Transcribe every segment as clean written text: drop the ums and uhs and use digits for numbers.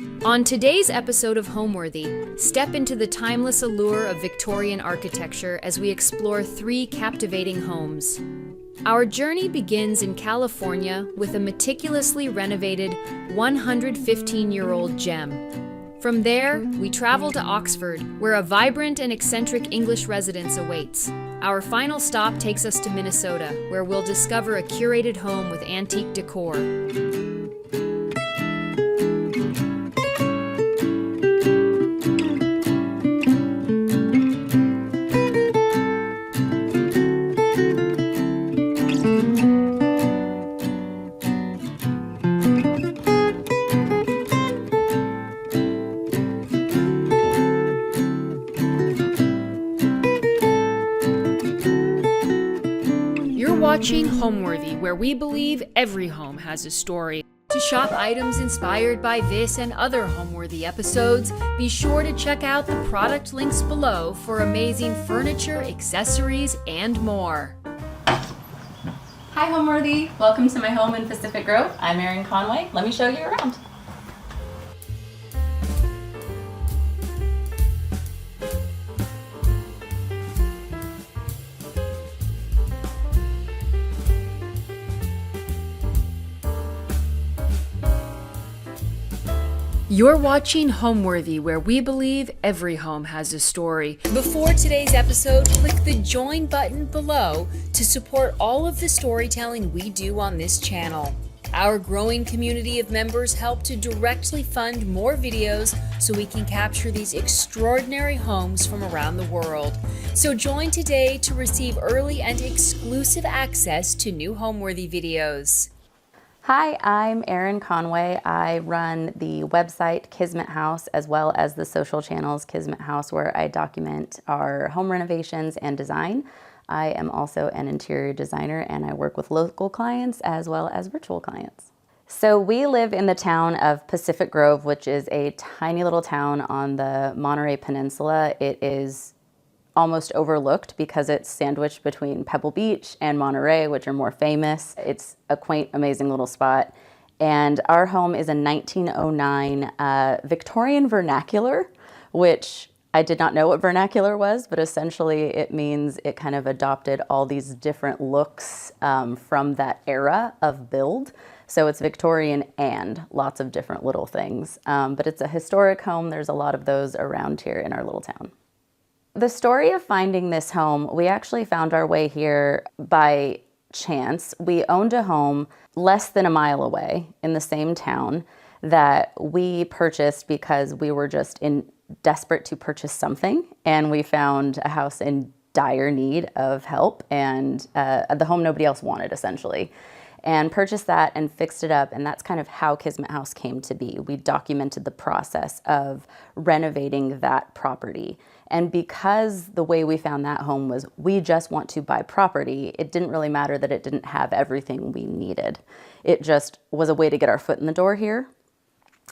On today's episode of Homeworthy, step into the timeless allure of Victorian architecture as we explore 3 captivating homes. Our journey begins in California with a meticulously renovated 115-year-old gem. From there, we travel to Oxford, where a vibrant and eccentric English residence awaits. Our final stop takes us to Minnesota, where we'll discover a curated home with antique decor. Watching Homeworthy, where we believe every home has a story. To shop items inspired by this and other Homeworthy episodes, be sure to check out the product links below for amazing furniture, accessories, and more. Hi Homeworthy! Welcome to my home in Pacific Grove. I'm Erin Conway. Let me show you around. You're watching Homeworthy, where we believe every home has a story. Before today's episode, click the join button below to support all of the storytelling we do on this channel. Our growing community of members help to directly fund more videos so we can capture these extraordinary homes from around the world. So join today to receive early and exclusive access to new Homeworthy videos. Hi, I'm Erin Conway. I run the website Kismet House as well as the social channels Kismet House, where I document our home renovations and design. I am also an interior designer and I work with local clients as well as virtual clients. So we live in the town of Pacific Grove, which is a tiny little town on the Monterey Peninsula. It is almost overlooked because it's sandwiched between Pebble Beach and Monterey, which are more famous. It's a quaint, amazing little spot. And our home is a 1909 Victorian vernacular, which I did not know what vernacular was, but essentially it means it kind of adopted all these different looks from that era of build. So it's Victorian and lots of different little things. But it's a historic home. There's a lot of those around here in our little town. The story of finding this home, we actually found our way here by chance. We owned a home less than a mile away in the same town that we purchased because we were just desperate to purchase something, and we found a house in dire need of help and the home nobody else wanted, essentially. And purchased that and fixed it up, and that's kind of how Kismet House came to be. We documented the process of renovating that property. And because the way we found that home was we just want to buy property, it didn't really matter that it didn't have everything we needed. It just was a way to get our foot in the door here.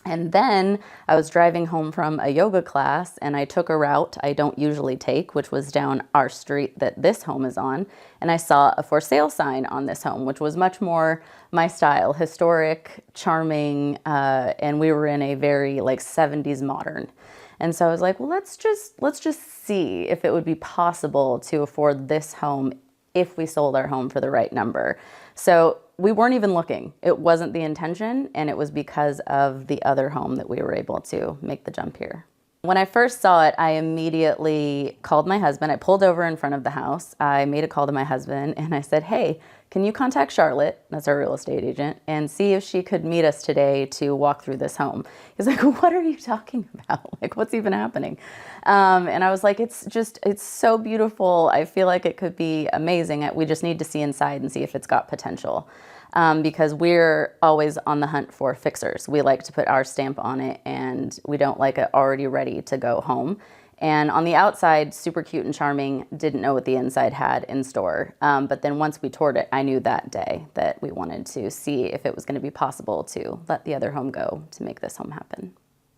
And then I was driving home from a yoga class and I took a route I don't usually take, which was down our street that this home is on. And I saw a for sale sign on this home, which was much more my style, historic, charming, and we were in a very like 70s modern. And so I was like, well, let's just see if it would be possible to afford this home if we sold our home for the right number. So we weren't even looking. It wasn't the intention, and it was because of the other home that we were able to make the jump here. When I first saw it, I immediately called my husband. I pulled over in front of the house. I made a call to my husband and I said, hey, can you contact Charlotte, that's our real estate agent, and see if she could meet us today to walk through this home? He's like, what are you talking about? Like, what's even happening? And I was like, it's so beautiful. I feel like it could be amazing. We just need to see inside and see if it's got potential. Because we're always on the hunt for fixers. We like to put our stamp on it, and we don't like it already ready to go home. And on the outside, super cute and charming, didn't know what the inside had in store. But then once we toured it, I knew that day that we wanted to see if it was going to be possible to let the other home go to make this home happen.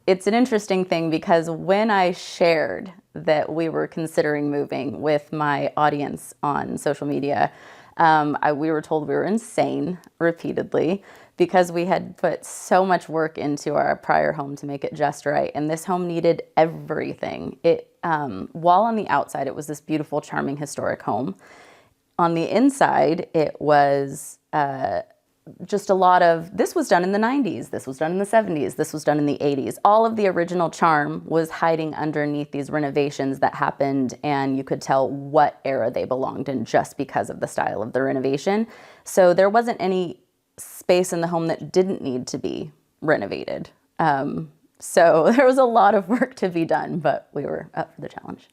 It's an interesting thing because when I shared that we were considering moving with my audience on social media, we were told we were insane repeatedly because we had put so much work into our prior home to make it just right. And this home needed everything. While on the outside, it was this beautiful, charming, historic home. On the inside, it was just a lot of, this was done in the 90s, this was done in the 70s, this was done in the 80s. All of the original charm was hiding underneath these renovations that happened, and you could tell what era they belonged in just because of the style of the renovation. So there wasn't any space in the home that didn't need to be renovated. So there was a lot of work to be done, but we were up for the challenge.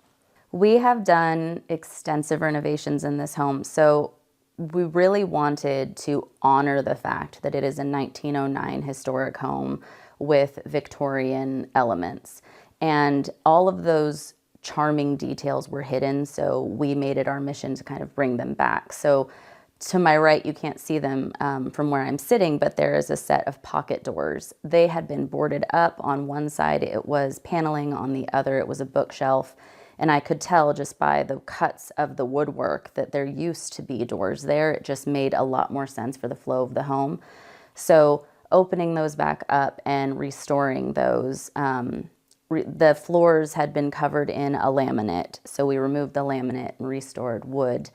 We have done extensive renovations in this home, so we really wanted to honor the fact that it is a 1909 historic home with Victorian elements. And all of those charming details were hidden, so we made it our mission to kind of bring them back. So to my right, you can't see them from where I'm sitting, but there is a set of pocket doors. They had been boarded up. On one side, it was paneling. On the other, it was a bookshelf. And I could tell just by the cuts of the woodwork that there used to be doors there. It just made a lot more sense for the flow of the home. So opening those back up and restoring those, the floors had been covered in a laminate. So we removed the laminate and restored wood.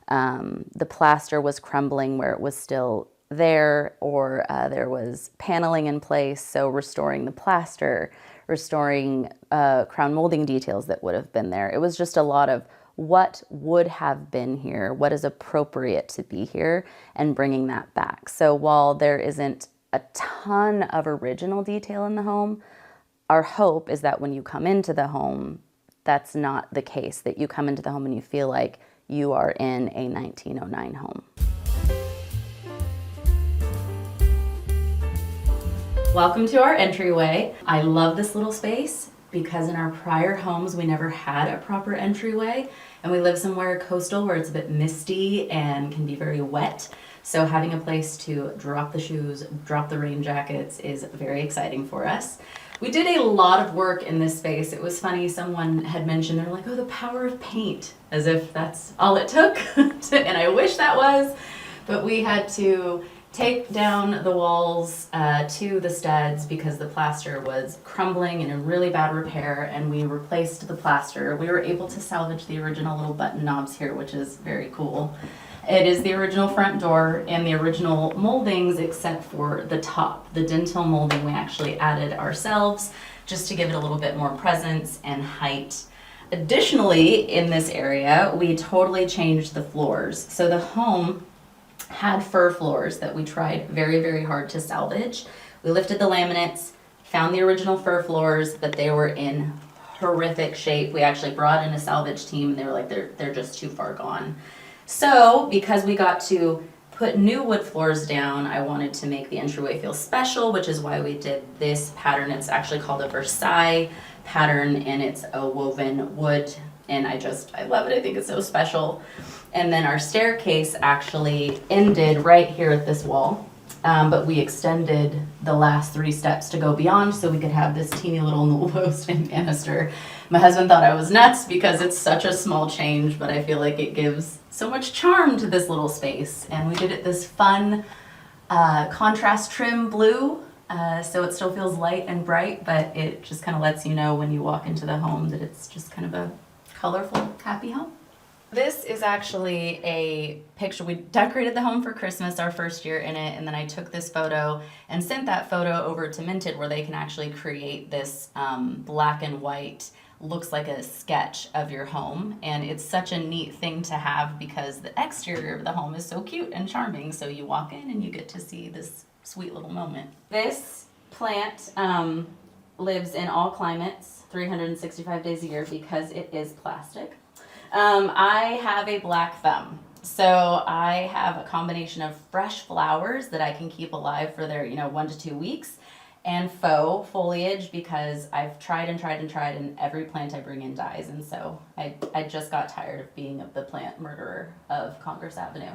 The plaster was crumbling where it was still there, or there was paneling in place. So restoring the plaster, restoring crown molding details that would have been there. It was just a lot of what would have been here, what is appropriate to be here, and bringing that back. So while there isn't a ton of original detail in the home, our hope is that when you come into the home, that's not the case, that you come into the home and you feel like you are in a 1909 home. Welcome to our entryway. I love this little space because in our prior homes we never had a proper entryway, and we live somewhere coastal where it's a bit misty and can be very wet. So having a place to drop the shoes, drop the rain jackets is very exciting for us. We did a lot of work in this space. It was funny, someone had mentioned, they're like, oh, the power of paint, as if that's all it took. And I wish that was, but we had to take down the walls to the studs because the plaster was crumbling and in really bad repair, and we replaced the plaster. We were able to salvage the original little button knobs here, which is very cool. It is the original front door and the original moldings except for the top. The dentil molding we actually added ourselves just to give it a little bit more presence and height. Additionally, in this area, we totally changed the floors. So the home had fir floors that we tried very, very hard to salvage. We lifted the laminates, found the original fir floors, but they were in horrific shape. We actually brought in a salvage team, and they were like, they're just too far gone. So because we got to put new wood floors down, I wanted to make the entryway feel special, which is why we did this pattern. It's actually called a Versailles pattern, and it's a woven wood, and I love it. I think it's so special. And then our staircase actually ended right here at this wall, but we extended the last 3 steps to go beyond so we could have this teeny little newel post and banister. My husband thought I was nuts because it's such a small change, but I feel like it gives so much charm to this little space. And we did it this fun contrast trim blue, so it still feels light and bright, but it just kind of lets you know when you walk into the home that it's just kind of a colorful, happy home. This is actually a picture. We decorated the home for Christmas our first year in it, and then I took this photo and sent that photo over to Minted where they can actually create this black and white, looks like a sketch of your home. And it's such a neat thing to have because the exterior of the home is so cute and charming. So you walk in and you get to see this sweet little moment. This plant lives in all climates, 365 days a year because it is plastic. I have a black thumb, so I have a combination of fresh flowers that I can keep alive for their 1 to 2 weeks, and faux foliage because I've tried and every plant I bring in dies, and so I just got tired of being the plant murderer of Congress Avenue.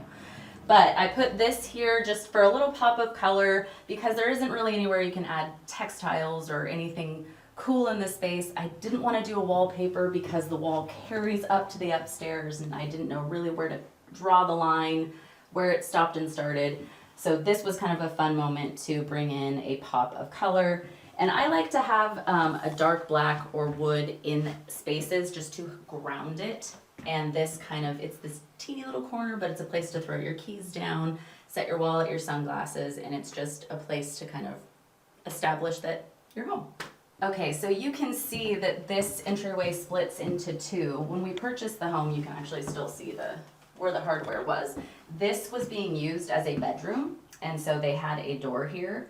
But I put this here just for a little pop of color because there isn't really anywhere you can add textiles or anything cool in this space. I didn't want to do a wallpaper because the wall carries up to the upstairs and I didn't know really where to draw the line, where it stopped and started. So this was kind of a fun moment to bring in a pop of color. And I like to have a dark black or wood in spaces just to ground it. And this it's this teeny little corner, but it's a place to throw your keys down, set your wallet, your sunglasses, and it's just a place to kind of establish that you're home. Okay, so you can see that this entryway splits into two. When we purchased the home, you can actually still see where the hardware was. This was being used as a bedroom, and so they had a door here.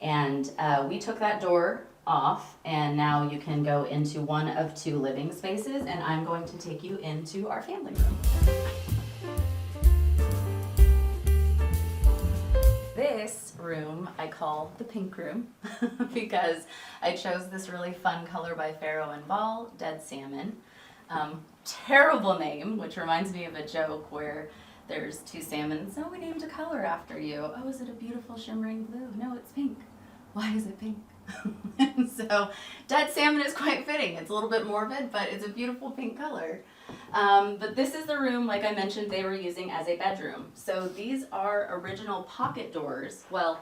And we took that door off, and now you can go into one of two living spaces, and I'm going to take you into our family room. This room I call the pink room because I chose this really fun color by Farrow and Ball, Dead Salmon. Terrible name, which reminds me of a joke where there's two salmons. Oh, we named a color after you. Oh, is it a beautiful shimmering blue? No, it's pink. Why is it pink? And so Dead Salmon is quite fitting. It's a little bit morbid, but it's a beautiful pink color. But this is the room, like I mentioned, they were using as a bedroom. So these are original pocket doors. Well,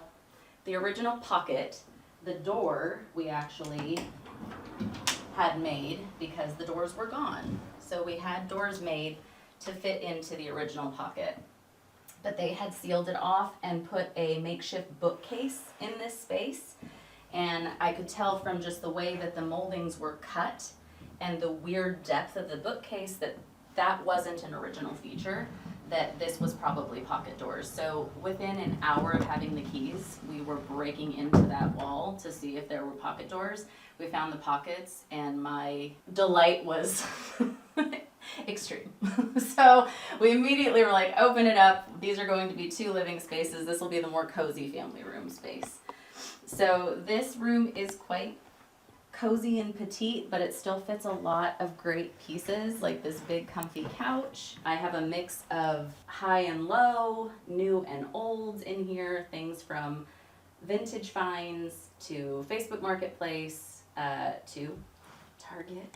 the original pocket, the door we actually had made because the doors were gone. So we had doors made to fit into the original pocket. But they had sealed it off and put a makeshift bookcase in this space. And I could tell from just the way that the moldings were cut and the weird depth of the bookcase that wasn't an original feature, that this was probably pocket doors. So within an hour of having the keys, we were breaking into that wall to see if there were pocket doors. We found the pockets, and my delight was extreme. So we immediately were like, open it up. These are going to be two living spaces. This will be the more cozy family room space. So this room is quite cozy and petite, but it still fits a lot of great pieces, like this big comfy couch. I have a mix of high and low, new and old in here, things from vintage finds to Facebook Marketplace to Target,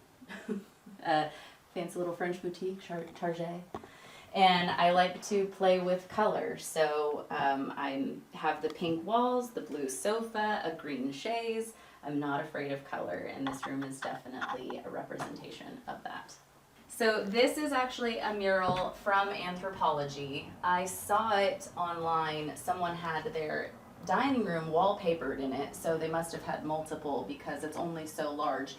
fancy little French boutique, Target. And I like to play with colors, so I have the pink walls, the blue sofa, a green chaise. I'm not afraid of color, and this room is definitely a representation of that. So this is actually a mural from Anthropology. I saw it online. Someone had their dining room wallpapered in it, so they must have had multiple because it's only so large.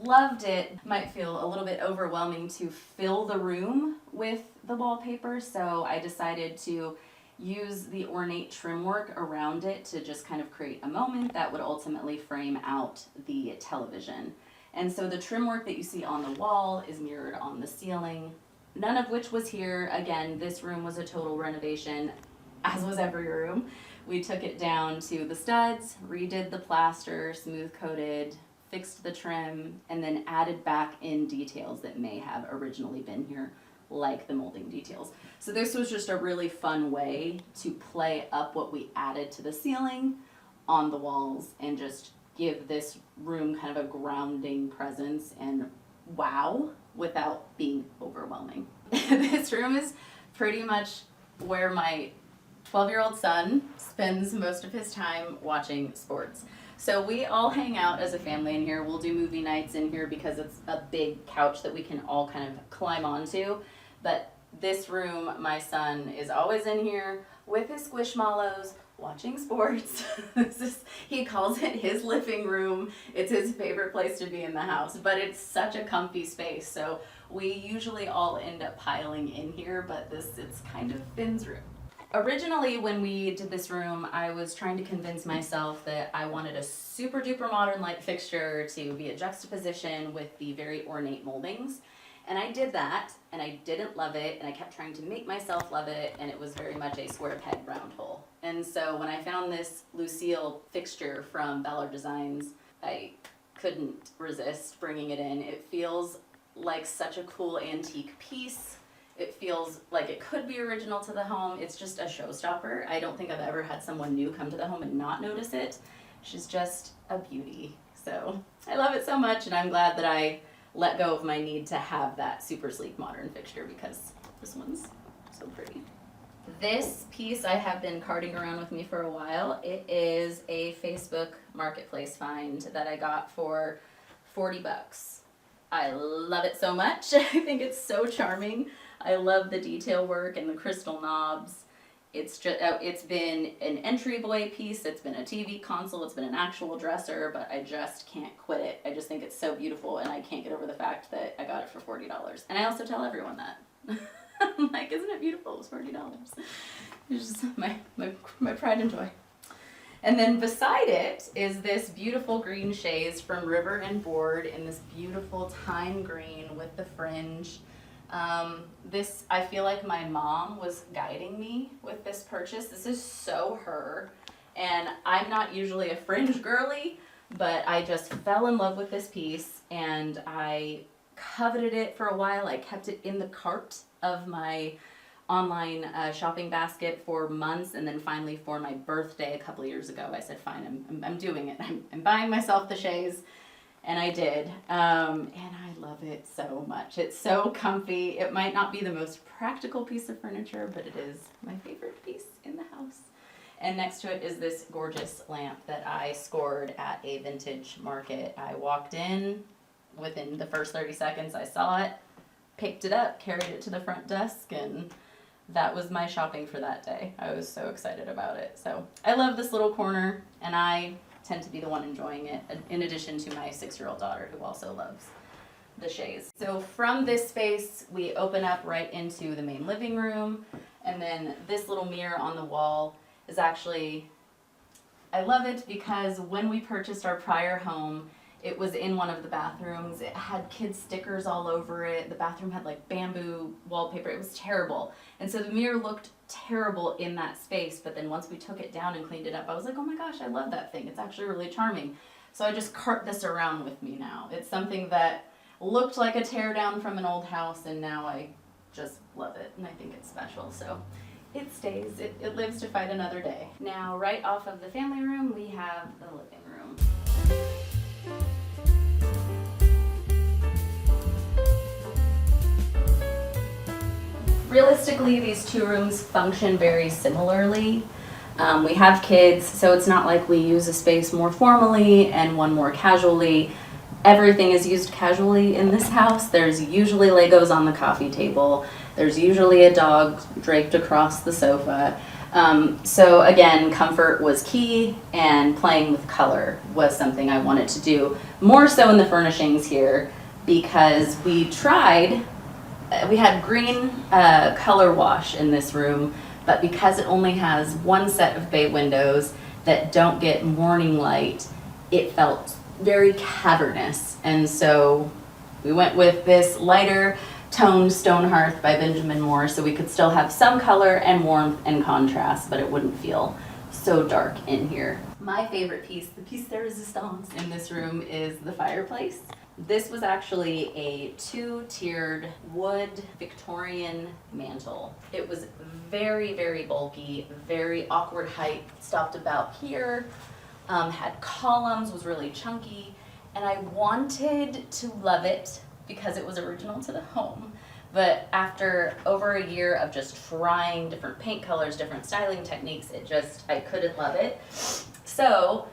Loved it. Might feel a little bit overwhelming to fill the room with the wallpaper, so I decided to use the ornate trim work around it to just kind of create a moment that would ultimately frame out the television. And so the trim work that you see on the wall is mirrored on the ceiling, none of which was here. Again, this room was a total renovation, as was every room. We took it down to the studs, redid the plaster, smooth coated, fixed the trim, and then added back in details that may have originally been here, like the molding details. So this was just a really fun way to play up what we added to the ceiling on the walls and just give this room kind of a grounding presence and wow without being overwhelming. This room is pretty much where my 12-year-old son spends most of his time watching sports. So we all hang out as a family in here. We'll do movie nights in here because it's a big couch that we can all kind of climb onto. But this room, my son is always in here with his squishmallows, watching sports. He calls it his living room. It's his favorite place to be in the house, but it's such a comfy space. So we usually all end up piling in here, but it's kind of Finn's room. Originally, when we did this room, I was trying to convince myself that I wanted a super duper modern light fixture to be a juxtaposition with the very ornate moldings. And I did that, and I didn't love it, and I kept trying to make myself love it, and it was very much a square peg round hole. And so when I found this Lucille fixture from Ballard Designs, I couldn't resist bringing it in. It feels like such a cool antique piece. It feels like it could be original to the home. It's just a showstopper. I don't think I've ever had someone new come to the home and not notice it. She's just a beauty. So I love it so much, and I'm glad that I let go of my need to have that super sleek modern fixture because this one's so pretty. This piece I have been carting around with me for a while. It is a Facebook marketplace find that I got for 40 bucks. I love it so much. I think it's so charming. I love the detail work and the crystal knobs. It's just, it's been an entryway piece, it's been a TV console, it's been an actual dresser, but I just can't quit it. I just think it's so beautiful, and I can't get over the fact that I got it for $40. And I also tell everyone that. I'm like, isn't it beautiful? It was $40. It's just my pride and joy. And then beside it is this beautiful green chaise from River and Board in this beautiful thyme green with the fringe. This, I feel like my mom was guiding me with this purchase. This is so her. And I'm not usually a fringe girly, but I just fell in love with this piece and I coveted it for a while. I kept it in the cart of my online shopping basket for months, and then finally for my birthday a couple of years ago, I said, fine, I'm doing it. I'm buying myself the chaise. And I did, and I love it so much. It's so comfy. It might not be the most practical piece of furniture, but it is my favorite piece in the house. And next to it is this gorgeous lamp that I scored at a vintage market. I walked in, within the first 30 seconds I saw it, picked it up, carried it to the front desk, and that was my shopping for that day. I was so excited about it. So I love this little corner, and I tend to be the one enjoying it, in addition to my 6-year-old daughter who also loves the chaise. So from this space, we open up right into the main living room, and then this little mirror on the wall is actually, I love it because when we purchased our prior home, it was in one of the bathrooms. It had kids' stickers all over it. The bathroom had like bamboo wallpaper. It was terrible. And so the mirror looked terrible in that space, but then once we took it down and cleaned it up, I was like, oh my gosh, I love that thing. It's actually really charming. So I just cart this around with me now. It's something that looked like a tear down from an old house, and now I just love it, and I think it's special. So it stays. It lives to fight another day. Now, right off of the family room, we have the living room. Realistically, these two rooms function very similarly. We have kids, so it's not like we use a space more formally and one more casually. Everything is used casually in this house. There's usually Legos on the coffee table. There's usually a dog draped across the sofa. So again, comfort was key, and playing with color was something I wanted to do, more so in the furnishings here, because we had green color wash in this room, but because it only has one set of bay windows that don't get morning light, it felt very cavernous. And so we went with this lighter toned stone hearth by Benjamin Moore, so we could still have some color and warmth and contrast, but it wouldn't feel so dark in here. My favorite piece, the piece de resistance in this room, is the fireplace. This was actually a 2-tiered wood Victorian mantle. It was very, very bulky, very awkward height, stopped about here, had columns, was really chunky, and I wanted to love it because it was original to the home. But after over a year of just trying different paint colors, different styling techniques, I couldn't love it. So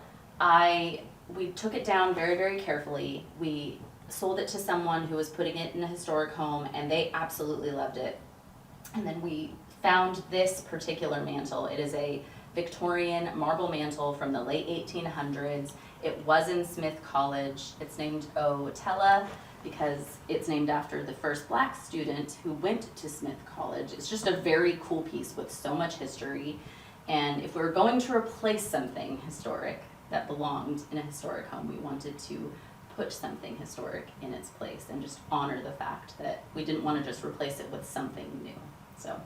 we took it down very, very carefully. We sold it to someone who was putting it in a historic home, and they absolutely loved it. And then we found this particular mantle. It is a Victorian marble mantle from the late 1800s. It was in Smith College. It's named Otella because it's named after the first black student who went to Smith College. It's just a very cool piece with so much history. And if we were going to replace something historic that belonged in a historic home, we wanted to put something historic in its place and just honor the fact that we didn't want to just replace it with something new. So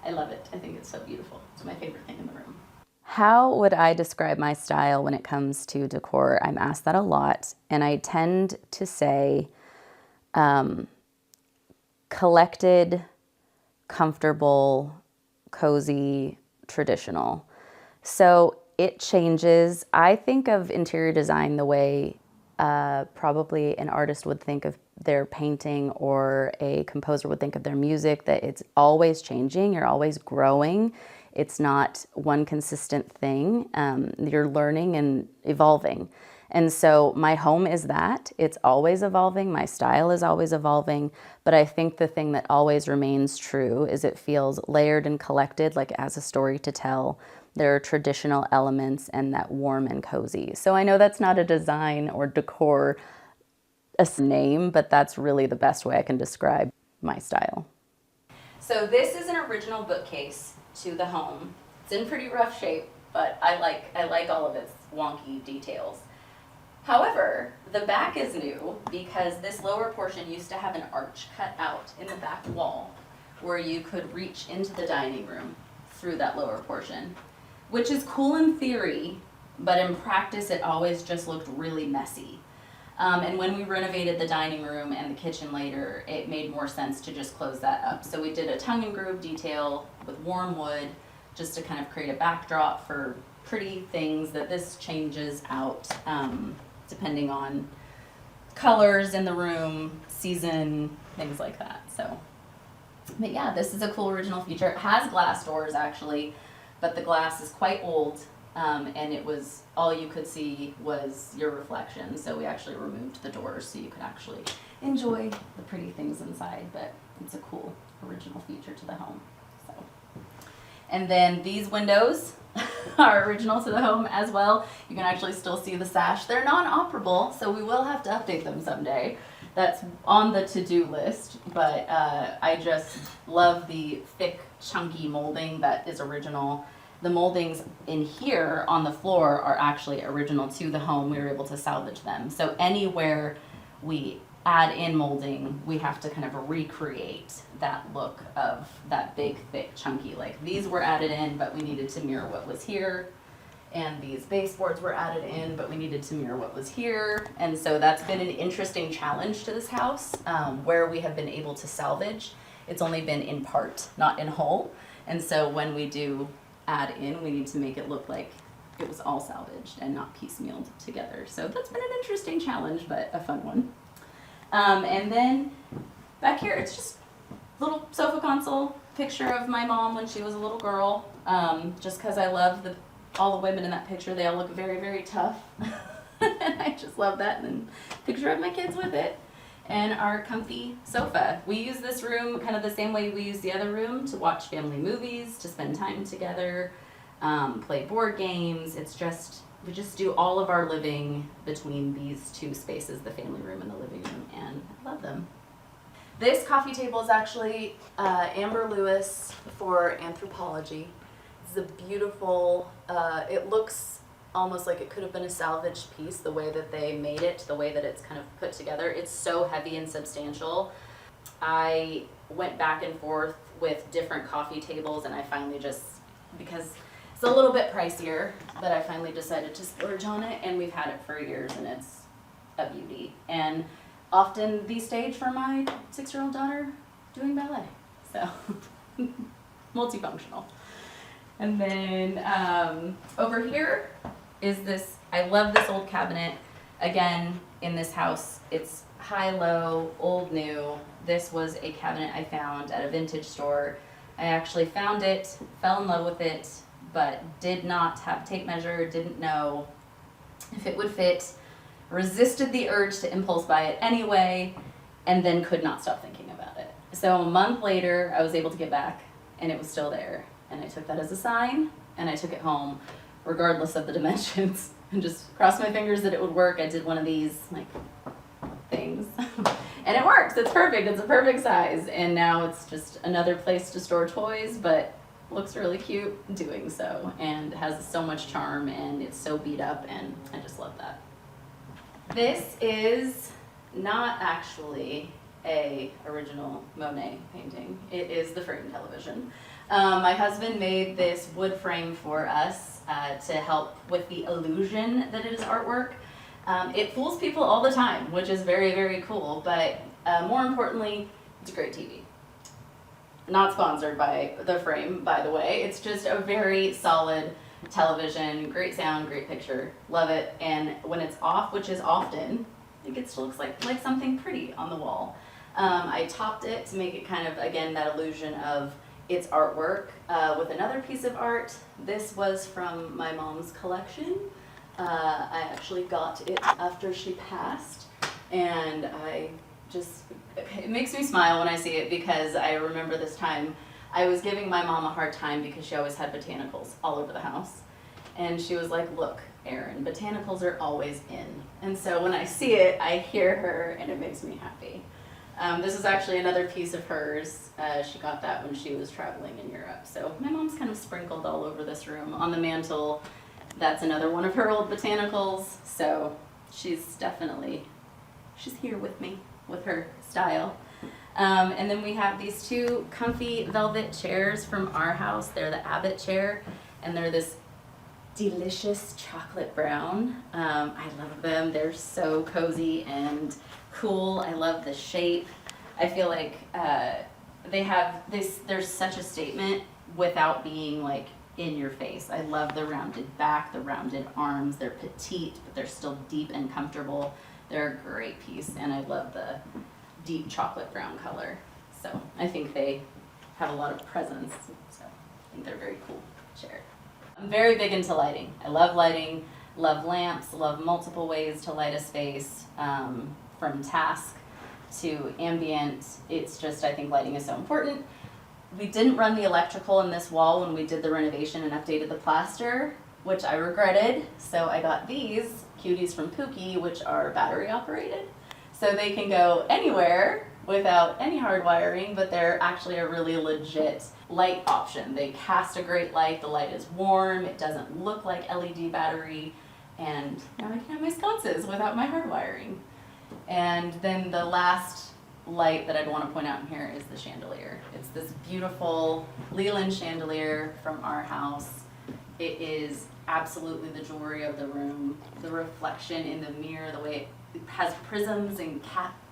I love it. I think it's so beautiful. It's my favorite thing in the room. How would I describe my style when it comes to decor? I'm asked that a lot, and I tend to say collected, comfortable, cozy, traditional. So it changes. I think of interior design the way probably an artist would think of their painting, or a composer would think of their music, that it's always changing, you're always growing. It's not one consistent thing. You're learning and evolving. And so my home is that. It's always evolving. My style is always evolving. But I think the thing that always remains true is it feels layered and collected, like it has a story to tell. There are traditional elements and that warm and cozy. So I know that's not a design or decor name, but that's really the best way I can describe my style. So this is an original bookcase to the home. It's in pretty rough shape, but I like all of its wonky details. However, the back is new because this lower portion used to have an arch cut out in the back wall where you could reach into the dining room through that lower portion, which is cool in theory, but in practice it always just looked really messy. And when we renovated the dining room and the kitchen later, it made more sense to just close that up. So we did a tongue and groove detail with warm wood just to kind of create a backdrop for pretty things that this changes out depending on colors in the room, season, things like that. So, but yeah, this is a cool original feature. It has glass doors actually, but the glass is quite old. And it was, all you could see was your reflection. So we actually removed the doors so you could actually enjoy the pretty things inside, but it's a cool original feature to the home. So, and then these windows are original to the home as well. You can actually still see the sash. They're non-operable, so we will have to update them someday. That's on the to-do list, but I just love the thick, chunky molding that is original. The moldings in here on the floor are actually original to the home. We were able to salvage them. So anywhere we add in molding, we have to kind of recreate that look of that big, thick, chunky. Like these were added in, but we needed to mirror what was here. And these baseboards were added in, but we needed to mirror what was here. And so that's been an interesting challenge to this house, where we have been able to salvage. It's only been in part, not in whole. And so when we do add in, we need to make it look like it was all salvaged and not piecemealed together. So that's been an interesting challenge, but a fun one. And then back here, it's just a little sofa console, picture of my mom when she was a little girl. Just because I love all the women in that picture, they all look very, very tough. And I just love that. And then picture of my kids with it. And our comfy sofa. We use this room kind of the same way we use the other room, to watch family movies, to spend time together, play board games. It's just, we just do all of our living between these two spaces, the family room and the living room, and I love them. This coffee table is actually Amber Lewis for Anthropology. It's a beautiful, it looks almost like it could have been a salvaged piece, the way that they made it, the way that it's kind of put together. It's so heavy and substantial. I went back and forth with different coffee tables, and I finally just, because it's a little bit pricier, but I finally decided to splurge on it, and we've had it for years, and it's a beauty. And often the stage for my 6-year-old daughter doing ballet. So multifunctional. And then over here is this, I love this old cabinet. Again, in this house, it's high-low, old-new. This was a cabinet I found at a vintage store. I actually found it, fell in love with it, but did not have tape measure, didn't know if it would fit, resisted the urge to impulse buy it anyway, and then could not stop thinking about it. So a month later, I was able to get back, and it was still there. And I took that as a sign, and I took it home, regardless of the dimensions, and just crossed my fingers that it would work. I did one of these, like, things, and it works. It's perfect. It's a perfect size, and now it's just another place to store toys, but looks really cute doing so, and has so much charm, and it's so beat up, and I just love that. This is not actually a original Monet painting. It is the frame television. My husband made this wood frame for us to help with the illusion that it is artwork. It fools people all the time, which is very, very cool, but more importantly, it's a great TV. Not sponsored by the frame, by the way. It's just a very solid television, great sound, great picture, love it. And when it's off, which is often, it gets to look like something pretty on the wall. I topped it to make it kind of, again, that illusion of it's artwork with another piece of art. This was from my mom's collection. I actually got it after she passed, and it makes me smile when I see it, because I remember this time I was giving my mom a hard time because she always had botanicals all over the house. And she was like, look, Erin, botanicals are always in. And so when I see it, I hear her, and it makes me happy. This is actually another piece of hers. She got that when she was traveling in Europe. So my mom's kind of sprinkled all over this room. On the mantle, that's another one of her old botanicals. So she's here with me with her style. And then we have these two comfy velvet chairs from our house. They're the Abbott chair, and they're this delicious chocolate brown. I love them. They're so cozy and cool. I love the shape. I feel like they have this, there's such a statement without being like in your face. I love the rounded back, the rounded arms. They're petite, but they're still deep and comfortable. They're a great piece, and I love the deep chocolate brown color. So I think they have a lot of presence. So I think they're a very cool chair. I'm very big into lighting. I love lighting, love lamps, love multiple ways to light a space, from task to ambient. It's just, I think lighting is so important. We didn't run the electrical in this wall when we did the renovation and updated the plaster, which I regretted. So I got these cuties from Pookie, which are battery operated. So they can go anywhere without any hard wiring, but they're actually a really legit light option. They cast a great light, the light is warm, it doesn't look like LED battery, and now I can have my sconces without my hard wiring. And then the last light that I'd want to point out in here is the chandelier. It's this beautiful Leland chandelier from our house. It is absolutely the jewelry of the room. The reflection in the mirror, the way it has prisms and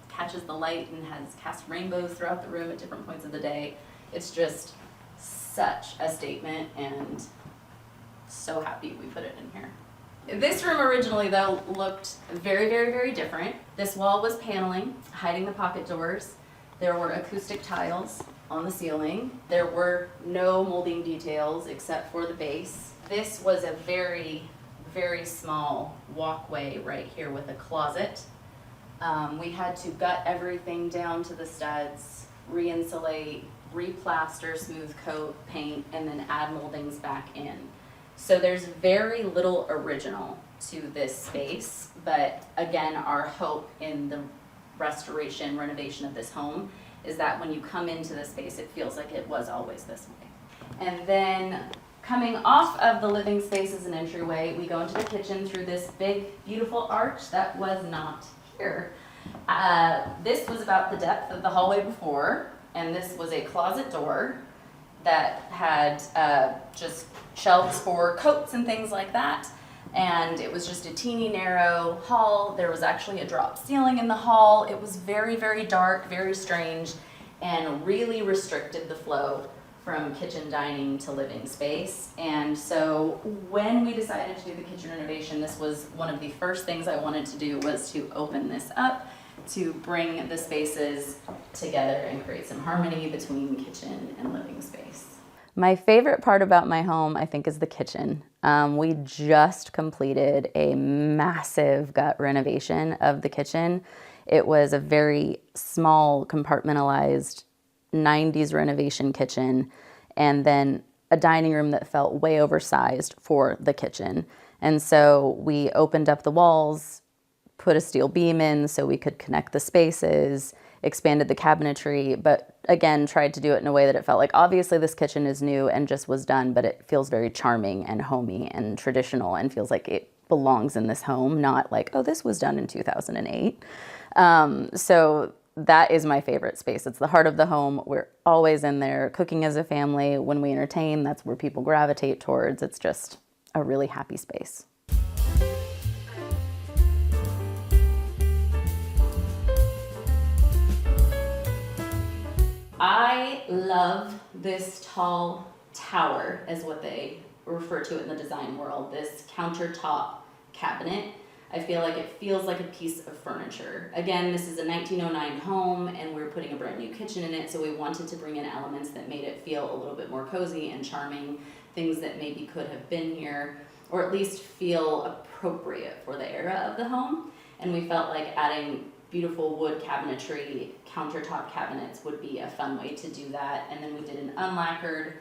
catches the light and has cast rainbows throughout the room at different points of the day. It's just such a statement, and so happy we put it in here. This room originally, though, looked very, very, very different. This wall was paneling, hiding the pocket doors. There were acoustic tiles on the ceiling. There were no molding details except for the base. This was a very, very small walkway right here with a closet. We had to gut everything down to the studs, re-insulate, replaster, smooth coat, paint, and then add moldings back in. So there's very little original to this space, but again, our hope in the restoration, renovation of this home is that when you come into this space, it feels like it was always this way. And then coming off of the living space as an entryway, we go into the kitchen through this big, beautiful arch that was not here. This was about the depth of the hallway before, and this was a closet door that had just shelves for coats and things like that. And it was just a teeny narrow hall. There was actually a drop ceiling in the hall. It was very, very dark, very strange, and really restricted the flow from kitchen dining to living space. And so when we decided to do the kitchen renovation, this was one of the first things I wanted to do, was to open this up to bring the spaces together and create some harmony between kitchen and living space. My favorite part about my home, I think, is the kitchen. We just completed a massive gut renovation of the kitchen. It was a very small, compartmentalized 90s renovation kitchen, and then a dining room that felt way oversized for the kitchen. And so we opened up the walls, put a steel beam in so we could connect the spaces, expanded the cabinetry, but again, tried to do it in a way that it felt like obviously this kitchen is new and just was done, but it feels very charming and homey and traditional and feels like it belongs in this home, not like, oh, this was done in 2008. So that is my favorite space. It's the heart of the home. We're always in there cooking as a family. When we entertain, that's where people gravitate towards. It's just a really happy space. I love this tall tower, is what they refer to it in the design world, this countertop cabinet. I feel like it feels like a piece of furniture. Again, this is a 1909 home and we're putting a brand new kitchen in it, so we wanted to bring in elements that made it feel a little bit more cozy and charming, things that maybe could have been here, or at least feel appropriate for the era of the home. And we felt like adding beautiful wood cabinetry, countertop cabinets would be a fun way to do that. And then we did an unlacquered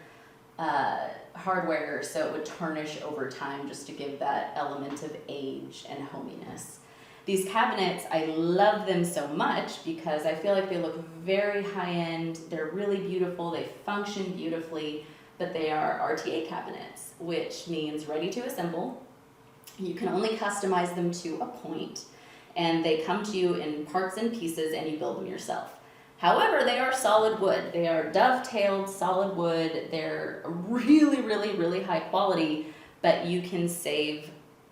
hardware, so it would tarnish over time just to give that element of age and hominess. These cabinets, I love them so much because I feel like they look very high-end, they're really beautiful, they function beautifully, but they are RTA cabinets, which means ready to assemble. You can only customize them to a point, and they come to you in parts and pieces and you build them yourself. However, they are solid wood. They are dovetailed solid wood. They're really, really, really high quality, but you can save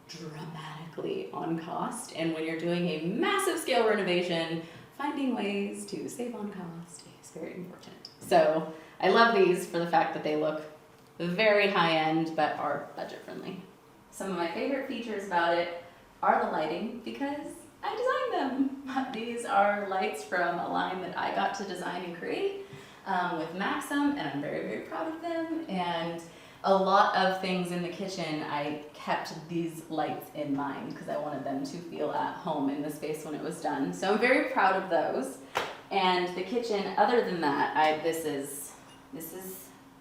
dramatically on cost. And when you're doing a massive scale renovation, finding ways to save on cost is very important. So I love these for the fact that they look very high end, but are budget friendly. Some of my favorite features about it are the lighting, because I designed them. These are lights from a line that I got to design and create with Maxim, and I'm very, very proud of them. And a lot of things in the kitchen, I kept these lights in mind because I wanted them to feel at home in the space when it was done. So I'm very proud of those. And the kitchen, other than that, this is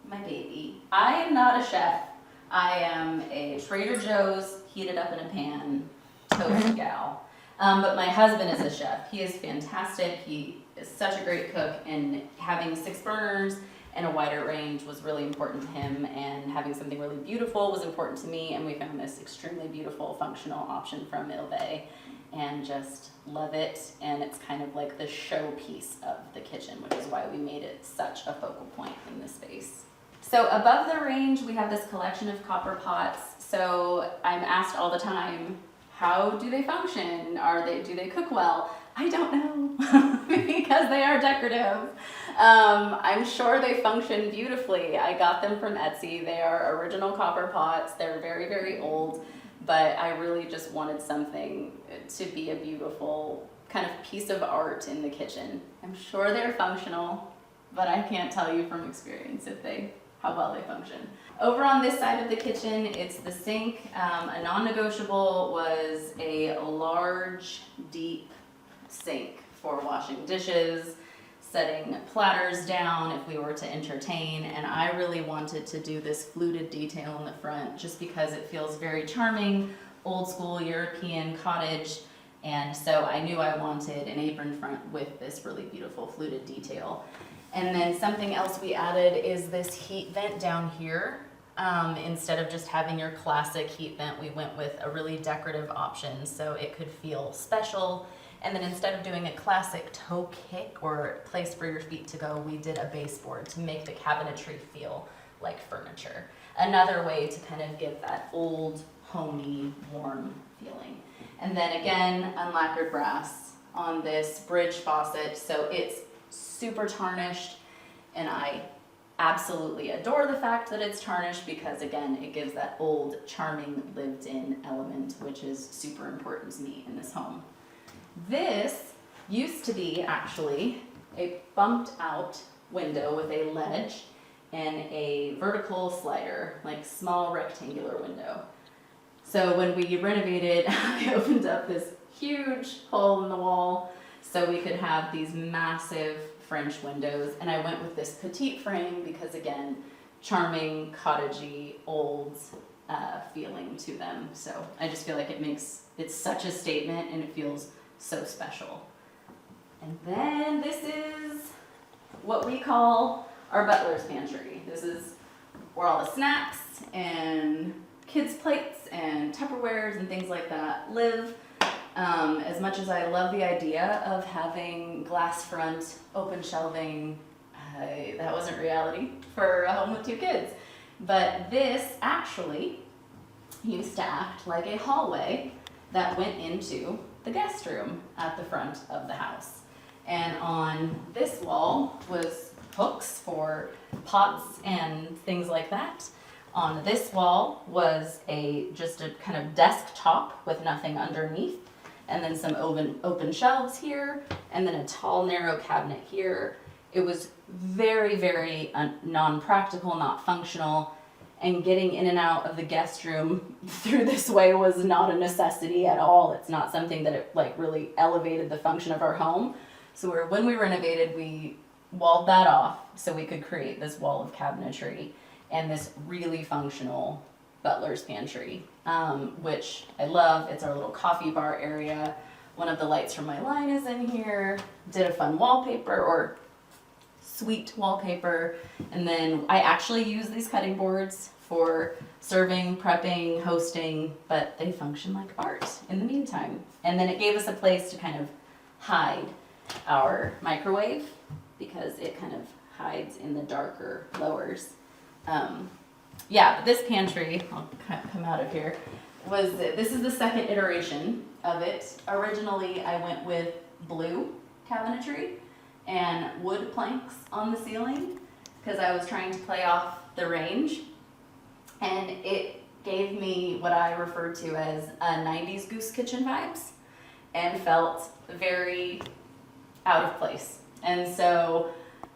my baby. I am not a chef. I am a Trader Joe's heated up in a pan toast gal. But my husband is a chef. He is fantastic. He is such a great cook, and having 6 burners and a wider range was really important to him, and having something really beautiful was important to me, and we found this extremely beautiful functional option from Ilve and just love it. And it's kind of like the showpiece of the kitchen, which is why we made it such a focal point in this space. So above the range, we have this collection of copper pots. So I'm asked all the time, how do they function? Do they cook well? I don't know because they are decorative. I'm sure they function beautifully. I got them from Etsy. They are original copper pots. They're very, very old, but I really just wanted something to be a beautiful kind of piece of art in the kitchen. I'm sure they're functional, but I can't tell you from experience how well they function. Over on this side of the kitchen, it's the sink. A non-negotiable was a large, deep sink for washing dishes, setting platters down if we were to entertain, and I really wanted to do this fluted detail in the front just because it feels very charming, old school European cottage, and so I knew I wanted an apron front with this really beautiful fluted detail. And then something else we added is this heat vent down here. Instead of just having your classic heat vent, we went with a really decorative option so it could feel special. And then instead of doing a classic toe kick or place for your feet to go, we did a baseboard to make the cabinetry feel like furniture. Another way to kind of give that old, homey, warm feeling. And then again, unlacquered brass on this bridge faucet, so it's super tarnished, and I absolutely adore the fact that it's tarnished because, again, it gives that old, charming, lived-in element, which is super important to me in this home. This used to be actually a bumped-out window with a ledge and a vertical slider, like small rectangular window. So when we renovated, I opened up this huge hole in the wall so we could have these massive French windows, and I went with this petite frame because, again, charming, cottagey, old feeling to them. So I just feel like it's such a statement and it feels so special. And then this is what we call our butler's pantry. This is where all the snacks and kids' plates and Tupperwares and things like that live. As much as I love the idea of having glass front, open shelving, that wasn't reality for a home with 2 kids. But this actually used to act like a hallway that went into the guest room at the front of the house. And on this wall was hooks for pots and things like that. On this wall was just a kind of desktop with nothing underneath, and then some open shelves here, and then a tall narrow cabinet here. It was very, very non-practical, not functional, and getting in and out of the guest room through this way was not a necessity at all. It's not something that really elevated the function of our home. So when we renovated, we walled that off so we could create this wall of cabinetry and this really functional butler's pantry, which I love. It's our little coffee bar area. One of the lights from my line is in here. Did a fun wallpaper, or sweet wallpaper. And then I actually use these cutting boards for serving, prepping, hosting, but they function like art in the meantime. And then it gave us a place to kind of hide our microwave, because it kind of hides in the darker lowers. But this pantry, I'll come out of here, this is the second iteration of it. Originally, I went with blue cabinetry and wood planks on the ceiling because I was trying to play off the range, and it gave me what I refer to as 90s goose kitchen vibes and felt very out of place. And so,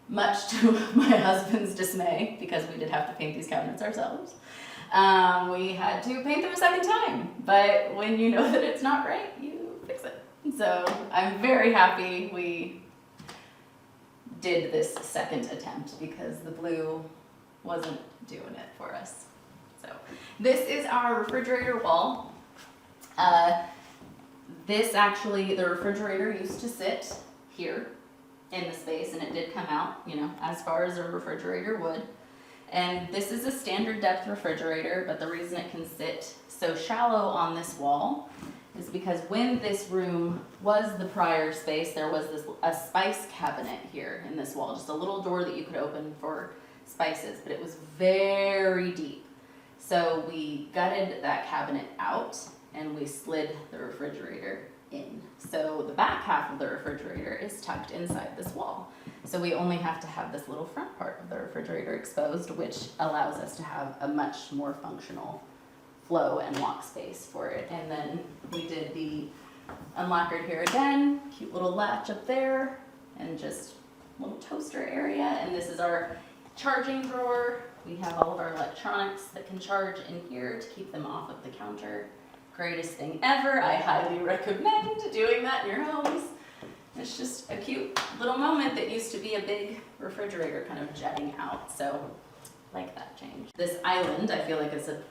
much to my husband's dismay, because we did have to paint these cabinets ourselves, we had to paint them a second time. But when you know that it's not right, you fix it. So I'm very happy we did this second attempt, because the blue wasn't doing it for us. So this is our refrigerator wall. The refrigerator used to sit here in the space, and it did come out, as far as a refrigerator would. And this is a standard depth refrigerator, but the reason it can sit so shallow on this wall is because when this room was the prior space, there was a spice cabinet here in this wall, just a little door that you could open for spices, but it was very deep. So we gutted that cabinet out and we slid the refrigerator in. So the back half of the refrigerator is tucked inside this wall. So we only have to have this little front part of the refrigerator exposed, which allows us to have a much more functional flow and walk space for it. And then we did the unlacquered here again, cute little latch up there, and just a little toaster area. And this is our charging drawer. We have all of our electronics that can charge in here to keep them off of the counter. Greatest thing ever. I highly recommend doing that in your homes. It's just a cute little moment that used to be a big refrigerator kind of jetting out. So, like that change. This island, I feel like, is a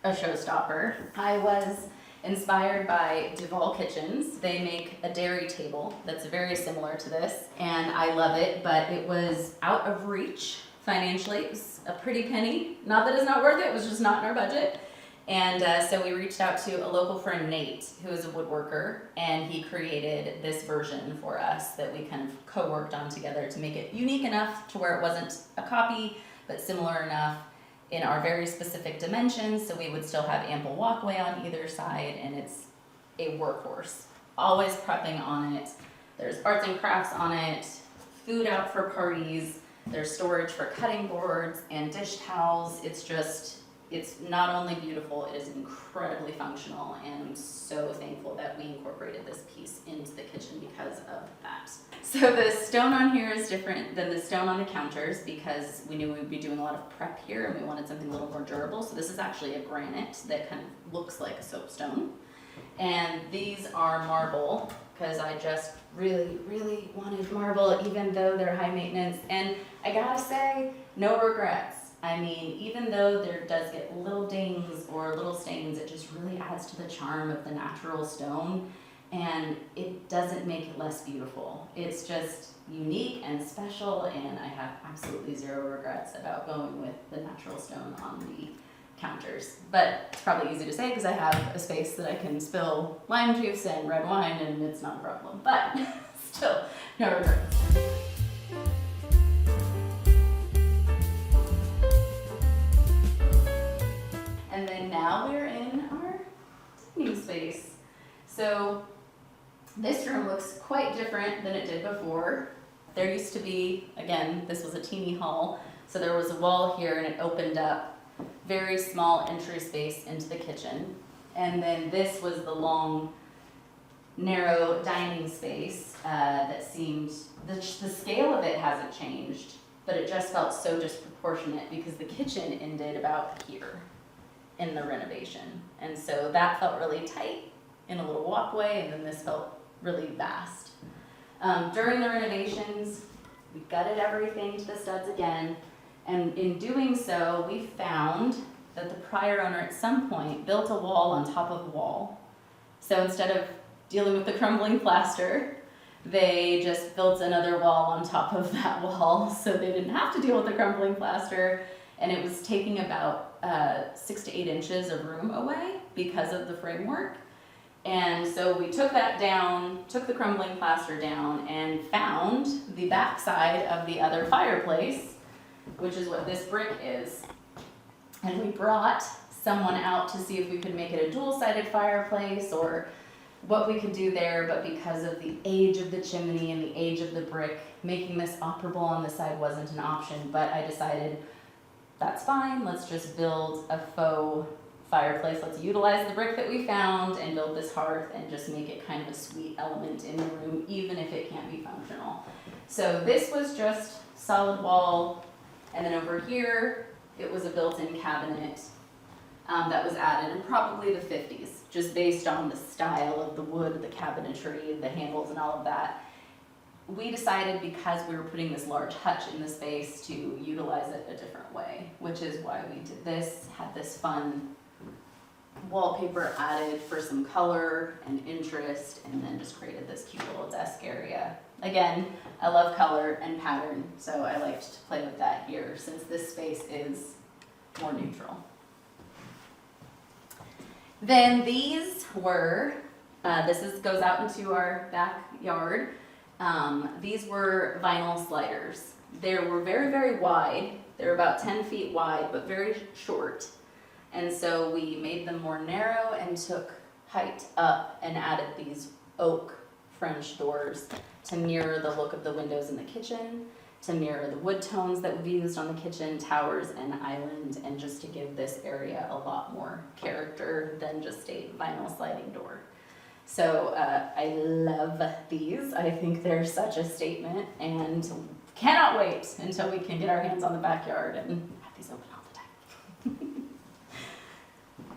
showstopper. I was inspired by Duval Kitchens. They make a dairy table that's very similar to this, and I love it, but it was out of reach financially. It was a pretty penny. Not that it's not worth it, it was just not in our budget. And so we reached out to a local friend, Nate, who is a woodworker, and he created this version for us that we kind of co-worked on together to make it unique enough to where it wasn't a copy, but similar enough in our very specific dimensions, so we would still have ample walkway on either side, and it's a workhorse. Always prepping on it. There's arts and crafts on it, food out for parties, there's storage for cutting boards and dish towels. It's not only beautiful, it is incredibly functional, and I'm so thankful that we incorporated this piece into the kitchen because of that. So the stone on here is different than the stone on the counters because we knew we would be doing a lot of prep here and we wanted something a little more durable. So this is actually a granite that kind of looks like a soapstone. And these are marble because I just really, really wanted marble, even though they're high maintenance. And I gotta say, no regrets. I mean, even though there does get little dings or little stains, it just really adds to the charm of the natural stone, and it doesn't make it less beautiful. It's just unique and special, and I have absolutely zero regrets about going with the natural stone on the counters. But it's probably easy to say because I have a space that I can spill lime juice and red wine, and it's not a problem. But still, no regrets. And then now we're in our dining space. So this room looks quite different than it did before. There used to be, again, this was a teeny hall, so there was a wall here and it opened up very small entry space into the kitchen. And then this was the long, narrow dining space that seemed, the scale of it hasn't changed, but it just felt so disproportionate because the kitchen ended about here in the renovation. And so that felt really tight in a little walkway, and then this felt really vast. During the renovations, we gutted everything to the studs again, and in doing so, we found that the prior owner at some point built a wall on top of a wall. So instead of dealing with the crumbling plaster, they just built another wall on top of that wall, so they didn't have to deal with the crumbling plaster, and it was taking about 6 to 8 inches of room away because of the framework. And so we took that down, took the crumbling plaster down, and found the backside of the other fireplace, which is what this brick is. And we brought someone out to see if we could make it a dual-sided fireplace or what we could do there, but because of the age of the chimney and the age of the brick, making this operable on the side wasn't an option. But I decided, that's fine, let's just build a faux fireplace. Let's utilize the brick that we found and build this hearth and just make it kind of a sweet element in the room, even if it can't be functional. So this was just solid wall, and then over here, it was a built-in cabinet that was added in probably the 50s, just based on the style of the wood, the cabinetry, the handles, and all of that. We decided, because we were putting this large hutch in the space, to utilize it a different way, which is why we did this, had this fun wallpaper added for some color and interest, and then just created this cute little desk area. Again, I love color and pattern, so I liked to play with that here since this space is more neutral. Then these were, goes out into our backyard. These were vinyl sliders. They were very, very wide. They were about 10 feet wide, but very short. And so we made them more narrow and took height up and added these oak French doors to mirror the look of the windows in the kitchen, to mirror the wood tones that we've used on the kitchen, towers and island, and just to give this area a lot more character than just a vinyl sliding door. So I love these. I think they're such a statement, and cannot wait until we can get our hands on the backyard and have these open all the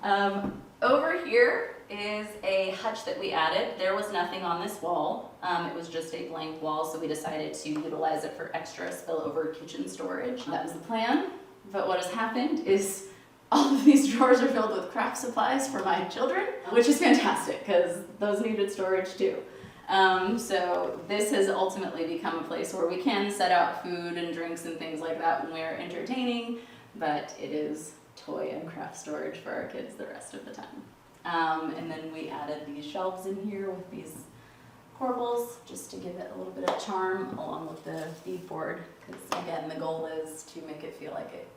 time. Over here is a hutch that we added. There was nothing on this wall. It was just a blank wall, so we decided to utilize it for extra spillover kitchen storage. That was the plan, but what has happened is all of these drawers are filled with craft supplies for my children, which is fantastic because those needed storage too. So this has ultimately become a place where we can set out food and drinks and things like that when we're entertaining, but it is toy and craft storage for our kids the rest of the time. And then we added these shelves in here with these corbels just to give it a little bit of charm, along with the beadboard, because again, the goal is to make it feel like it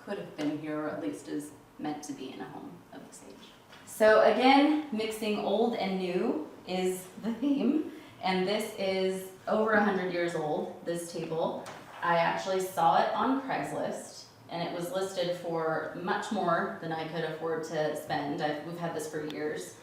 could have been here, or at least is meant to be in a home of this age. So again, mixing old and new is the theme, and this is over 100 years old, this table. I actually saw it on Craigslist, and it was listed for much more than I could afford to spend. We've had this for years.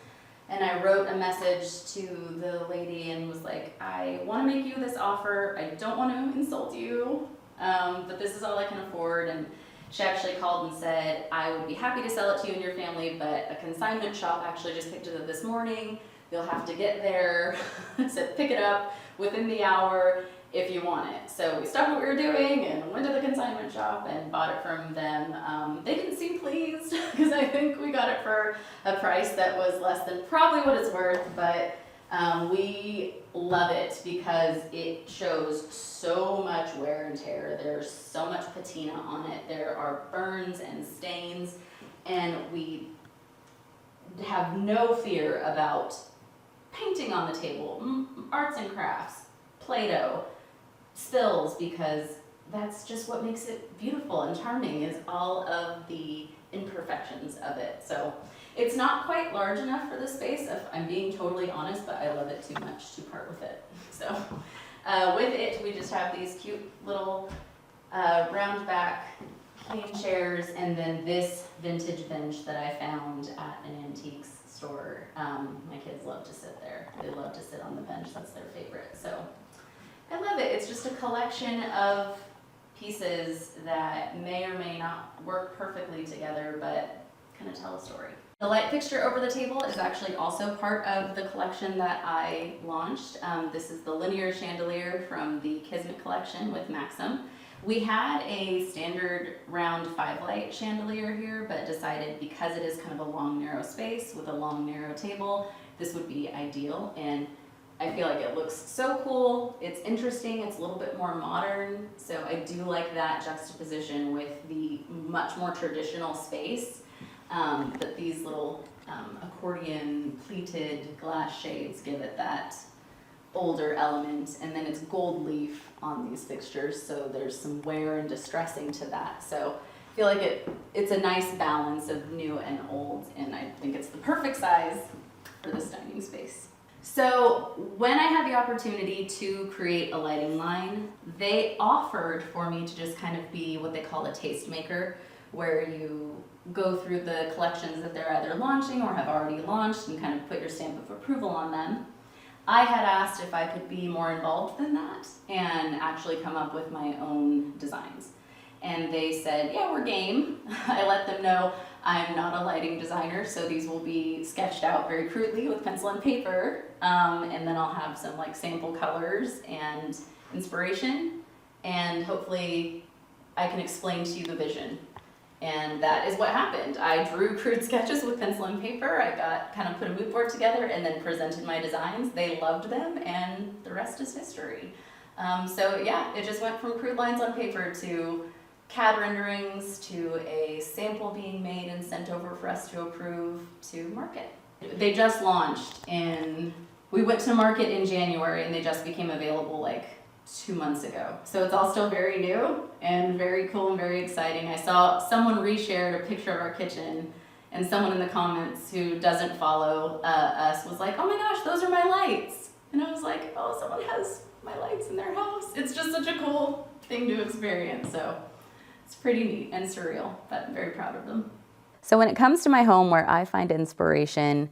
And I wrote a message to the lady and was like, I want to make you this offer. I don't want to insult you, but this is all I can afford. And she actually called and said, I would be happy to sell it to you and your family, but a consignment shop actually just picked it up this morning. You'll have to get there. I said, pick it up within the hour if you want it. So we stopped what we were doing and went to the consignment shop and bought it from them. They didn't seem pleased because I think we got it for a price that was less than probably what it's worth, but we love it because it shows so much wear and tear. There's so much patina on it. There are burns and stains, and we have no fear about painting on the table, arts and crafts, Play-Doh, spills, because that's just what makes it beautiful and charming, is all of the imperfections of it. So it's not quite large enough for this space, if I'm being totally honest, but I love it too much to part with it. So with it, we just have these cute little round back cane chairs, and then this vintage bench that I found at an antiques store. My kids love to sit there. They love to sit on the bench. That's their favorite. So I love it. It's just a collection of pieces that may or may not work perfectly together, but kind of tell a story. The light fixture over the table is actually also part of the collection that I launched. This is the linear chandelier from the Kismet collection with Maxim. We had a standard round 5-light chandelier here, but decided because it is kind of a long, narrow space with a long, narrow table, this would be ideal. And I feel like it looks so cool. It's interesting. It's a little bit more modern. So I do like that juxtaposition with the much more traditional space. But these little accordion pleated glass shades give it that older element, and then it's gold leaf on these fixtures, so there's some wear and distressing to that. So I feel like it's a nice balance of new and old, and I think it's the perfect size for this dining space. So when I had the opportunity to create a lighting line, they offered for me to just kind of be what they call a tastemaker, where you go through the collections that they're either launching or have already launched and kind of put your stamp of approval on them. I had asked if I could be more involved than that and actually come up with my own designs. And they said, yeah, we're game. I let them know I'm not a lighting designer, so these will be sketched out very crudely with pencil and paper. And then I'll have some like sample colors and inspiration, and hopefully I can explain to you the vision. And that is what happened. I drew crude sketches with pencil and paper. I put a mood board together and then presented my designs. They loved them, and the rest is history. So yeah, it just went from crude lines on paper to CAD renderings to a sample being made and sent over for us to approve to market. They just launched we went to market in January, and they just became available like 2 months ago. So it's all still very new and very cool and very exciting. I saw someone reshared a picture of our kitchen, and someone in the comments who doesn't follow us was like, oh my gosh, those are my lights. And I was like, oh, someone has my lights in their house. It's just such a cool thing to experience. So it's pretty neat and surreal, but I'm very proud of them. So when it comes to my home, where I find inspiration,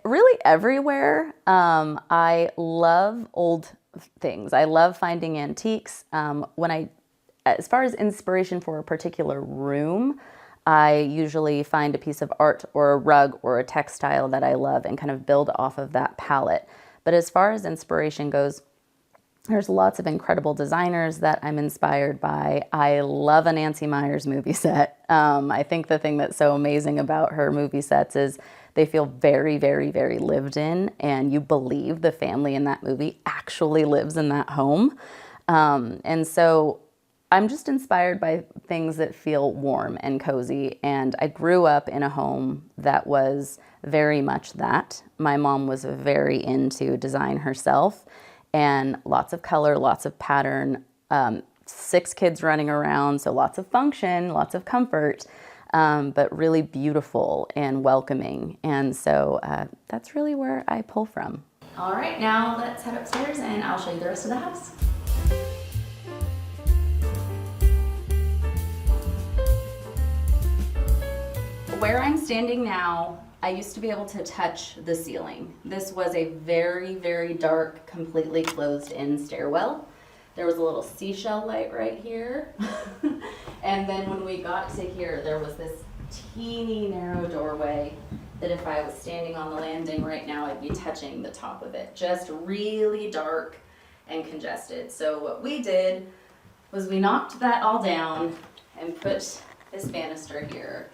really everywhere. I love old things. I love finding antiques. As far as inspiration for a particular room, I usually find a piece of art or a rug or a textile that I love and kind of build off of that palette. But as far as inspiration goes, there's lots of incredible designers that I'm inspired by. I love a Nancy Meyers movie set. I think the thing that's so amazing about her movie sets is they feel very, very, very lived in, and you believe the family in that movie actually lives in that home. And so I'm just inspired by things that feel warm and cozy. And I grew up in a home that was very much that. My mom was very into design herself, and lots of color, lots of pattern, 6 kids running around, so lots of function, lots of comfort, but really beautiful and welcoming. And so that's really where I pull from. All right, now let's head upstairs and I'll show you the rest of the house. Where I'm standing now, I used to be able to touch the ceiling. This was a very, very dark, completely closed-in stairwell. There was a little seashell light right here. And then when we got to here, there was this teeny narrow doorway that if I was standing on the landing right now, I'd be touching the top of it. Just really dark and congested. So what we did was we knocked that all down and put this banister here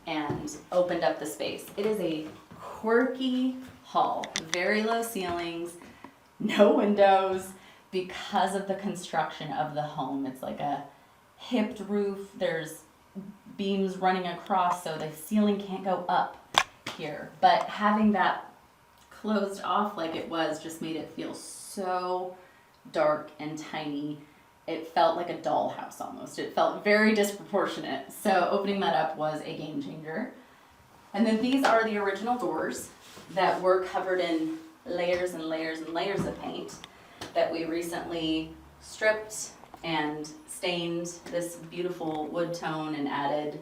and opened up the space. It is a quirky hall, very low ceilings, no windows because of the construction of the home. It's like a hipped roof. There's beams running across, so the ceiling can't go up here. But having that closed off like it was just made it feel so dark and tiny. It felt like a dollhouse almost. It felt very disproportionate. So opening that up was a game changer. And then these are the original doors that were covered in layers and layers and layers of paint that we recently stripped and stained this beautiful wood tone and added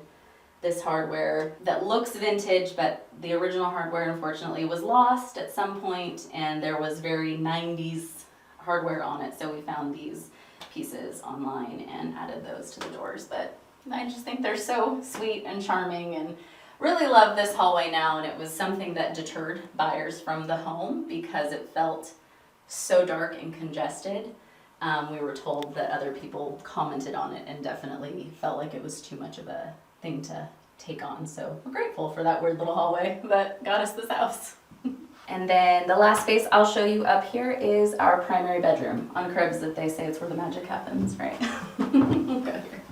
this hardware that looks vintage, but the original hardware unfortunately was lost at some point, and there was very 90s hardware on it, so we found these pieces online and added those to the doors. But I just think they're so sweet and charming, and really love this hallway now. And it was something that deterred buyers from the home because it felt so dark and congested. We were told that other people commented on it and definitely felt like it was too much of a thing to take on. So we're grateful for that weird little hallway that got us this house. And then the last space I'll show you up here is our primary bedroom. On Cribs that they say it's where the magic happens, right? We'll go here.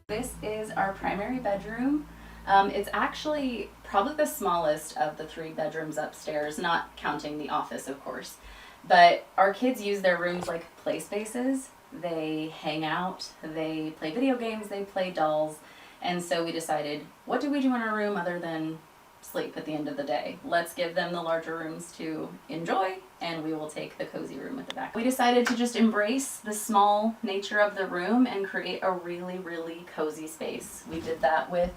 This is our primary bedroom. It's actually probably the smallest of the 3 bedrooms upstairs, not counting the office, of course. But our kids use their rooms like play spaces. They hang out, they play video games, they play dolls. And so we decided, what do we do in our room other than sleep at the end of the day? Let's give them the larger rooms to enjoy, and we will take the cozy room at the back. We decided to just embrace the small nature of the room and create a really, really cozy space. We did that with,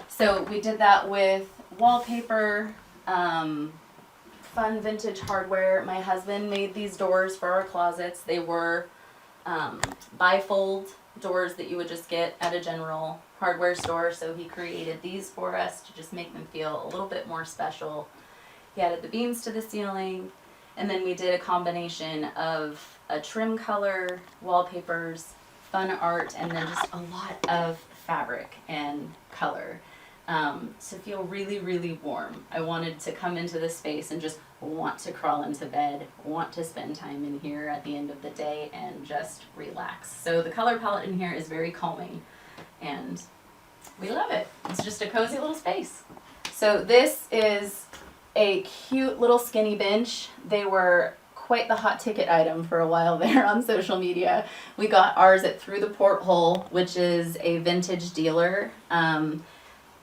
So we did that with wallpaper, fun vintage hardware. My husband made these doors for our closets. They were bifold doors that you would just get at a general hardware store, so he created these for us to just make them feel a little bit more special. He added the beams to the ceiling, and then we did a combination of a trim color, wallpapers, fun art, and then just a lot of fabric and color to feel really, really warm. I wanted to come into this space and just want to crawl into bed, want to spend time in here at the end of the day and just relax. So the color palette in here is very calming, and we love it. It's just a cozy little space. So this is a cute little skinny bench. They were quite the hot ticket item for a while there on social media. We got ours at Through the Porthole, which is a vintage dealer.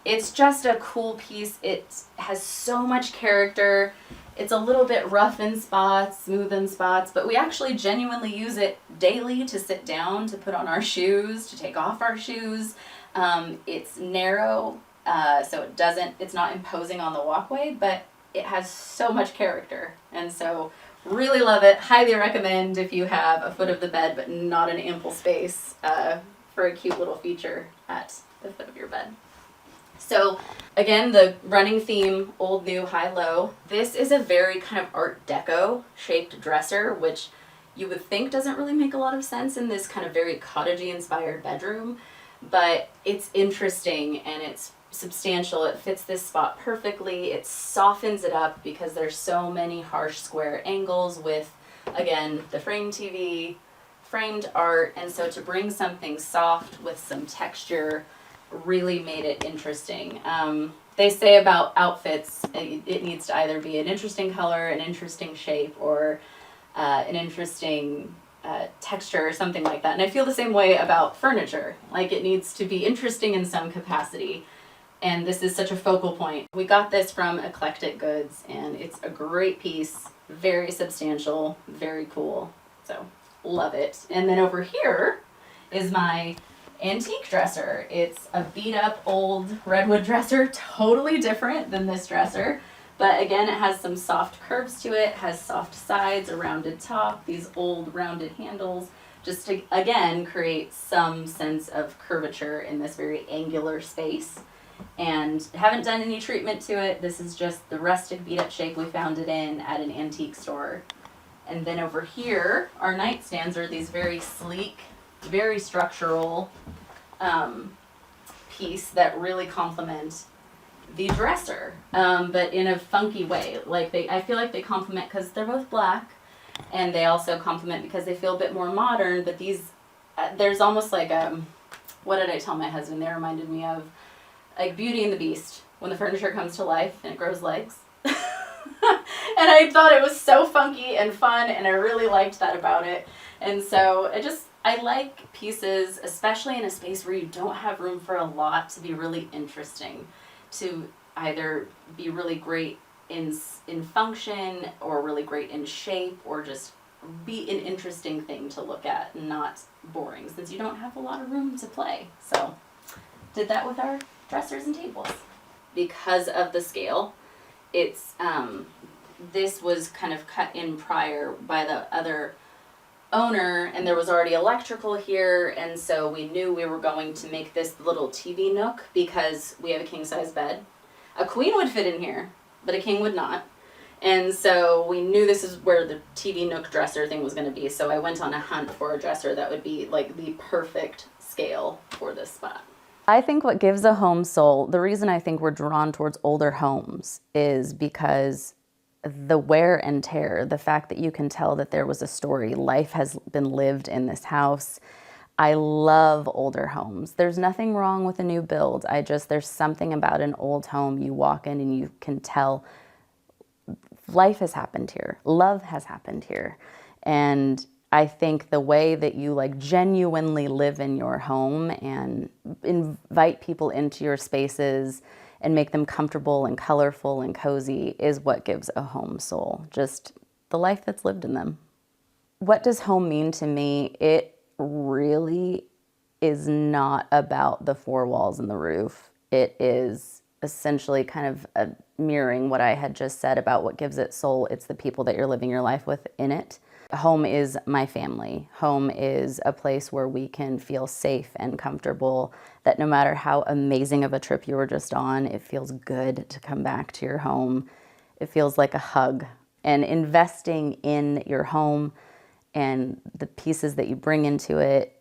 It's just a cool piece. It has so much character. It's a little bit rough in spots, smooth in spots, but we actually genuinely use it daily to sit down, to put on our shoes, to take off our shoes. It's narrow, so it's not imposing on the walkway, but it has so much character. And so really love it. Highly recommend if you have a foot of the bed, but not an ample space for a cute little feature at the foot of your bed. So again, the running theme, old, new, high, low. This is a very kind of Art Deco shaped dresser, which you would think doesn't really make a lot of sense in this kind of very cottagey inspired bedroom, but it's interesting and it's substantial. It fits this spot perfectly. It softens it up because there's so many harsh square angles with, again, the framed TV, framed art, and so to bring something soft with some texture really made it interesting. They say about outfits, it needs to either be an interesting color, an interesting shape, or an interesting texture or something like that. And I feel the same way about furniture. Like, it needs to be interesting in some capacity. And this is such a focal point. We got this from Eclectic Goods, and it's a great piece, very substantial, very cool. So, love it. And then over here is my antique dresser. It's a beat up old redwood dresser, totally different than this dresser. But again, it has some soft curves to it, has soft sides, a rounded top, these old rounded handles, just to, again, create some sense of curvature in this very angular space. And haven't done any treatment to it. This is just the rustic beat up shape we found it in at an antique store. And then over here, our nightstands are these very sleek, very structural piece that really complement the dresser, but in a funky way. Like, I feel like they complement because they're both black, and they also complement because they feel a bit more modern. But these, there's almost like what did I tell my husband? They reminded me of like Beauty and the Beast when the furniture comes to life and it grows legs. And I thought it was so funky and fun, and I really liked that about it. And so I like pieces, especially in a space where you don't have room for a lot, to be really interesting, to either be really great in function or really great in shape or just be an interesting thing to look at, not boring, since you don't have a lot of room to play. So did that with our dressers and tables. Because of the scale, it's this was kind of cut in prior by the other owner, and there was already electrical here, and so we knew we were going to make this little TV nook because we have a king size bed. A queen would fit in here, but a king would not. And so we knew this is where the TV nook dresser thing was going to be. So I went on a hunt for a dresser that would be like the perfect scale for this spot. I think what gives a home soul, the reason I think we're drawn towards older homes is because the wear and tear, the fact that you can tell that there was a story, life has been lived in this house. I love older homes. There's nothing wrong with a new build. There's something about an old home. You walk in and you can tell life has happened here. Love has happened here. And I think the way that you like genuinely live in your home and invite people into your spaces and make them comfortable and colorful and cozy is what gives a home soul, just the life that's lived in them. What does home mean to me? It really is not about the four walls and the roof. It is essentially kind of mirroring what I had just said about what gives it soul. It's the people that you're living your life with in it. Home is my family. Home is a place where we can feel safe and comfortable, that no matter how amazing of a trip you were just on, it feels good to come back to your home. It feels like a hug. And investing in your home and the pieces that you bring into it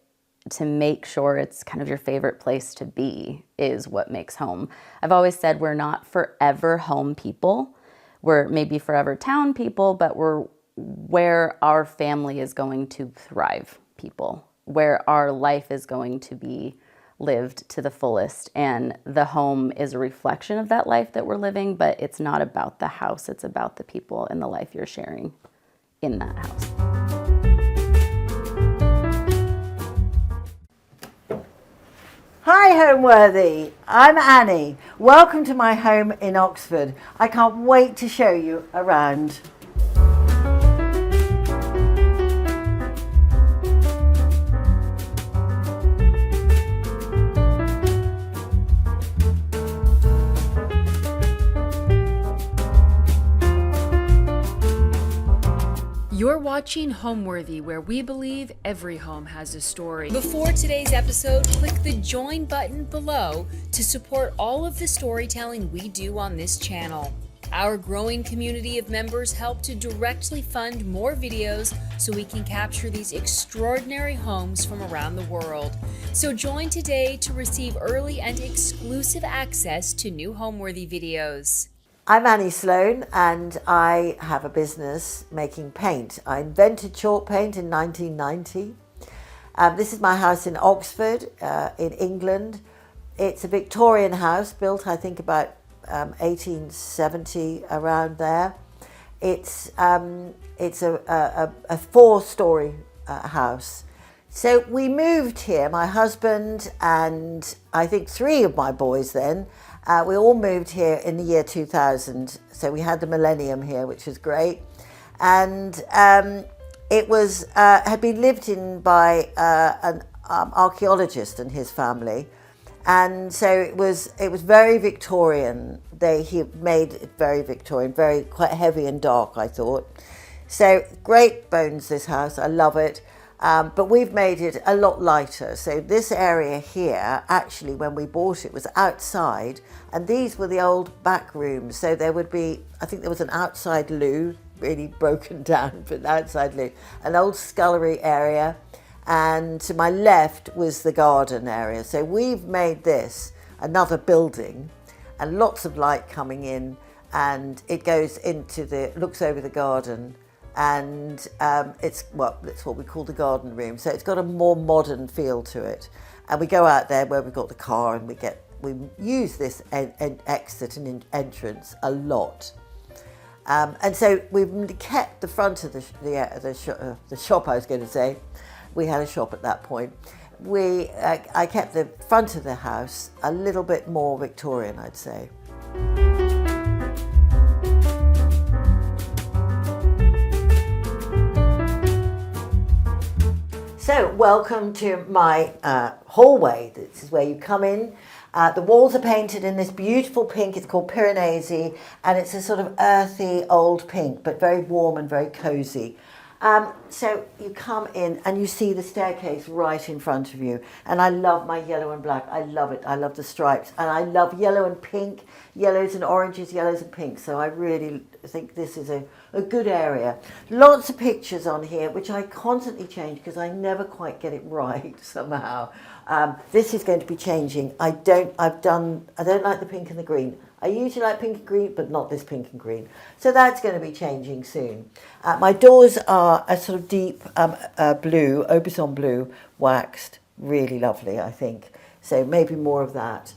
to make sure it's kind of your favorite place to be is what makes home. I've always said we're not forever home people. We're maybe forever town people, but we're where our family is going to thrive people, where our life is going to be lived to the fullest. And the home is a reflection of that life that we're living, but it's not about the house. It's about the people and the life you're sharing in that house. Hi Homeworthy, I'm Annie. Welcome to my home in Oxford. I can't wait to show you around. You're watching Homeworthy, where we believe every home has a story. Before today's episode, click the join button below to support all of the storytelling we do on this channel. Our growing community of members help to directly fund more videos so we can capture these extraordinary homes from around the world. So join today to receive early and exclusive access to new Homeworthy videos. I'm Annie Sloan and I have a business making paint. I invented chalk paint in 1990. This is my house in Oxford, in England. It's a Victorian house built, I think, about 1870, around there. It's a four-storey house. So we moved here, my husband and I think three of my boys then. We all moved here in the year 2000, so we had the millennium here, which was great. And it was had been lived in by an archaeologist and his family, and so it was very Victorian. He made it very Victorian, very quite heavy and dark, I thought. So great bones, this house, I love it. But we've made it a lot lighter. So this area here, actually, when we bought it, was outside, and these were the old back rooms. So there would be, I think there was an outside loo, really broken down, but an outside loo, an old scullery area, and to my left was the garden area. So we've made this another building, and lots of light coming in, and it goes looks over the garden. And it's what we call the garden room. So it's got a more modern feel to it. And we go out there where we've got the car, and we use this exit and entrance a lot. And so we've kept the front of the shop. I was going to say, we had a shop at that point. I kept the front of the house a little bit more Victorian, I'd say. So, welcome to my hallway. This is where you come in. The walls are painted in this beautiful pink. It's called Piranesi, and it's a sort of earthy old pink, but very warm and very cozy. So you come in and you see the staircase right in front of you. And I love my yellow and black. I love it. I love the stripes. And I love yellow and pink, yellows and oranges, yellows and pinks. So I really think this is a good area. Lots of pictures on here, which I constantly change because I never quite get it right somehow. This is going to be changing. I don't like the pink and the green. I usually like pink and green, but not this pink and green. So that's going to be changing soon. My doors are a sort of deep blue, Aubusson blue, waxed. Really lovely, I think. So maybe more of that.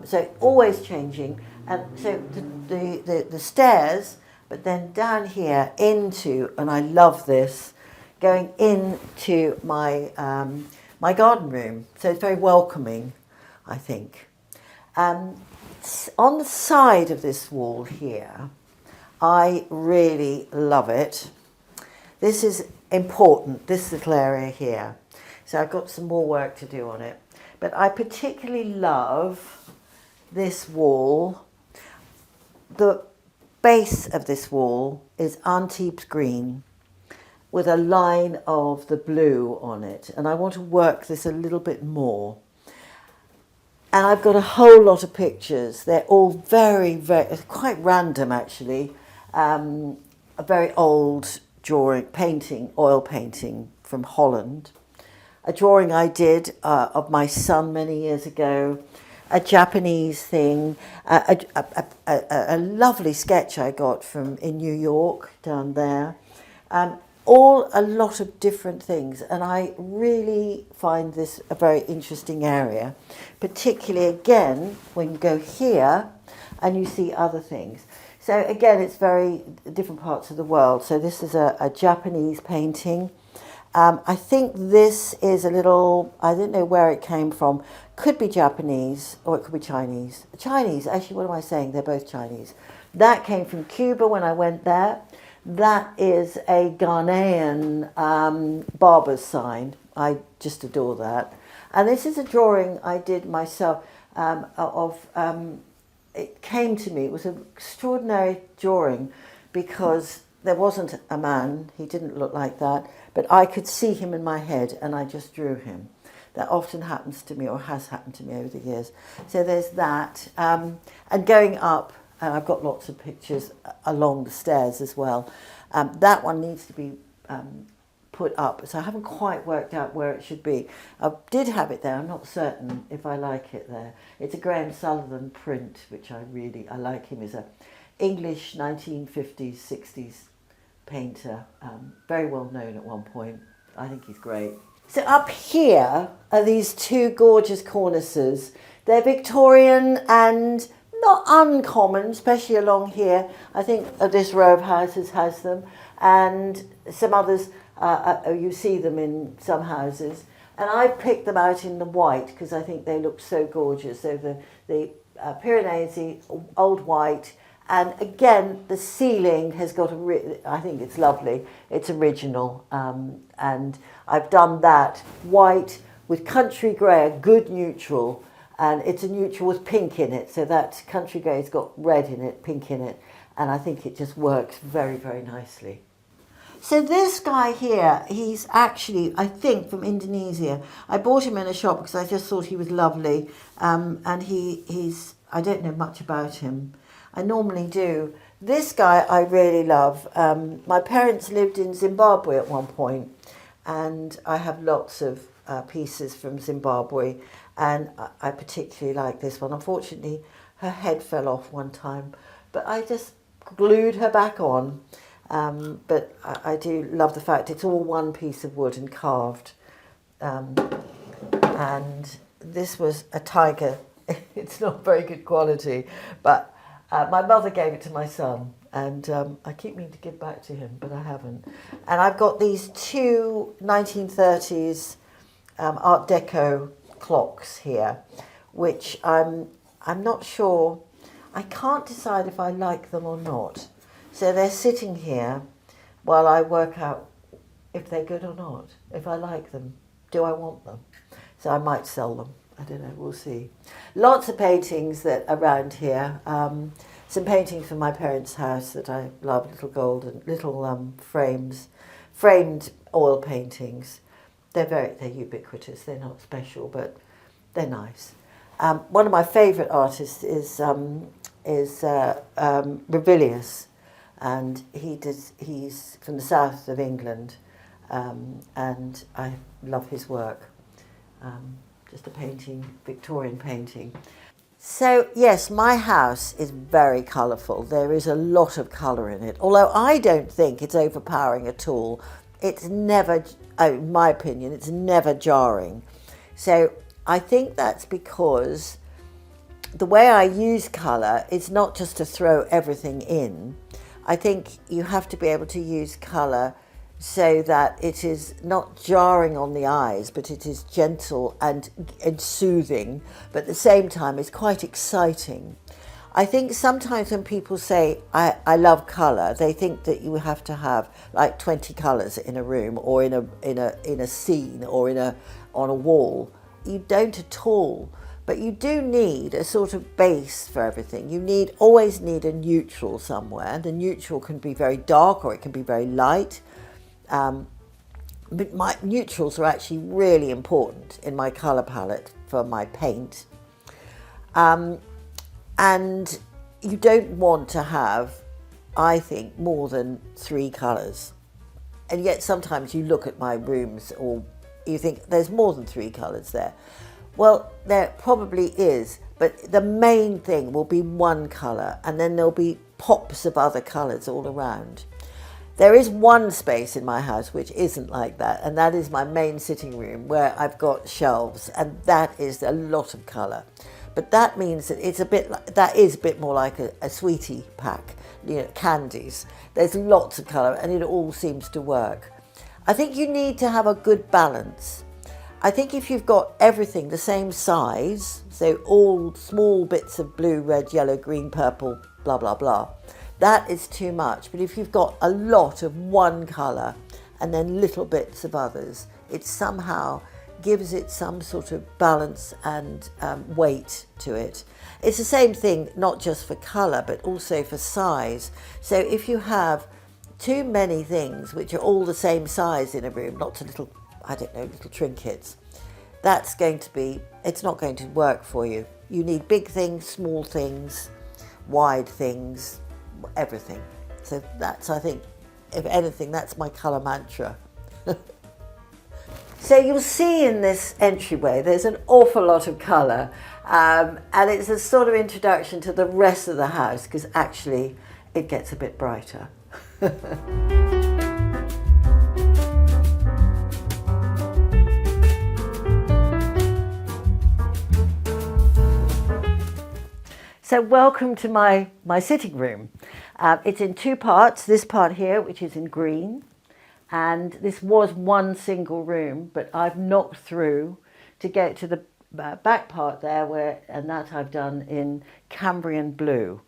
So always changing. And so the stairs, but then down here into, and I love this, going into my my garden room. So it's very welcoming, I think. On the side of this wall here, I really love it. This is important, this little area here. So I've got some more work to do on it. But I particularly love this wall. The base of this wall is Antibes green with a line of the blue on it. And I want to work this a little bit more. And I've got a whole lot of pictures. They're all very, quite random actually. A very old drawing, oil painting from Holland. A drawing I did of my son many years ago. A Japanese thing. A lovely sketch I got in New York, down there. A lot of different things, and I really find this a very interesting area, particularly again when you go here and you see other things. So again, it's very different parts of the world. So this is a Japanese painting. I think this is a little, I don't know where it came from, could be Japanese or it could be Chinese. Chinese, actually, what am I saying? They're both Chinese. That came from Cuba when I went there. That is a Ghanaian barber's sign. I just adore that. And this is a drawing I did myself it came to me. It was an extraordinary drawing because there wasn't a man. He didn't look like that. But I could see him in my head and I just drew him. That often happens to me or has happened to me over the years. So there's that. And going up, and I've got lots of pictures along the stairs as well. That one needs to be put up, so I haven't quite worked out where it should be. I did have it there, I'm not certain if I like it there. It's a Graham Sullivan print, which I like him as a English 1950s, 60s painter, very well known at one point. I think he's great. So up here are these two gorgeous cornices. They're Victorian and not uncommon, especially along here. I think this row of houses has them, and some others, you see them in some houses. And I picked them out in the white because I think they look so gorgeous. So the Piranesi, old white, and again, the ceiling has got I think it's lovely. It's original, and I've done that white with country grey, a good neutral. And it's a neutral with pink in it, so that country grey's got red in it, pink in it, and I think it just works very, very nicely. So this guy here, he's actually, I think, from Indonesia. I bought him in a shop because I just thought he was lovely, and he's, I don't know much about him. I normally do. This guy I really love. My parents lived in Zimbabwe at one point, and I have lots of pieces from Zimbabwe. And I particularly like this one. Unfortunately, her head fell off one time, but I just glued her back on. But I do love the fact it's all one piece of wood and carved. And this was a tiger. It's not very good quality, but my mother gave it to my son, and I keep meaning to give back to him, but I haven't. And I've got these two 1930s Art Deco clocks here, which I'm not sure, I can't decide if I like them or not. So they're sitting here while I work out if they're good or not, if I like them, do I want them? So I might sell them. I don't know, we'll see. Lots of paintings that around here. Some paintings from my parents' house that I love, little golden, little frames, framed oil paintings. They're ubiquitous. They're not special, but they're nice. One of my favourite artists is Revilius, and he's from the south of England, and I love his work. Just a painting, Victorian painting. So yes, my house is very colourful. There is a lot of colour in it, although I don't think it's overpowering at all. It's never, in my opinion, it's never jarring. So I think that's because the way I use colour is not just to throw everything in. I think you have to be able to use colour so that it is not jarring on the eyes, but it is gentle and soothing, but at the same time it's quite exciting. I think sometimes when people say, I love colour, they think that you have to have like 20 colours in a room or in a scene or on a wall. You don't at all. But you do need a sort of base for everything. You always need a neutral somewhere. The neutral can be very dark or it can be very light. But my neutrals are actually really important in my colour palette for my paint. And you don't want to have, I think, more than 3 colours. And yet sometimes you look at my rooms or you think there's more than 3 colours there. Well, there probably is, but the main thing will be one colour, and then there'll be pops of other colours all around. There is one space in my house which isn't like that, and that is my main sitting room where I've got shelves, and that is a lot of colour. But that means that that is a bit more like a sweetie pack, candies. There's lots of colour and it all seems to work. I think you need to have a good balance. I think if you've got everything the same size, so all small bits of blue, red, yellow, green, purple, blah, blah, blah, that is too much. But if you've got a lot of one colour and then little bits of others, it somehow gives it some sort of balance and weight to it. It's the same thing, not just for colour, but also for size. So if you have too many things which are all the same size in a room, lots of little trinkets, it's not going to work for you. You need big things, small things, wide things, everything. So that's, I think, if anything, that's my colour mantra. So you'll see in this entryway, there's an awful lot of colour, and it's a sort of introduction to the rest of the house, because actually it gets a bit brighter. So welcome to my sitting room. It's in 2 parts, this part here, which is in green, and this was one single room, but I've knocked through to get to the back part there, and that I've done in Cambrian blue.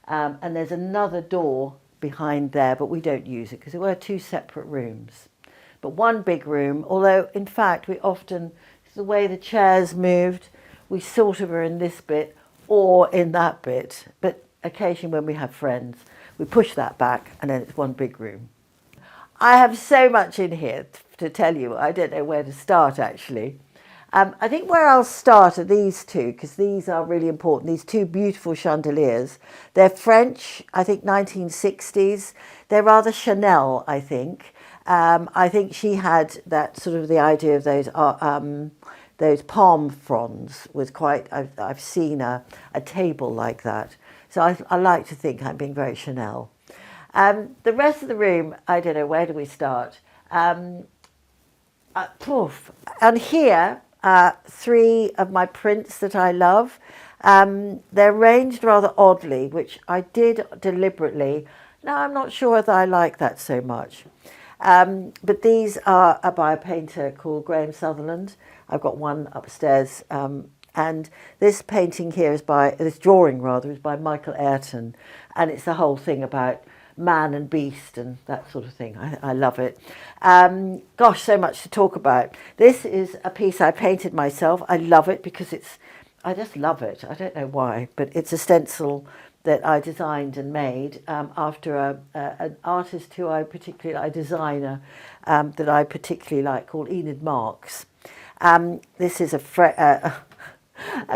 And there's another door behind there, but we don't use it because there were 2 separate rooms. But one big room, although in fact the way the chairs moved, we sort of are in this bit or in that bit, but occasionally when we have friends, we push that back and then it's one big room. I have so much in here to tell you, I don't know where to start actually. I think where I'll start are these 2, because these are really important, these 2 beautiful chandeliers. They're French, I think 1960s. They're rather Chanel, I think. I think she had that sort of the idea of those palm fronds was quite, I've seen a table like that. So I like to think I'm being very Chanel. The rest of the room, I don't know, where do we start? And here, 3 of my prints that I love. They're arranged rather oddly, which I did deliberately. Now, I'm not sure whether I like that so much. But these are by a painter called Graham Sutherland. I've got one upstairs. And this painting here this drawing rather, is by Michael Ayrton. And it's the whole thing about man and beast and that sort of thing. I love it. Gosh, so much to talk about. This is a piece I painted myself. I love it because I just love it. I don't know why, but it's a stencil that I designed and made after an artist who I particularly like, a designer that I particularly like, called Enid Marks. This is a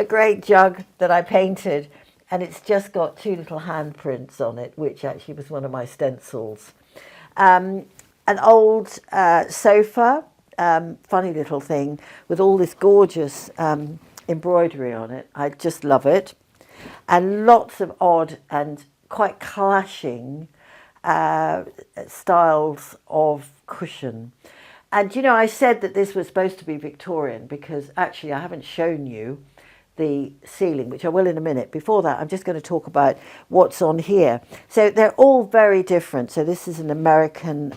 great jug that I painted, and it's just got two little handprints on it, which actually was one of my stencils. An old sofa, funny little thing, with all this gorgeous embroidery on it. I just love it. And lots of odd and quite clashing styles of cushion. And, you know, I said that this was supposed to be Victorian because actually I haven't shown you the ceiling, which I will in a minute. Before that, I'm just going to talk about what's on here. So they're all very different. So this is an American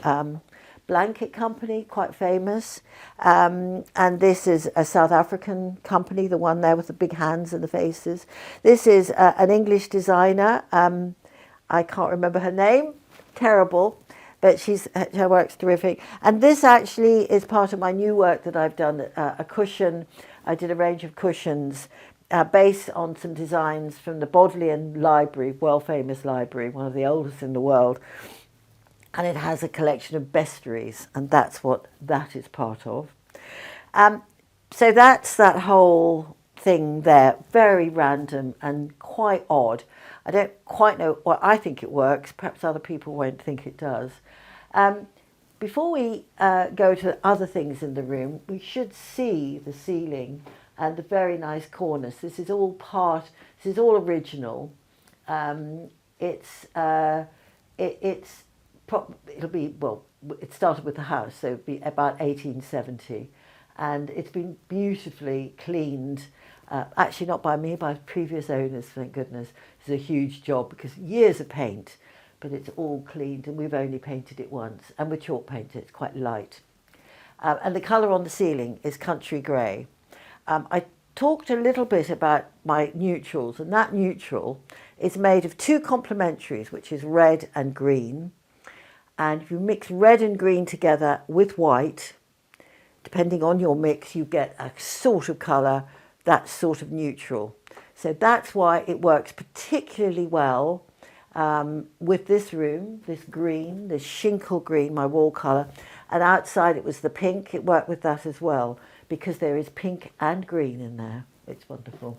blanket company, quite famous. And this is a South African company, the one there with the big hands and the faces. This is an English designer. I can't remember her name. Terrible. But her work's terrific. And this actually is part of my new work that I've done, a cushion. I did a range of cushions based on some designs from the Bodleian Library, world-famous library, one of the oldest in the world. And it has a collection of bestiaries, and that's what that is part of. So that's that whole thing there, very random and quite odd. I don't quite know, well, I think it works, perhaps other people won't think it does. Before we go to other things in the room, we should see the ceiling and the very nice cornice. This is all original. It started with the house, so it'll be about 1870, and it's been beautifully cleaned. Actually, not by me, by previous owners, thank goodness. It's a huge job because years of paint, but it's all cleaned, and we've only painted it once, and with chalk paint, it's quite light. And the colour on the ceiling is country grey. I talked a little bit about my neutrals, and that neutral is made of two complementaries, which is red and green. And if you mix red and green together with white, depending on your mix, you get a sort of colour, that sort of neutral. So that's why it works particularly well with this room, this green, this shinkle green, my wall colour. And outside it was the pink. It worked with that as well because there is pink and green in there. It's wonderful.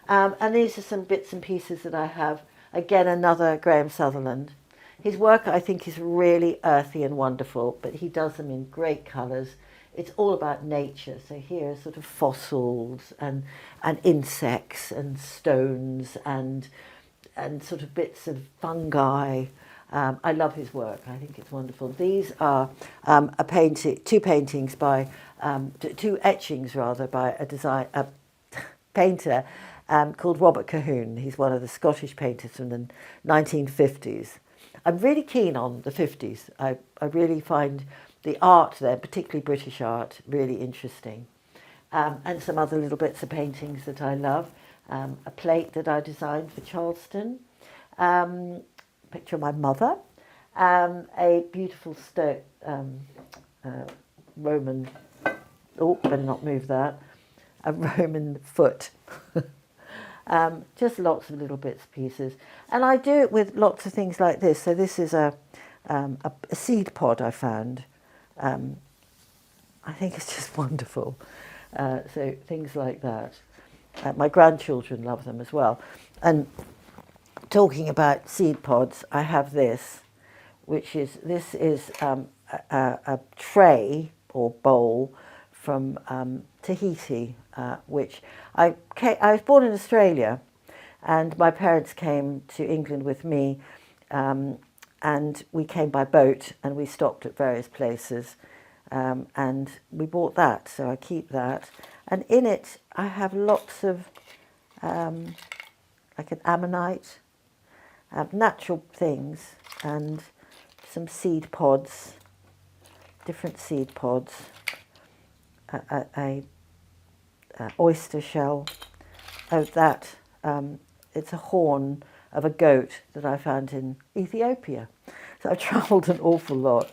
And these are some bits and pieces that I have. Again, another Graham Sutherland. His work, I think, is really earthy and wonderful, but he does them in great colours. It's all about nature. So here are sort of fossils and insects and stones and sort of bits of fungi. I love his work. I think it's wonderful. These are two paintings by, two etchings rather, by a painter called Robert Cahoon. He's one of the Scottish painters from the 1950s. I'm really keen on the 50s. I really find the art there, particularly British art, really interesting. And some other little bits of paintings that I love. A plate that I designed for Charleston. Picture of my mother. A beautiful Roman, better not move that. A Roman foot. Just lots of little bits and pieces. And I do it with lots of things like this. So this is a seed pod I found. I think it's just wonderful. So things like that. My grandchildren love them as well. And talking about seed pods, I have this, this is a tray or bowl from Tahiti, which I was born in Australia, and my parents came to England with me, and we came by boat, and we stopped at various places, and we bought that, so I keep that. And in it, I have lots of, like an ammonite, natural things, and some seed pods, different seed pods, a oyster shell. Oh, that, it's a horn, of a goat that I found in Ethiopia. So I've travelled an awful lot,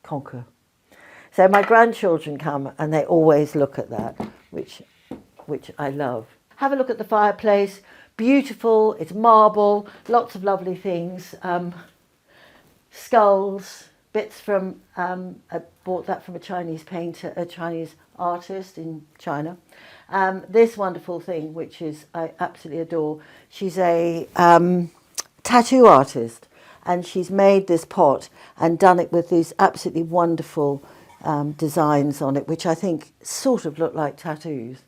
conquer. So my grandchildren come and they always look at that, which I love. Have a look at the fireplace. Beautiful, it's marble, lots of lovely things. Skulls, bits from, I bought that from a Chinese painter, a Chinese artist in China. This wonderful thing, which I absolutely adore. She's a tattoo artist, and she's made this pot and done it with these absolutely wonderful designs on it, which I think sort of look like tattoos.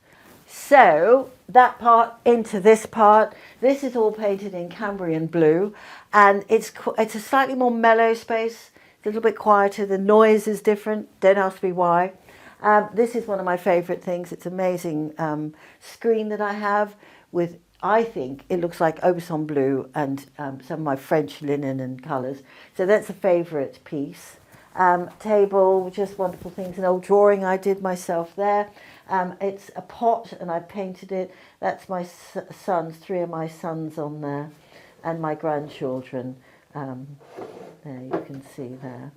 So that part into this part, this is all painted in Cambrian blue, and it's a slightly more mellow space, a little bit quieter. The noise is different, don't ask me why. This is one of my favourite things. It's an amazing screen that I have with, I think it looks like Aubusson blue and some of my French linen and colours. So that's a favourite piece. Table, just wonderful things. An old drawing I did myself there. It's a pot and I painted it. That's my sons, 3 of my sons on there, and my grandchildren. There you can see there.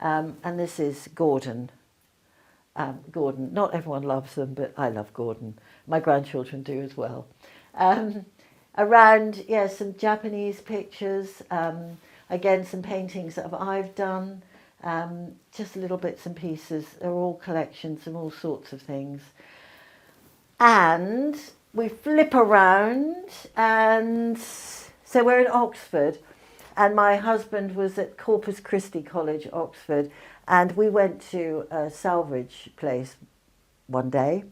And this is Gordon. Gordon, not everyone loves them, but I love Gordon. My grandchildren do as well. Around, some Japanese pictures. Again, some paintings that I've done. Just little bits and pieces. They're all collections of all sorts of things. And we flip around, and so we're in Oxford, and my husband was at Corpus Christi College, Oxford, and we went to a salvage place one day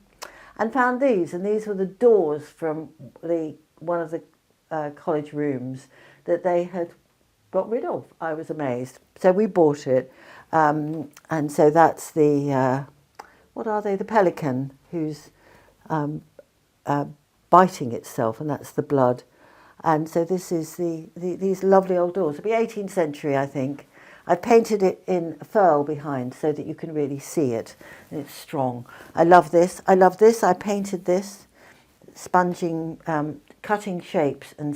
and found these, and these were the doors from one of the college rooms that they had got rid of. I was amazed. So we bought it, and so that's the, what are they? The pelican who's biting itself, and that's the blood. And so this is these lovely old doors. It'll be 18th century, I think. I painted it in furl behind so that you can really see it, and it's strong. I love this. I love this. I painted this, sponging, cutting shapes and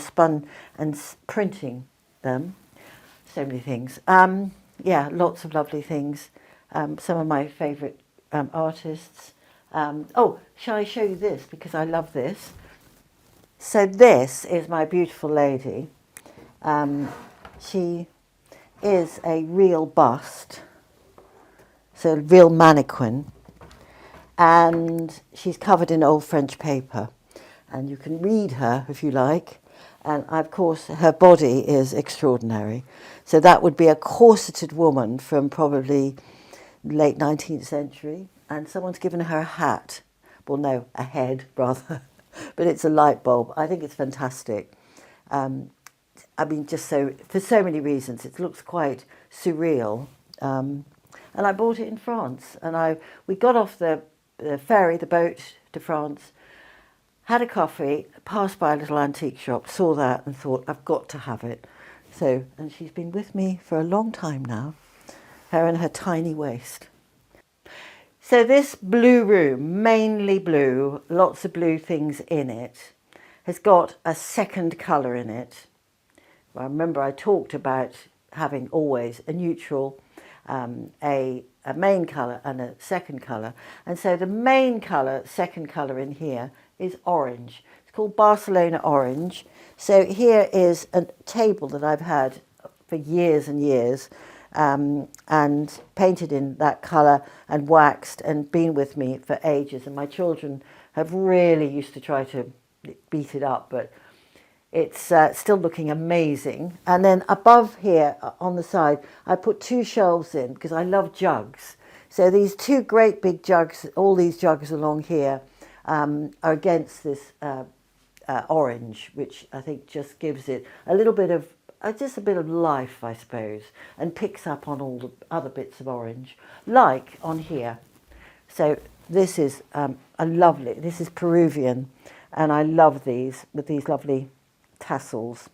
printing them. So many things. Lots of lovely things. Some of my favourite artists. Shall I show you this? Because I love this. So this is my beautiful lady. She is a real bust, so a real mannequin, and she's covered in old French paper, and you can read her if you like. And of course her body is extraordinary. So that would be a corseted woman from probably late 19th century, and someone's given her a hat. Well, no, a head rather, but it's a light bulb. I think it's fantastic. For so many reasons, it looks quite surreal. And I bought it in France, and we got off the ferry, the boat to France, had a coffee, passed by a little antique shop, saw that and thought, I've got to have it. So, and she's been with me for a long time now, her and her tiny waist. So this blue room, mainly blue, lots of blue things in it, has got a second colour in it. Well, I remember I talked about having always a neutral, a main colour and a second colour. And so the main colour, second colour in here is orange. It's called Barcelona orange. So here is a table that I've had for years and years, and painted in that colour and waxed and been with me for ages. And my children have really used to try to beat it up, but it's still looking amazing. And then above here on the side, I put 2 shelves in because I love jugs. So these 2 great big jugs, all these jugs along here, are against this orange, which I think just gives it a little bit of, just a bit of life, I suppose, and picks up on all the other bits of orange, like on here. So this is this is Peruvian, and I love these with these lovely tassels.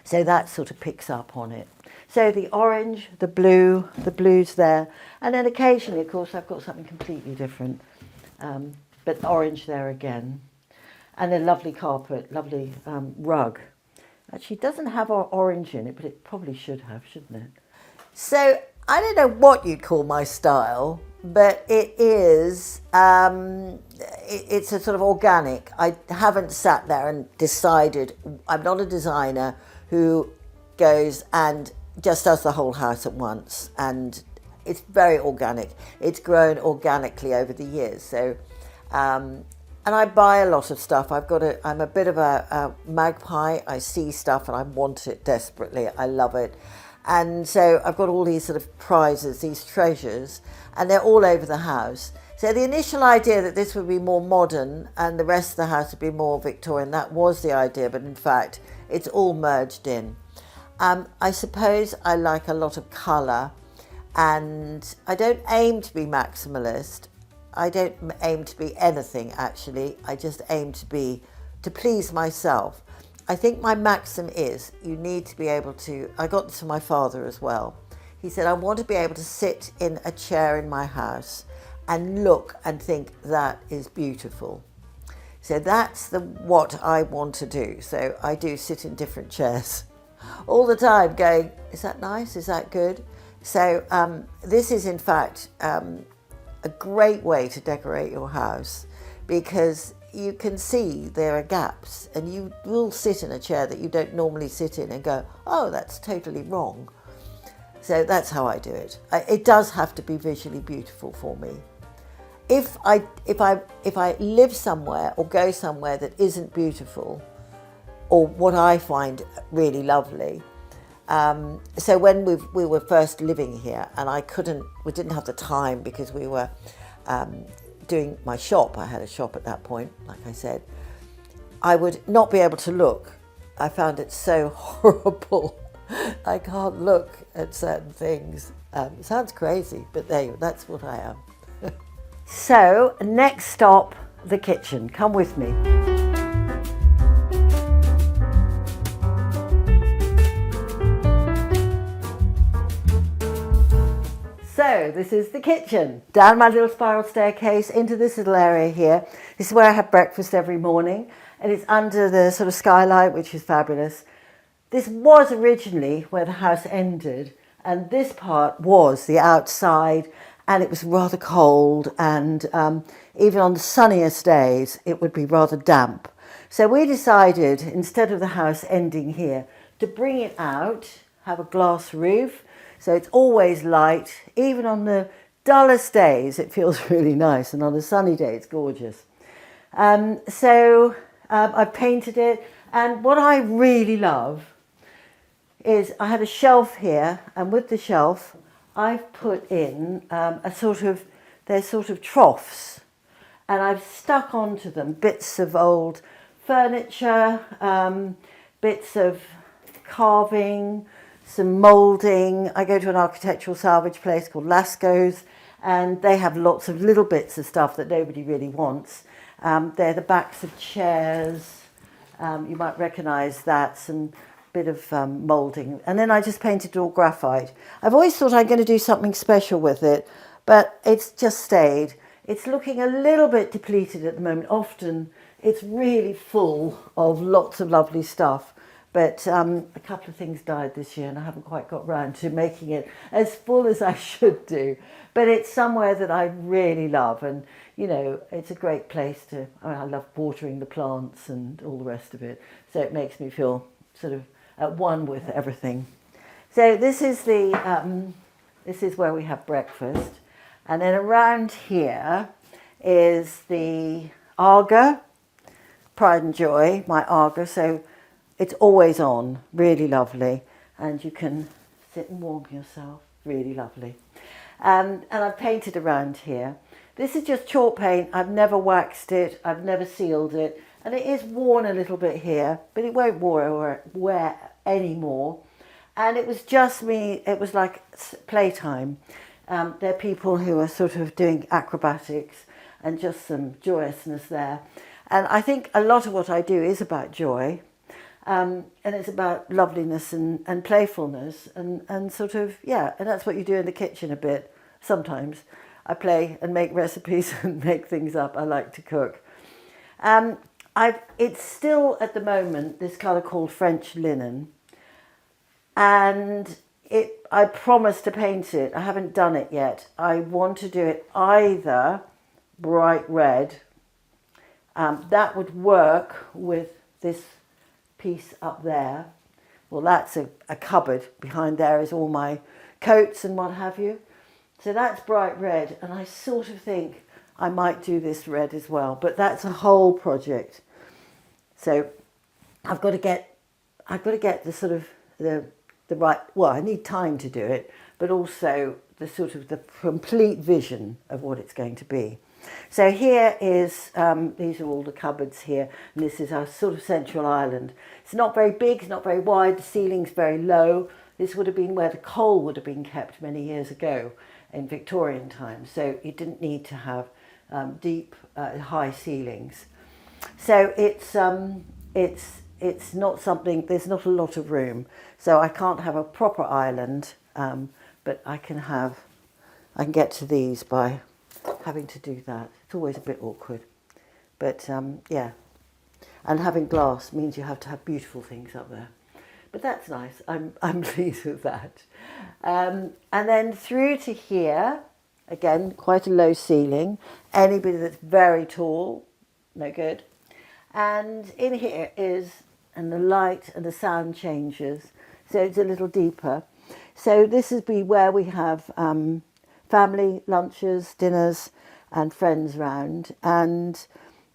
So that sort of picks up on it. So the orange, the blue's there, and then occasionally, of course, I've got something completely different, but orange there again. and a lovely carpet, lovely rug. Actually, it doesn't have orange in it, but it probably should have, shouldn't it? So I don't know what you'd call my style, but it is, it's a sort of organic. I haven't sat there and decided. I'm not a designer who goes and just does the whole house at once, and it's very organic. It's grown organically over the years. So, and I buy a lot of stuff. I'm a bit of a magpie. I see stuff and I want it desperately. I love it. And so I've got all these sort of prizes, these treasures, and they're all over the house. So the initial idea that this would be more modern and the rest of the house would be more Victorian, that was the idea, but in fact, it's all merged in. I suppose I like a lot of colour, and I don't aim to be maximalist. I don't aim to be anything, actually. I just aim to please myself. I think my maxim is you need to be able to, I got this from my father as well. He said, I want to be able to sit in a chair in my house and look and think that is beautiful. So that's what I want to do. So I do sit in different chairs all the time going, is that nice? Is that good? So this is in fact a great way to decorate your house, because you can see there are gaps, and you will sit in a chair that you don't normally sit in and go, oh, that's totally wrong. So that's how I do it. It does have to be visually beautiful for me. If I live somewhere or go somewhere that isn't beautiful, or what I find really lovely, so when we were first living here, and we didn't have the time because we were doing my shop. I had a shop at that point, like I said. I would not be able to look. I found it so horrible. I can't look at certain things. It sounds crazy, but that's what I am. So, next stop, the kitchen. Come with me. So this is the kitchen. Down my little spiral staircase into this little area here. This is where I have breakfast every morning, and it's under the sort of skylight, which is fabulous. This was originally where the house ended, and this part was the outside, and it was rather cold, and even on the sunniest days it would be rather damp. So we decided, instead of the house ending here, to bring it out, have a glass roof, so it's always light. Even on the dullest days, it feels really nice, and on a sunny day, it's gorgeous. So I painted it, and what I really love is I had a shelf here, and with the shelf, I've put in they're sort of troughs, and I've stuck onto them bits of old furniture, bits of carving, some moulding. I go to an architectural salvage place called Lasco's, and they have lots of little bits of stuff that nobody really wants. They're the backs of chairs. You might recognise that, some bit of moulding. And then I just painted all graphite. I've always thought I'm going to do something special with it, but it's just stayed. It's looking a little bit depleted at the moment. Often it's really full of lots of lovely stuff. But a couple of things died this year, and I haven't quite got round to making it as full as I should do. But it's somewhere that I really love, and you know, it's a great place to. I love watering the plants and all the rest of it. So it makes me feel sort of at one with everything. So this is this is where we have breakfast, and then around here is the Arga, Pride and Joy, my Arga. So it's always on, really lovely, and you can sit and warm yourself, really lovely. And I've painted around here. This is just chalk paint. I've never waxed it, I've never sealed it, and it is worn a little bit here, but it won't wear anymore. And it was just me, it was like playtime. There are people who are sort of doing acrobatics and just some joyousness there. And I think a lot of what I do is about joy. And it's about loveliness and playfulness and sort of, yeah, and that's what you do in the kitchen a bit. Sometimes I play and make recipes and make things up. I like to cook. it's still at the moment this colour called French linen, and I promised to paint it. I haven't done it yet. I want to do it either bright red. That would work with this piece up there. Well, that's a cupboard. Behind there is all my coats and what have you. So that's bright red, and I sort of think I might do this red as well, but that's a whole project. So I've got to get the sort of the right, well, I need time to do it, but also the sort of the complete vision of what it's going to be. So here is, these are all the cupboards here, and this is our sort of central island. It's not very big, it's not very wide, the ceiling's very low. This would have been where the coal would have been kept many years ago in Victorian times, so you didn't need to have deep, high ceilings. So it's not something, there's not a lot of room, so I can't have a proper island, but I can get to these by having to do that. It's always a bit awkward, but yeah. And having glass means you have to have beautiful things up there. But that's nice. I'm pleased with that. And then through to here, again, quite a low ceiling. Anybody that's very tall, no good. And in here is, and the light and the sound changes, so it's a little deeper. So this is where we have family lunches, dinners, and friends round. And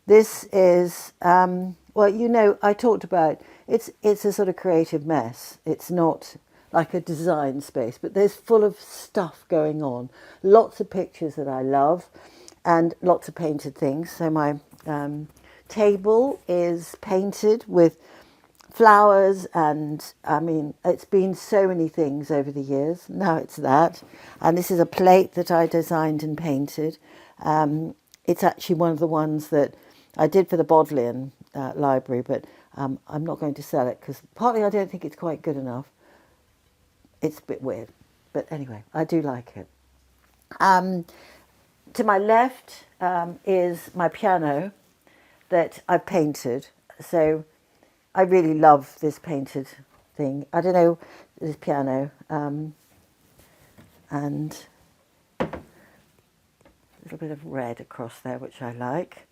this is, well, you know, I talked about, it's a sort of creative mess. It's not like a design space, but there's full of stuff going on. Lots of pictures that I love and lots of painted things. So my table is painted with flowers, and I mean, it's been so many things over the years. Now it's that. And this is a plate that I designed and painted. It's actually one of the ones that I did for the Bodleian library, but I'm not going to sell it because partly I don't think it's quite good enough. It's a bit weird, but anyway, I do like it. To my left is my piano that I painted. So I really love this painted thing. I don't know, this piano, and a little bit of red across there, which I like.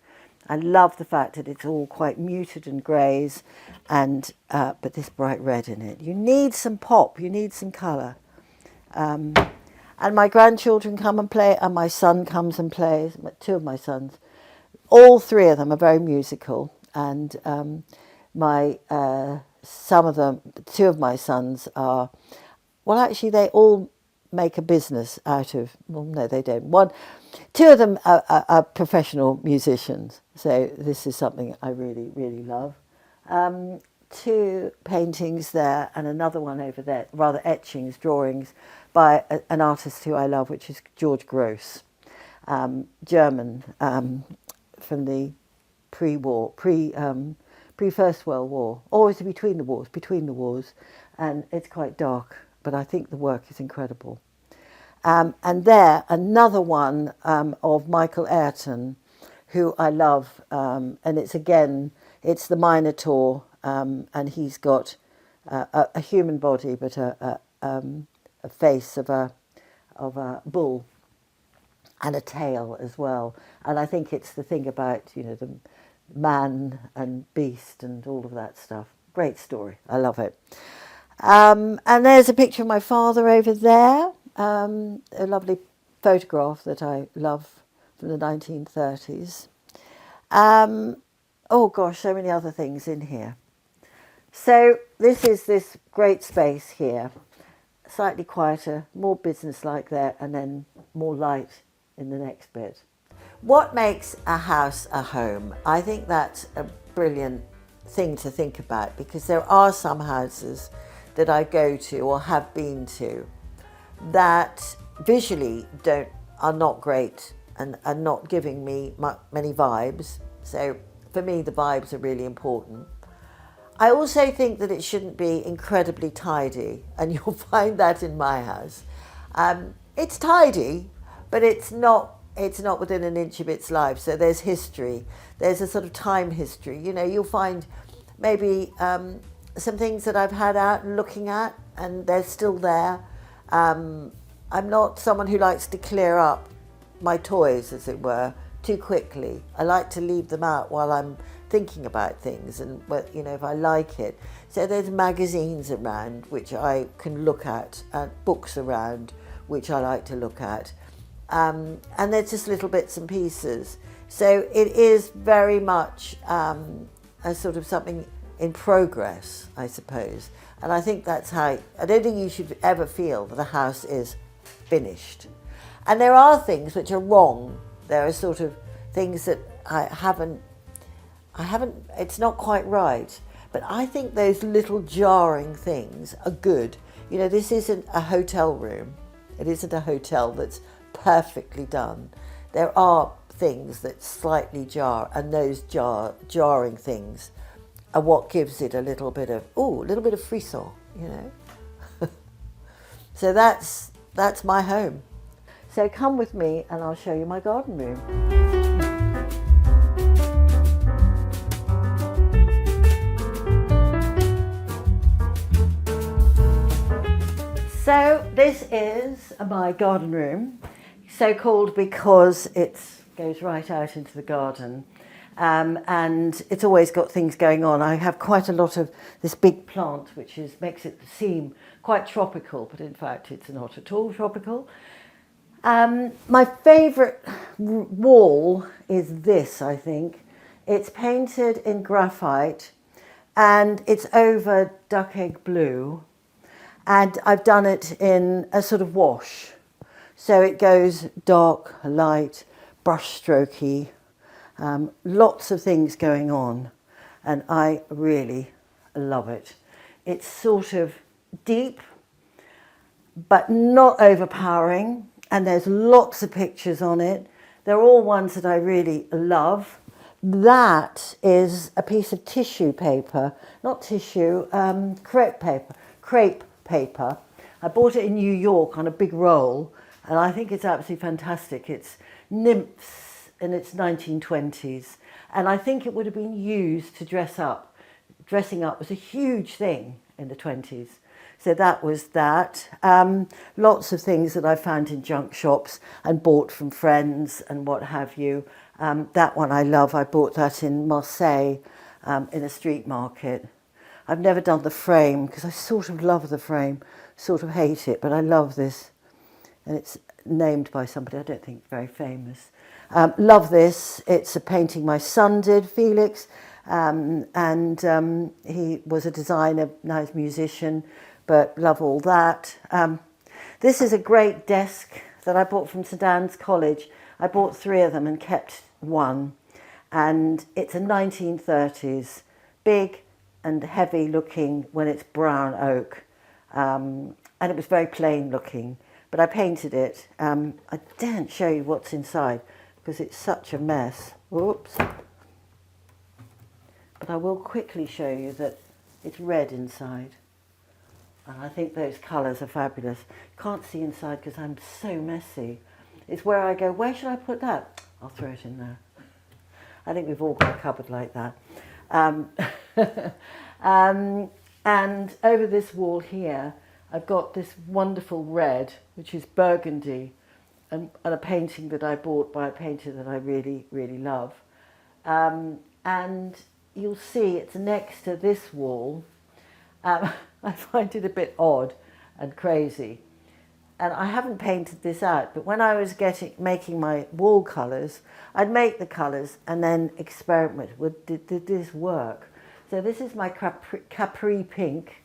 I love the fact that it's all quite muted and greys, and but this bright red in it. You need some pop, you need some colour. And my grandchildren come and play, and my son comes and plays, two of my sons. All three of them are very musical, and some of them, two of my sons are, well, actually they all make a business out of, well, no, they don't. Two of them are professional musicians, so this is something I really, really love. Two paintings there and another one over there, rather etchings, drawings, by an artist who I love, which is George Gross, German, from the pre-First World War, always between the wars, and it's quite dark, but I think the work is incredible. And there, another one of Michael Ayrton, who I love, and it's the Minotaur, and he's got a human body, but a face of a bull, and a tail as well. And I think it's the thing about, you know, the man and beast and all of that stuff. Great story. I love it. And there's a picture of my father over there. A lovely photograph that I love from the 1930s. Oh gosh, so many other things in here. So this is this great space here, slightly quieter, more business-like there, and then more light in the next bit. What makes a house a home? I think that's a brilliant thing to think about, because there are some houses that I go to or have been to that visually are not great and are not giving me many vibes. So for me, the vibes are really important. I also think that it shouldn't be incredibly tidy, and you'll find that in my house. It's tidy, but it's not it's not within an inch of its life. So there's history. There's a sort of time history. You know, you'll find maybe some things that I've had out and looking at, and they're still there. I'm not someone who likes to clear up my toys, as it were, too quickly. I like to leave them out while I'm thinking about things, and you know, if I like it. So there's magazines around which I can look at, and books around which I like to look at. And they're just little bits and pieces. So it is very much a sort of something in progress, I suppose. And I think that's how, I don't think you should ever feel that a house is finished. And there are things which are wrong. There are sort of things that I haven't, it's not quite right. But I think those little jarring things are good. You know, this isn't a hotel room. It isn't a hotel that's perfectly done. There are things that slightly jar, and those jarring things are what gives it a little bit of frisson, you know. So that's my home. So come with me and I'll show you my garden room. So this is my garden room, so called because it goes right out into the garden, and it's always got things going on. I have quite a lot of this big plant which makes it seem quite tropical, but in fact it's not at all tropical. My favourite wall is this, I think. It's painted in graphite and it's over duck egg blue. And I've done it in a sort of wash. So it goes dark, light, brush strokey, lots of things going on. And I really love it. It's sort of deep, but not overpowering. And there's lots of pictures on it. They're all ones that I really love. That is a piece of tissue paper, not tissue, crepe paper. I bought it in New York on a big roll, and I think it's absolutely fantastic. It's nymphs in its 1920s, and I think it would have been used to dress up. Dressing up was a huge thing in the 20s. So that was that. Lots of things that I found in junk shops and bought from friends and what have you. That one I love. I bought that in Marseille in a street market. I've never done the frame because I sort of love the frame, sort of hate it, but I love this. And it's named by somebody I don't think very famous. Love this. It's a painting my son did, Felix, and he was a designer, now he's a musician, but love all that. This is a great desk that I bought from St Anne's College. I bought 3 of them and kept one. And it's a 1930s, big and heavy looking when it's brown oak. And it was very plain looking, but I painted it. I daren't show you what's inside because it's such a mess. Whoops. But I will quickly show you that it's red inside. And I think those colours are fabulous. Can't see inside because I'm so messy. It's where I go, where should I put that? I'll throw it in there. I think we've all got a cupboard like that. And over this wall here, I've got this wonderful red, which is burgundy, and a painting that I bought by a painter that I really, really love. And you'll see it's next to this wall. I find it a bit odd and crazy. And I haven't painted this out, but when I was making my wall colours, I'd make the colours and then experiment with, did this work? So this is my Capri pink.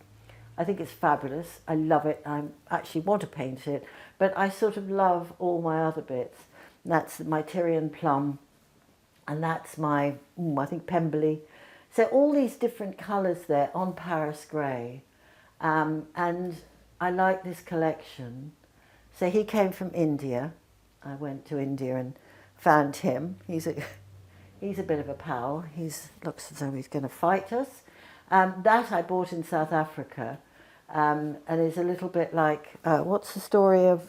I think it's fabulous. I love it. I actually want to paint it, but I sort of love all my other bits. And that's my Tyrian plum, and that's my, I think, Pemberley. So all these different colours there on Paris grey. And I like this collection. So he came from India. I went to India and found him. He's a bit of a pal. Looks as though he's going to fight us. That I bought in South Africa, and is a little bit like, what's the story of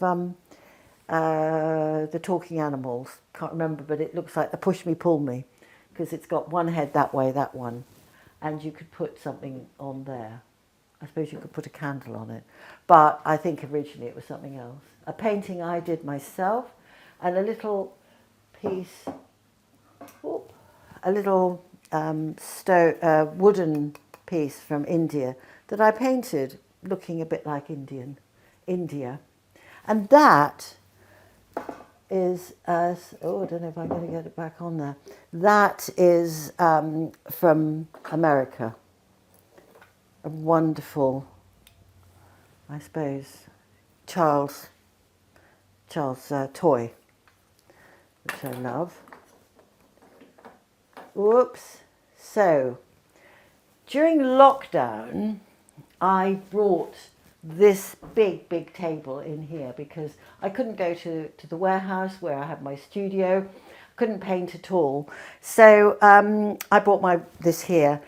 the talking animals. Can't remember, but it looks like the Push Me Pull Me, because it's got one head that way, that one, and you could put something on there. I suppose you could put a candle on it, but I think originally it was something else. A painting I did myself, and a little piece, a little wooden piece from India that I painted looking a bit like India. And that is, I don't know if I'm going to get it back on there. That is from America. A wonderful, I suppose, child's toy, which I love. Whoops. So, during lockdown, I brought this big table in here because I couldn't go to the warehouse where I had my studio, couldn't paint at all. So I brought this here.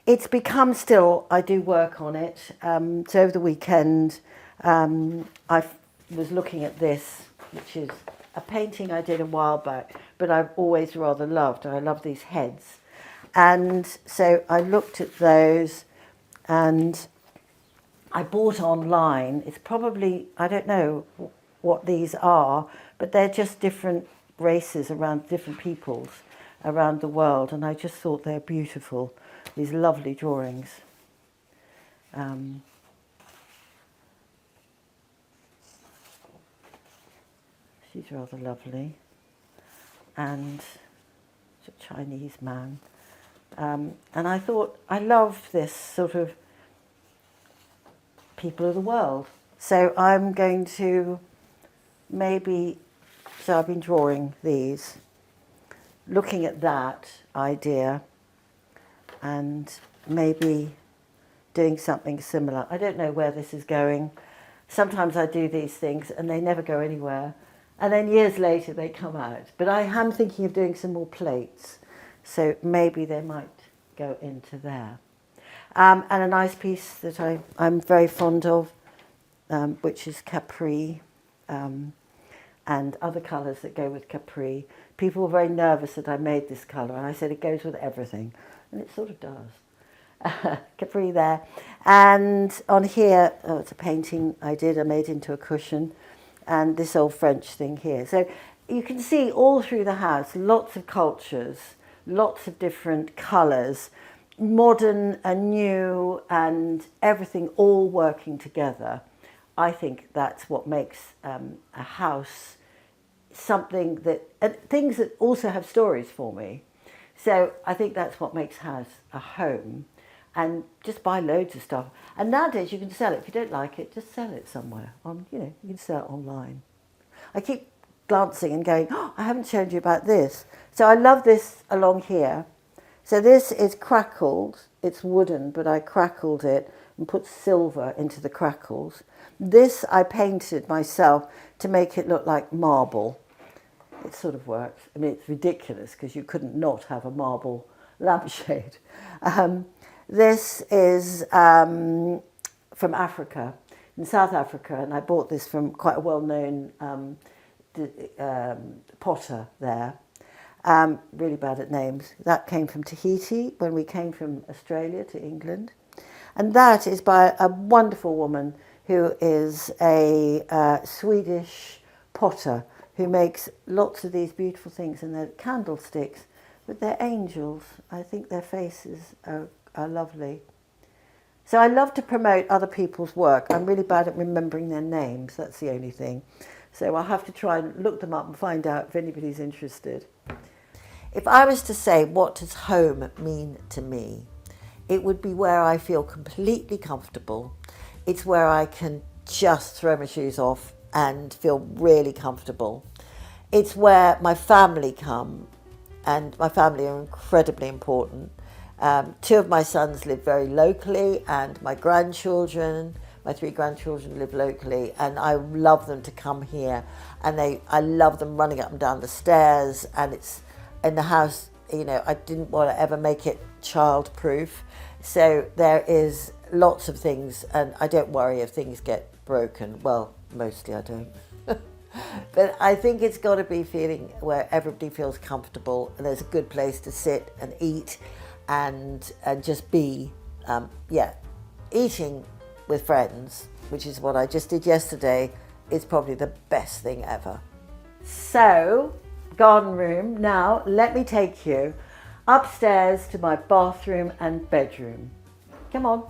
It's become still, I do work on it. So over the weekend, I was looking at this, which is a painting I did a while back, but I've always rather loved. I love these heads. And so I looked at those and I bought online. It's probably, I don't know what these are, but they're just different races around, different peoples around the world. And I just thought they're beautiful, these lovely drawings. She's rather lovely. And it's a Chinese man. And I thought, I love this sort of people of the world. So I'm going to so I've been drawing these, looking at that idea and maybe doing something similar. I don't know where this is going. Sometimes I do these things and they never go anywhere. And then years later they come out. But I am thinking of doing some more plates. So maybe they might go into there. And a nice piece that I'm very fond of, which is capri, and other colours that go with capri. People were very nervous that I made this colour, and I said it goes with everything, and it sort of does. Capri there. And on here, it's a painting I made into a cushion, and this old French thing here. So you can see all through the house, lots of cultures, lots of different colours, modern and new and everything all working together. I think that's what makes a house something that, and things that also have stories for me. So I think that's what makes a house a home. And just buy loads of stuff. And nowadays you can sell it. If you don't like it, just sell it somewhere. You can sell it online. I keep glancing and going, oh, I haven't showed you about this. So I love this along here. So this is crackled. It's wooden, but I crackled it and put silver into the crackles. This I painted myself to make it look like marble. It sort of works. I mean, it's ridiculous because you couldn't not have a marble lampshade. This is from Africa, in South Africa, and I bought this from quite a well-known potter there. Really bad at names. That came from Tahiti when we came from Australia to England. And that is by a wonderful woman who is a Swedish potter who makes lots of these beautiful things, and they're candlesticks, but they're angels. I think their faces are lovely. So I love to promote other people's work. I'm really bad at remembering their names, that's the only thing. So I'll have to try and look them up and find out if anybody's interested. If I was to say, what does home mean to me? It would be where I feel completely comfortable. It's where I can just throw my shoes off and feel really comfortable. It's where my family come, and my family are incredibly important. Two of my sons live very locally, and my grandchildren, my 3 grandchildren live locally, and I love them to come here. And I love them running up and down the stairs, and it's in the house, I didn't want to ever make it child-proof. So there is lots of things, and I don't worry if things get broken. Well, mostly I don't. But I think it's got to be feeling where everybody feels comfortable and there's a good place to sit and eat and just be, eating with friends, which is what I just did yesterday, is probably the best thing ever. So, garden room. Now, let me take you upstairs to my bathroom and bedroom. Come on.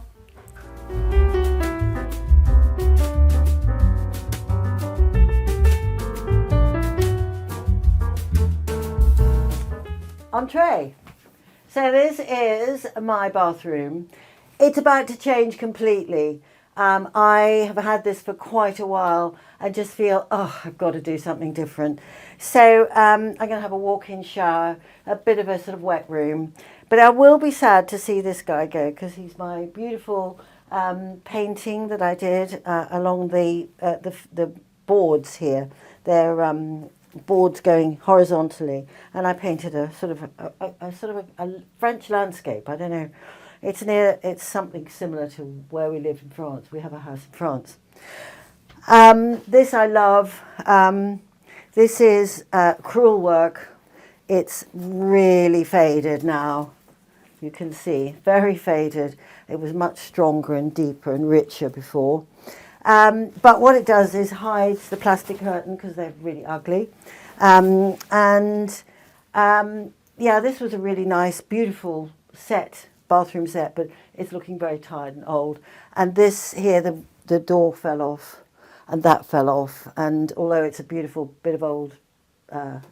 Entree. So this is my bathroom. It's about to change completely. I have had this for quite a while and just feel, oh, I've got to do something different. So I'm going to have a walk-in shower, a bit of a sort of wet room. But I will be sad to see this guy go because he's my beautiful painting that I did along the boards here. They're boards going horizontally, and I painted a sort of a French landscape. I don't know. It's something similar to where we live in France. We have a house in France. This I love. This is crewel work. It's really faded now. You can see, very faded. It was much stronger and deeper and richer before. But what it does is hides the plastic curtain because they're really ugly. This was a really nice, beautiful bathroom set, but it's looking very tired and old. And this here, the door fell off and that fell off. And although it's a beautiful bit of old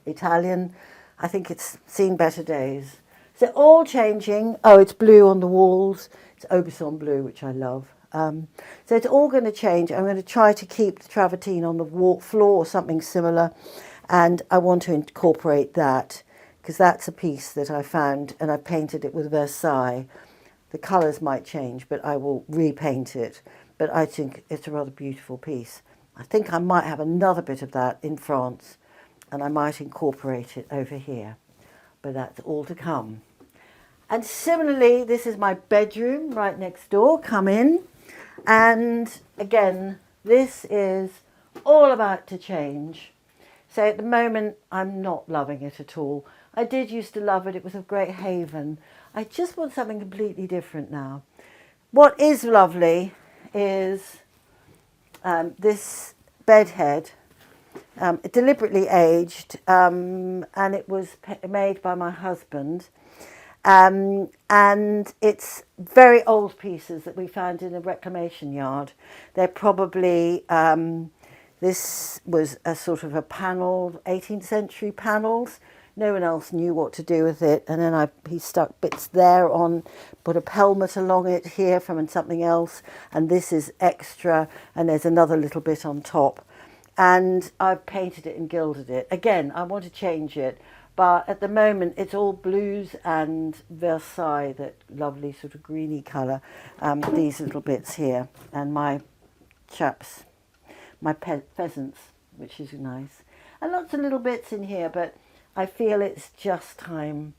Italian, I think it's seen better days. So all changing. Oh, it's blue on the walls. It's Aubusson blue, which I love. So it's all going to change. I'm going to try to keep the travertine on the floor or something similar. And I want to incorporate that because that's a piece that I found and I painted it with Versailles. The colours might change, but I will repaint it. But I think it's a rather beautiful piece. I think I might have another bit of that in France and I might incorporate it over here. But that's all to come. And similarly, this is my bedroom right next door. Come in. And again, this is all about to change. So at the moment, I'm not loving it at all. I did used to love it. It was a great haven. I just want something completely different now. What is lovely is this bed head, deliberately aged, and it was made by my husband. And it's very old pieces that we found in a reclamation yard. They're probably, this was a sort of a panel, 18th century panels. No one else knew what to do with it. And then he stuck bits there on, put a pelmet along it here from something else. And this is extra. And there's another little bit on top. And I've painted it and gilded it. Again, I want to change it. But at the moment, it's all blues and Versailles, that lovely sort of greeny colour. These little bits here. And my chaps, my pheasants, which is nice. And lots of little bits in here, but I feel it's just time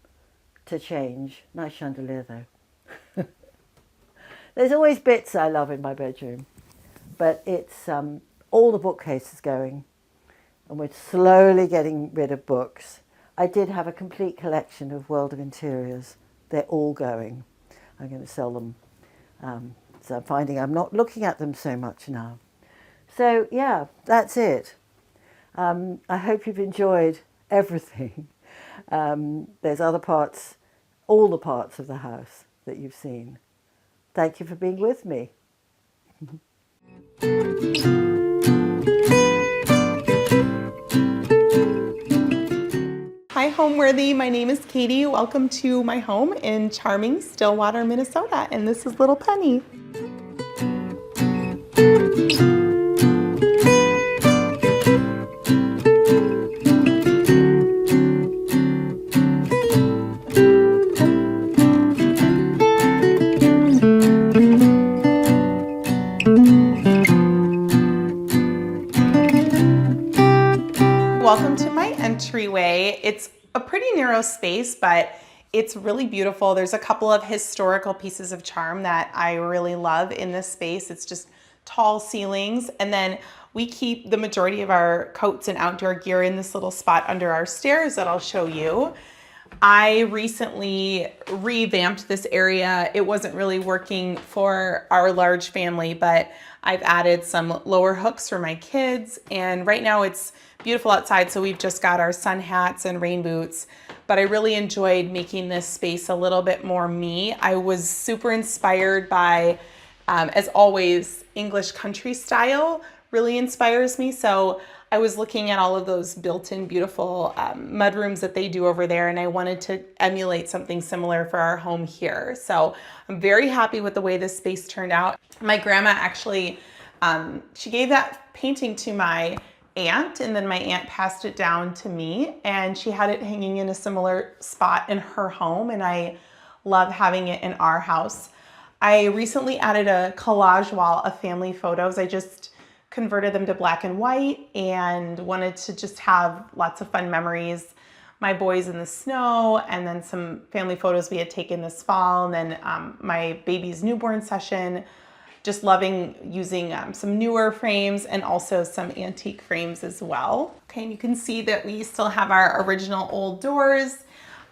to change. Nice chandelier, though. There's always bits I love in my bedroom. But it's all the bookcases going. And we're slowly getting rid of books. I did have a complete collection of World of Interiors. They're all going. I'm going to sell them. So I'm finding I'm not looking at them so much now. So yeah, that's it. I hope you've enjoyed everything. There's other parts, all the parts of the house that you've seen. Thank you for being with me. Hi Homeworthy, my name is Katie. Welcome to my home in charming Stillwater, Minnesota, and this is little Penny. Welcome to my entryway. It's a pretty narrow space, but it's really beautiful. There's a couple of historical pieces of charm that I really love in this space. It's just tall ceilings. And then we keep the majority of our coats and outdoor gear in this little spot under our stairs that I'll show you. I recently revamped this area. It wasn't really working for our large family, but I've added some lower hooks for my kids. And right now it's beautiful outside, so we've just got our sun hats and rain boots. But I really enjoyed making this space a little bit more me. I was super inspired by, as always, English country style really inspires me. So I was looking at all of those built-in beautiful mudrooms that they do over there, and I wanted to emulate something similar for our home here. So I'm very happy with the way this space turned out. My grandma actually, she gave that painting to my aunt, and then my aunt passed it down to me, and she had it hanging in a similar spot in her home, and I love having it in our house. I recently added a collage wall of family photos. I just converted them to black and white and wanted to just have lots of fun memories. My boys in the snow, and then some family photos we had taken this fall, and then my baby's newborn session. Just loving using some newer frames and also some antique frames as well. Okay, and you can see that we still have our original old doors.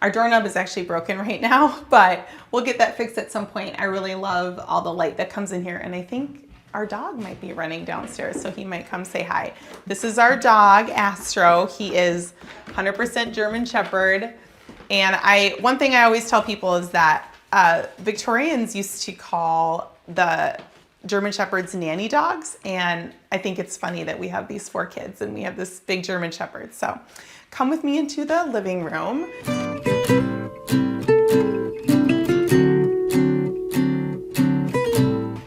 Our doorknob is actually broken right now, but we'll get that fixed at some point. I really love all the light that comes in here, and I think our dog might be running downstairs, so he might come say hi. This is our dog, Astro. He is 100% German Shepherd. And one thing I always tell people is that Victorians used to call the German Shepherds nanny dogs, and I think it's funny that we have these 4 kids and we have this big German Shepherd. So come with me into the living room.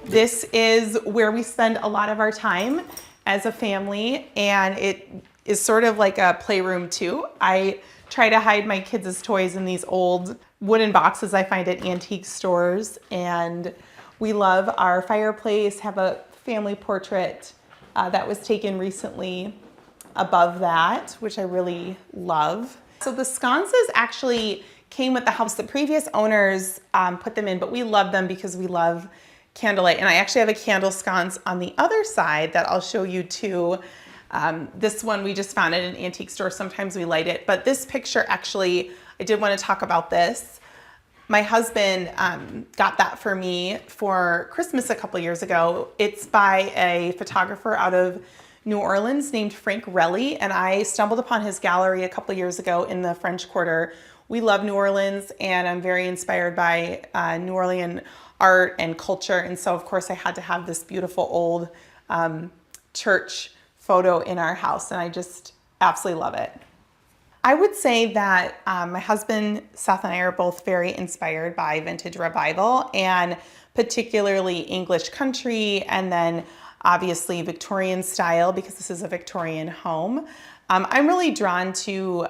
This is where we spend a lot of our time as a family, and it is sort of like a playroom too. I try to hide my kids' toys in these old wooden boxes I find at antique stores, and we love our fireplace, have a family portrait that was taken recently above that, which I really love. So the sconces actually came with the house. The previous owners put them in, but we love them because we love candlelight. And I actually have a candle sconce on the other side that I'll show you too. This one we just found at an antique store. Sometimes we light it, but this picture actually, I did want to talk about this. My husband got that for me for Christmas a couple years ago. It's by a photographer out of New Orleans named Frank Relly, and I stumbled upon his gallery a couple years ago in the French Quarter. We love New Orleans, and I'm very inspired by New Orleans art and culture, and so of course I had to have this beautiful old church photo in our house, and I just absolutely love it. I would say that my husband, Seth, and I are both very inspired by vintage revival, and particularly English country, and then obviously Victorian style, because this is a Victorian home. I'm really drawn to,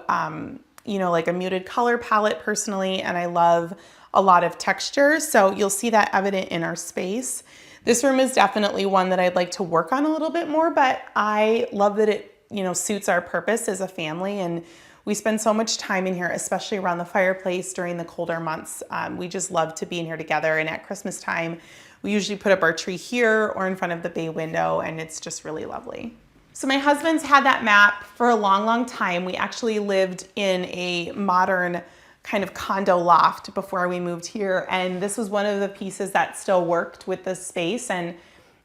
like a muted color palette personally, and I love a lot of texture. So you'll see that evident in our space. This room is definitely one that I'd like to work on a little bit more, but I love that it, suits our purpose as a family, and we spend so much time in here, especially around the fireplace during the colder months. We just love to be in here together, and at Christmas time, we usually put up our tree here or in front of the bay window, and it's just really lovely. So my husband's had that map for a long, long time. We actually lived in a modern kind of condo loft before we moved here, and this was one of the pieces that still worked with this space, and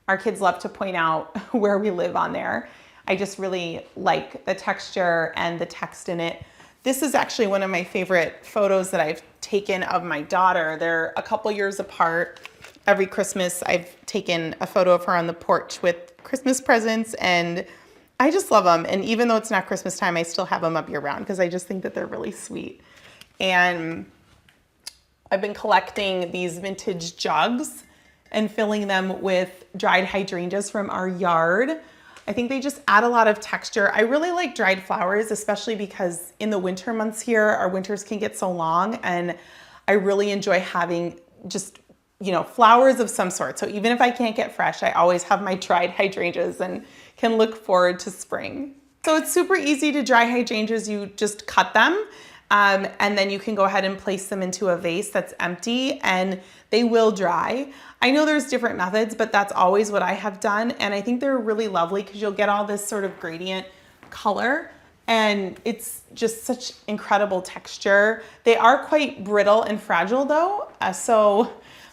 our kids love to point out where we live on there. I just really like the texture and the text in it. This is actually one of my favorite photos that I've taken of my daughter. They're a couple years apart. Every Christmas I've taken a photo of her on the porch with Christmas presents, and I just love them. And even though it's not Christmas time, I still have them up year round because I just think that they're really sweet. And I've been collecting these vintage jugs and filling them with dried hydrangeas from our yard. I think they just add a lot of texture. I really like dried flowers, especially because in the winter months here, our winters can get so long, and I really enjoy having just, flowers of some sort. So even if I can't get fresh, I always have my dried hydrangeas and can look forward to spring. So it's super easy to dry hydrangeas. You just cut them. And then you can go ahead and place them into a vase that's empty and they will dry. I know there's different methods, but that's always what I have done. And I think they're really lovely because you'll get all this sort of gradient color and it's just such incredible texture. They are quite brittle and fragile though. So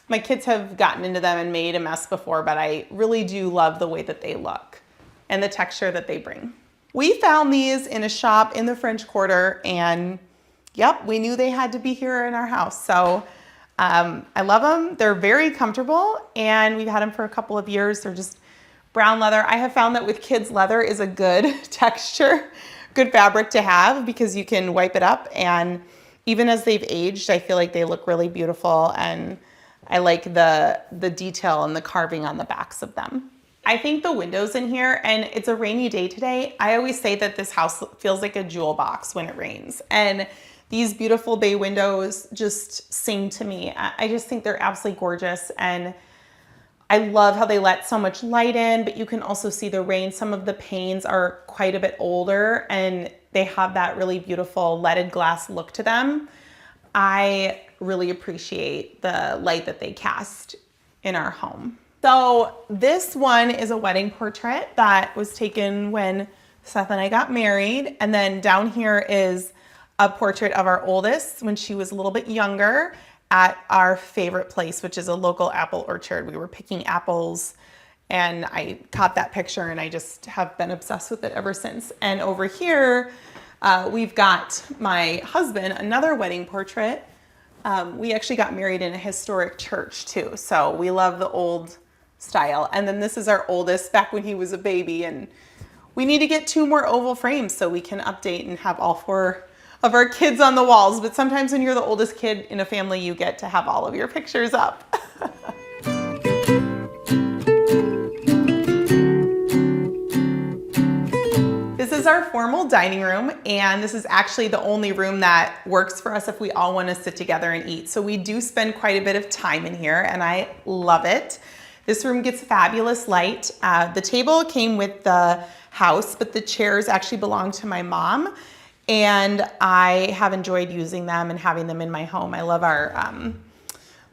my kids have gotten into them and made a mess before, but I really do love the way that they look and the texture that they bring. We found these in a shop in the French Quarter and yep, we knew they had to be here in our house. So I love them. They're very comfortable and we've had them for a couple of years. They're just brown leather. I have found that with kids, leather is a good texture, good fabric to have because you can wipe it up. And even as they've aged, I feel like they look really beautiful. And I like the detail and the carving on the backs of them. I think the windows in here, and it's a rainy day today, I always say that this house feels like a jewel box when it rains. And these beautiful bay windows just sing to me. I just think they're absolutely gorgeous. And I love how they let so much light in, but you can also see the rain. Some of the panes are quite a bit older and they have that really beautiful leaded glass look to them. I really appreciate the light that they cast in our home. So this one is a wedding portrait that was taken when Seth and I got married. And then down here is a portrait of our oldest when she was a little bit younger at our favorite place, which is a local apple orchard. We were picking apples and I caught that picture and I just have been obsessed with it ever since. And over here, we've got my husband, another wedding portrait. We actually got married in a historic church too. So we love the old style. And then this is our oldest back when he was a baby. And we need to get 2 more oval frames so we can update and have all 4 of our kids on the walls. But sometimes when you're the oldest kid in a family, you get to have all of your pictures up. This is our formal dining room, and this is actually the only room that works for us if we all want to sit together and eat. So we do spend quite a bit of time in here, and I love it. This room gets fabulous light. The table came with the house, but the chairs actually belong to my mom, and I have enjoyed using them and having them in my home. I love our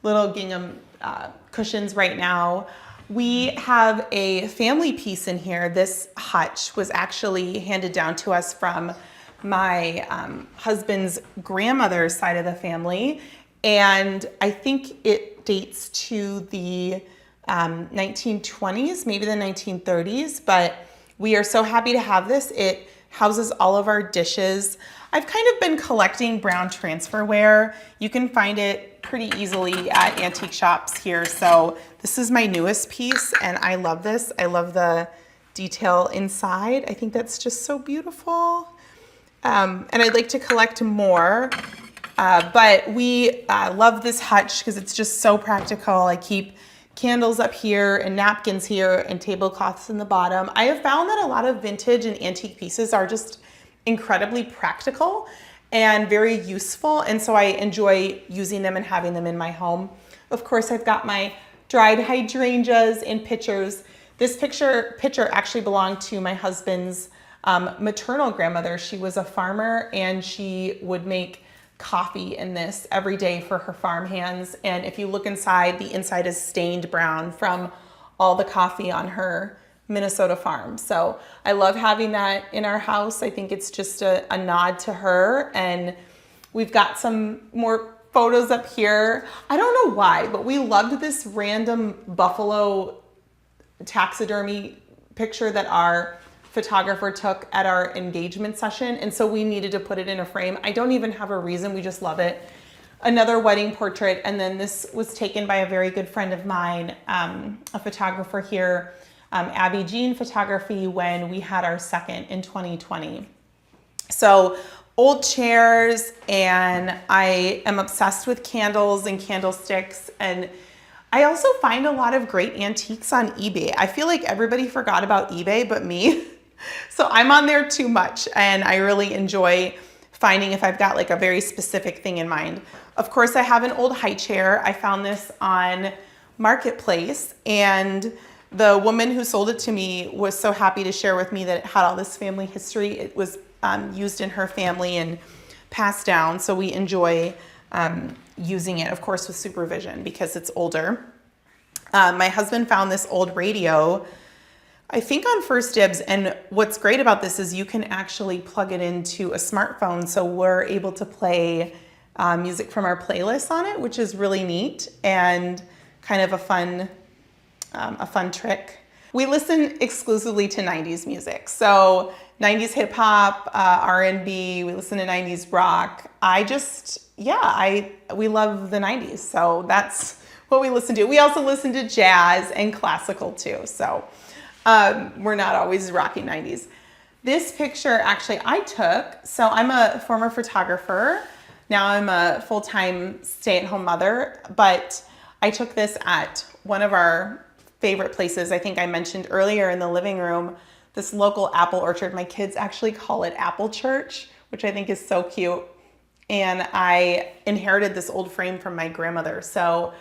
little gingham cushions right now. We have a family piece in here. This hutch was actually handed down to us from my husband's grandmother's side of the family. And I think it dates to the 1920s, maybe the 1930s, but we are so happy to have this. It houses all of our dishes. I've kind of been collecting brown transferware. You can find it pretty easily at antique shops here. So this is my newest piece and I love this. I love the detail inside. I think that's just so beautiful. And I'd like to collect more, but we love this hutch because it's just so practical. I keep candles up here and napkins here and tablecloths in the bottom. I have found that a lot of vintage and antique pieces are just incredibly practical and very useful. And so I enjoy using them and having them in my home. Of course, I've got my dried hydrangeas in pitchers. This pitcher actually belonged to my husband's maternal grandmother. She was a farmer and she would make coffee in this every day for her farm hands. And if you look inside, the inside is stained brown from all the coffee on her Minnesota farm. So I love having that in our house. I think it's just a nod to her. And we've got some more photos up here. I don't know why, but we loved this random buffalo taxidermy picture that our photographer took at our engagement session. And so we needed to put it in a frame. I don't even have a reason, we just love it. Another wedding portrait. And then this was taken by a very good friend of mine, a photographer here, Abby Jean Photography, when we had our second in 2020. So old chairs, and I am obsessed with candles and candlesticks. And I also find a lot of great antiques on eBay. I feel like everybody forgot about eBay but me. So I'm on there too much and I really enjoy finding if I've got like a very specific thing in mind. Of course, I have an old high chair. I found this on Marketplace and the woman who sold it to me was so happy to share with me that it had all this family history. It was used in her family and passed down, so we enjoy using it, of course, with supervision because it's older. My husband found this old radio, I think on First Dibs, and what's great about this is you can actually plug it into a smartphone, so we're able to play music from our playlist on it, which is really neat and kind of a fun trick. We listen exclusively to 90s music, so 90s hip hop, R&B. We listen to 90s rock. We love the 90s, so that's what we listen to. We also listen to jazz and classical too, so we're not always rocking 90s. This picture actually I took, so I'm a former photographer. Now I'm a full-time stay-at-home mother, but I took this at one of our favorite places. I think I mentioned earlier in the living room, this local apple orchard. My kids actually call it Apple Church, which I think is so cute. And I inherited this old frame from my grandmother. So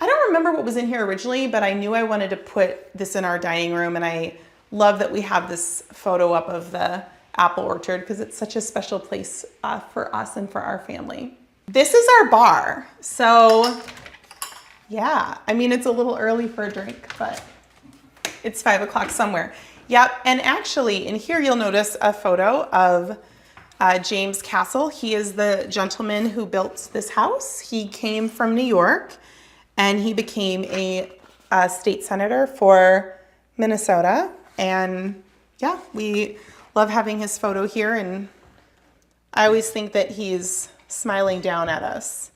I don't remember what was in here originally, but I knew I wanted to put this in our dining room. And I love that we have this photo up of the apple orchard because it's such a special place for us and for our family. This is our bar. So yeah, I mean, it's a little early for a drink, but it's 5 o'clock somewhere. Yep, and actually in here you'll notice a photo of James Castle. He is the gentleman who built this house. He came from New York and he became a state senator for Minnesota. And yeah, we love having his photo here, and I always think that he's smiling down at us.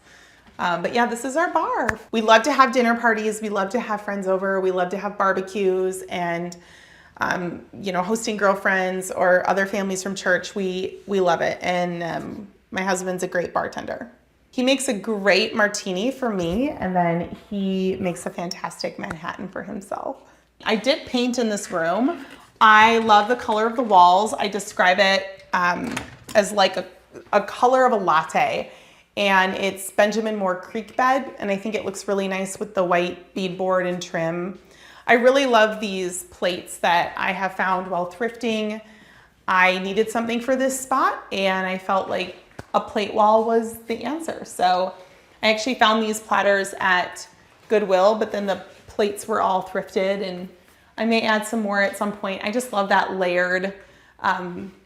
But yeah, this is our bar. We love to have dinner parties. We love to have friends over. We love to have barbecues and, hosting girlfriends or other families from church. We love it. And my husband's a great bartender. He makes a great martini for me, and then he makes a fantastic Manhattan for himself. I did paint in this room. I love the color of the walls. I describe it as like a color of a latte. And it's Benjamin Moore creek bed, and I think it looks really nice with the white beadboard and trim. I really love these plates that I have found while thrifting. I needed something for this spot, and I felt like a plate wall was the answer. So I actually found these platters at Goodwill, but then the plates were all thrifted, and I may add some more at some point. I just love that layered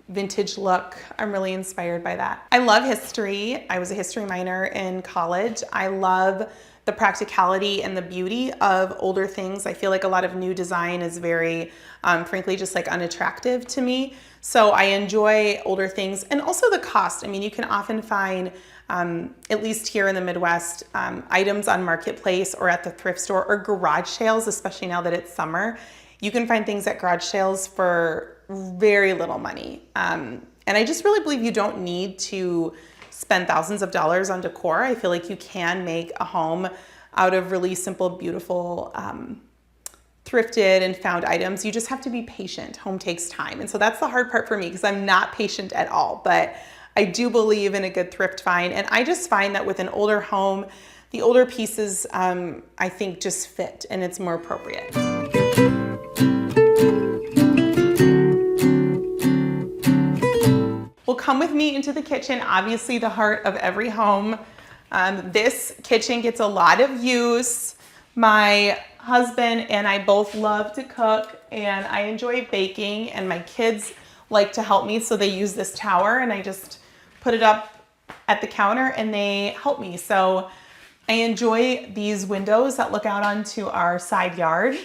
vintage look. I'm really inspired by that. I love history. I was a history minor in college. I love the practicality and the beauty of older things. I feel like a lot of new design is very, frankly, just like unattractive to me. So I enjoy older things, and also the cost. I mean, you can often find, at least here in the Midwest, items on Marketplace or at the thrift store or garage sales, especially now that it's summer. You can find things at garage sales for very little money. And I just really believe you don't need to spend thousands of dollars on decor. I feel like you can make a home out of really simple, beautiful, thrifted and found items. You just have to be patient. Home takes time. And so that's the hard part for me because I'm not patient at all, but I do believe in a good thrift find. And I just find that with an older home, the older pieces, I think just fit and it's more appropriate. Well, come with me into the kitchen, obviously the heart of every home. This kitchen gets a lot of use. My husband and I both love to cook, and I enjoy baking, and my kids like to help me, so they use this tower, and I just put it up at the counter and they help me. So I enjoy these windows that look out onto our side yard.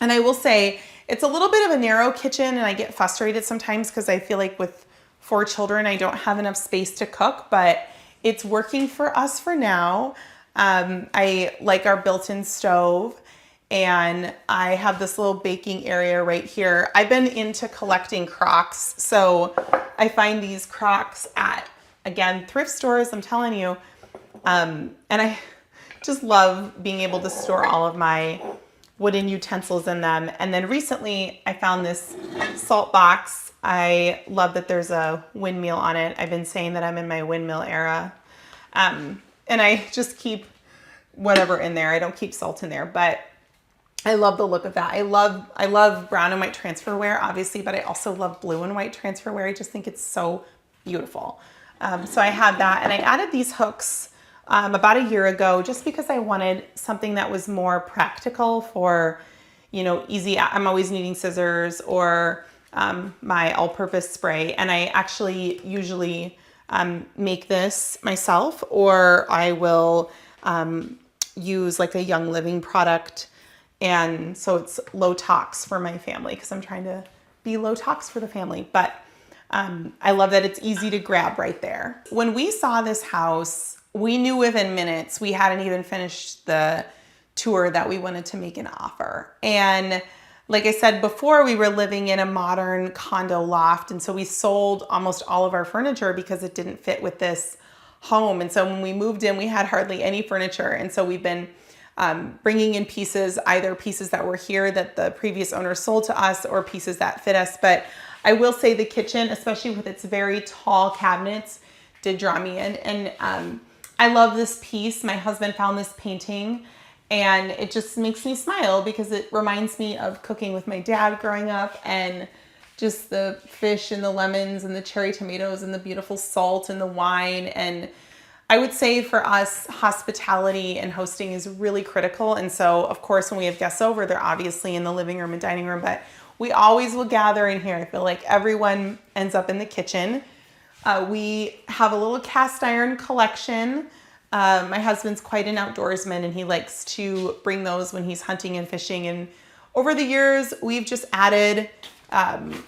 And I will say, it's a little bit of a narrow kitchen, and I get frustrated sometimes because I feel like with 4 children, I don't have enough space to cook, but it's working for us for now. I like our built-in stove, and I have this little baking area right here. I've been into collecting Crocs, so I find these Crocs at, again, thrift stores, I'm telling you. And I just love being able to store all of my wooden utensils in them. And then recently I found this salt box. I love that there's a windmill on it. I've been saying that I'm in my windmill era. And I just keep whatever in there. I don't keep salt in there, but I love the look of that. I love brown and white transferware, obviously, but I also love blue and white transferware. I just think it's so beautiful. So I had that, and I added these hooks about a year ago just because I wanted something that was more practical for, easy. I'm always needing scissors or my all-purpose spray, and I actually usually make this myself, or I will use like a Young Living product, and so it's low tox for my family because I'm trying to be low tox for the family. But I love that it's easy to grab right there. When we saw this house, we knew within minutes, we hadn't even finished the tour, that we wanted to make an offer. And like I said before, we were living in a modern condo loft, and so we sold almost all of our furniture because it didn't fit with this home. And so when we moved in, we had hardly any furniture, and so we've been bringing in pieces, either pieces that were here that the previous owner sold to us or pieces that fit us. But I will say the kitchen, especially with its very tall cabinets, did draw me in. And I love this piece. My husband found this painting, and it just makes me smile because it reminds me of cooking with my dad growing up, and just the fish and the lemons and the cherry tomatoes and the beautiful salt and the wine. And I would say for us, hospitality and hosting is really critical. And so, of course, when we have guests over, they're obviously in the living room and dining room, but we always will gather in here. I feel like everyone ends up in the kitchen. We have a little cast iron collection. My husband's quite an outdoorsman, and he likes to bring those when he's hunting and fishing. And over the years, we've just added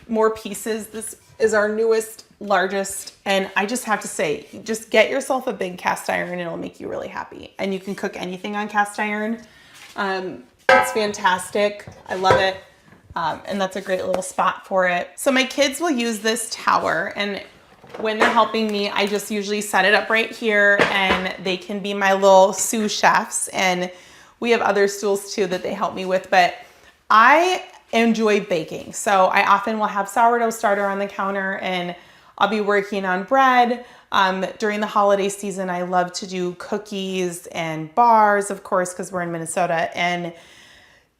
more pieces. This is our newest, largest, and I just have to say, just get yourself a big cast iron and it'll make you really happy. And you can cook anything on cast iron. It's fantastic. I love it. And that's a great little spot for it. So my kids will use this tower, and when they're helping me, I just usually set it up right here, and they can be my little sous chefs. And we have other stools too that they help me with, but I enjoy baking. So I often will have sourdough starter on the counter, and I'll be working on bread. During the holiday season, I love to do cookies and bars, of course, because we're in Minnesota. And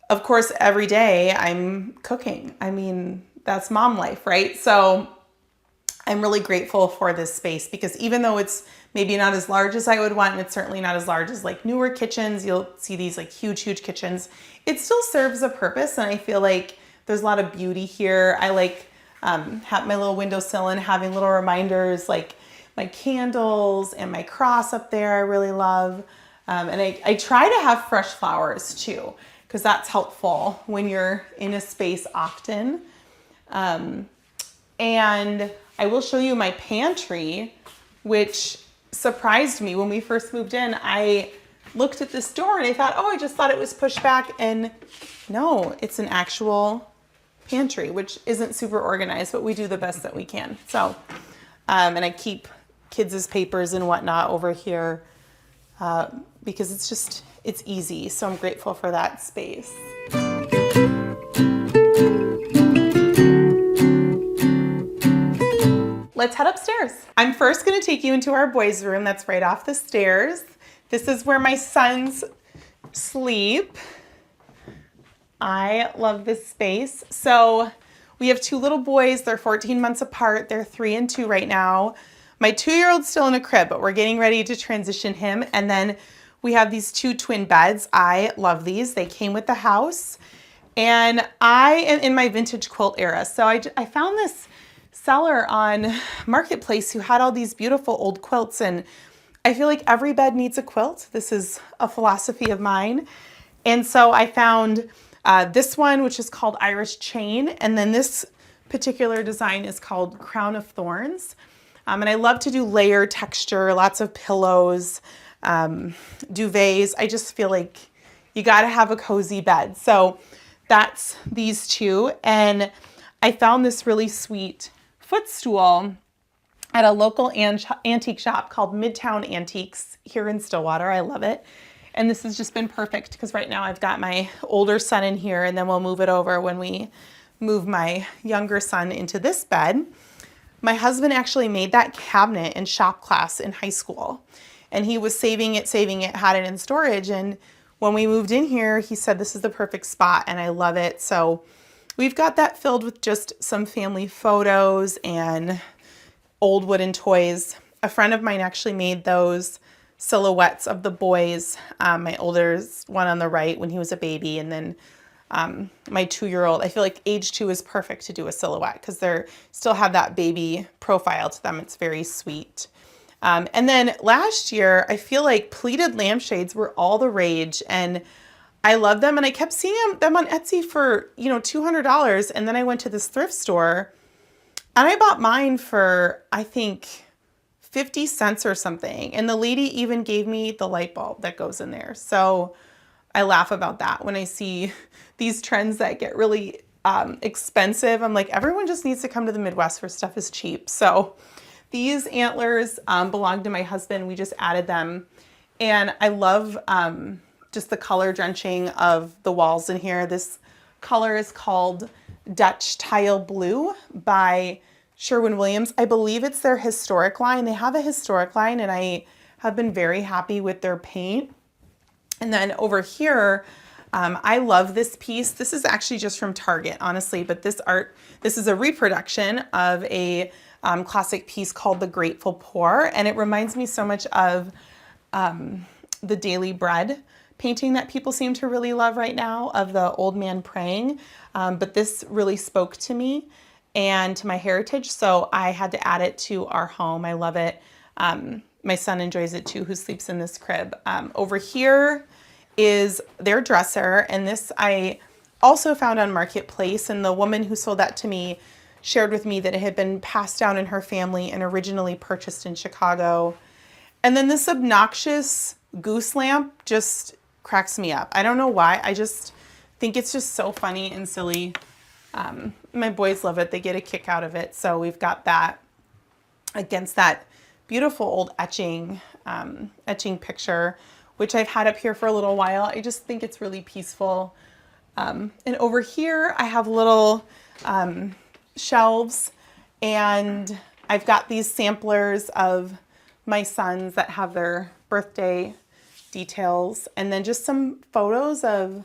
of course, every day I'm cooking. I mean, that's mom life, right? So I'm really grateful for this space because even though it's maybe not as large as I would want, and it's certainly not as large as like newer kitchens, you'll see these like huge kitchens, it still serves a purpose. And I feel like there's a lot of beauty here. I like have my little windowsill and having little reminders like my candles and my cross up there I really love. And I try to have fresh flowers too, because that's helpful when you're in a space often. And I will show you my pantry, which surprised me when we first moved in. I looked at this door and I thought, I just thought it was pushed back. And no, it's an actual pantry, which isn't super organized, but we do the best that we can. So, and I keep kids' papers and whatnot over here because it's easy. So I'm grateful for that space. Let's head upstairs. I'm first going to take you into our boys' room that's right off the stairs. This is where my sons sleep. I love this space. So we have two little boys. They're 14 months apart. They're 3 and 2 right now. My 2-year-old's still in a crib, but we're getting ready to transition him. And then we have these 2 twin beds. I love these. They came with the house. And I am in my vintage quilt era. So I found this seller on Marketplace who had all these beautiful old quilts, and I feel like every bed needs a quilt. This is a philosophy of mine. And so I found this one, which is called Irish Chain, and then this particular design is called Crown of Thorns. And I love to do layer texture, lots of pillows, duvets. I just feel like you got to have a cozy bed. So that's these 2. And I found this really sweet footstool at a local antique shop called Midtown Antiques here in Stillwater. I love it. And this has just been perfect because right now I've got my older son in here, and then we'll move it over when we move my younger son into this bed. My husband actually made that cabinet in shop class in high school, and he was saving it, had it in storage. And when we moved in here, he said, this is the perfect spot, and I love it. So we've got that filled with just some family photos and old wooden toys. A friend of mine actually made those silhouettes of the boys. My oldest one on the right when he was a baby, and then my 2-year-old. I feel like age 2 is perfect to do a silhouette because they're still have that baby profile to them. It's very sweet. And then last year, I feel like pleated lampshades were all the rage, and I love them. And I kept seeing them on Etsy for, $200. And then I went to this thrift store and I bought mine for, I think, 50 cents or something. And the lady even gave me the light bulb that goes in there. So I laugh about that when I see these trends that get really expensive. I'm like, everyone just needs to come to the Midwest where stuff is cheap. So these antlers belong to my husband. We just added them. And I love just the color drenching of the walls in here. This color is called Dutch Tile Blue by Sherwin-Williams. I believe it's their historic line. They have a historic line, and I have been very happy with their paint. And then over here, I love this piece. This is actually just from Target, honestly, but this is a reproduction of a classic piece called The Grateful Poor, and it reminds me so much of the Daily Bread painting that people seem to really love right now, of the old man praying. But this really spoke to me and to my heritage, so I had to add it to our home. I love it. My son enjoys it too, who sleeps in this crib. Over here is their dresser, and this I also found on Marketplace, and the woman who sold that to me shared with me that it had been passed down in her family and originally purchased in Chicago. And then this obnoxious goose lamp just cracks me up. I don't know why. I just think it's just so funny and silly. My boys love it. They get a kick out of it. So we've got that against that beautiful old etching picture, which I've had up here for a little while. I just think it's really peaceful. And over here, I have little shelves, and I've got these samplers of my sons that have their birthday details, and then just some photos of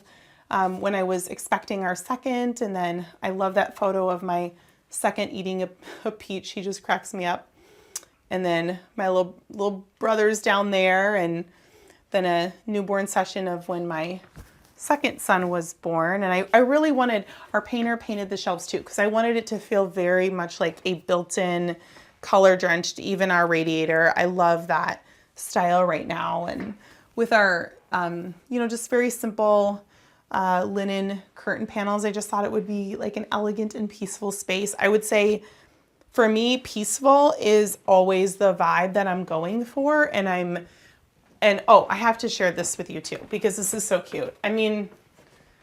when I was expecting our second. And then I love that photo of my second eating a peach. He just cracks me up. And then my little brother's down there, and then a newborn session of when my second son was born. And I really wanted, our painter painted the shelves too, because I wanted it to feel very much like a built-in, color-drenched, even our radiator. I love that style right now. And with our, just very simple linen curtain panels, I just thought it would be like an elegant and peaceful space. I would say for me, peaceful is always the vibe that I'm going for. And I have to share this with you too, because this is so cute. I mean,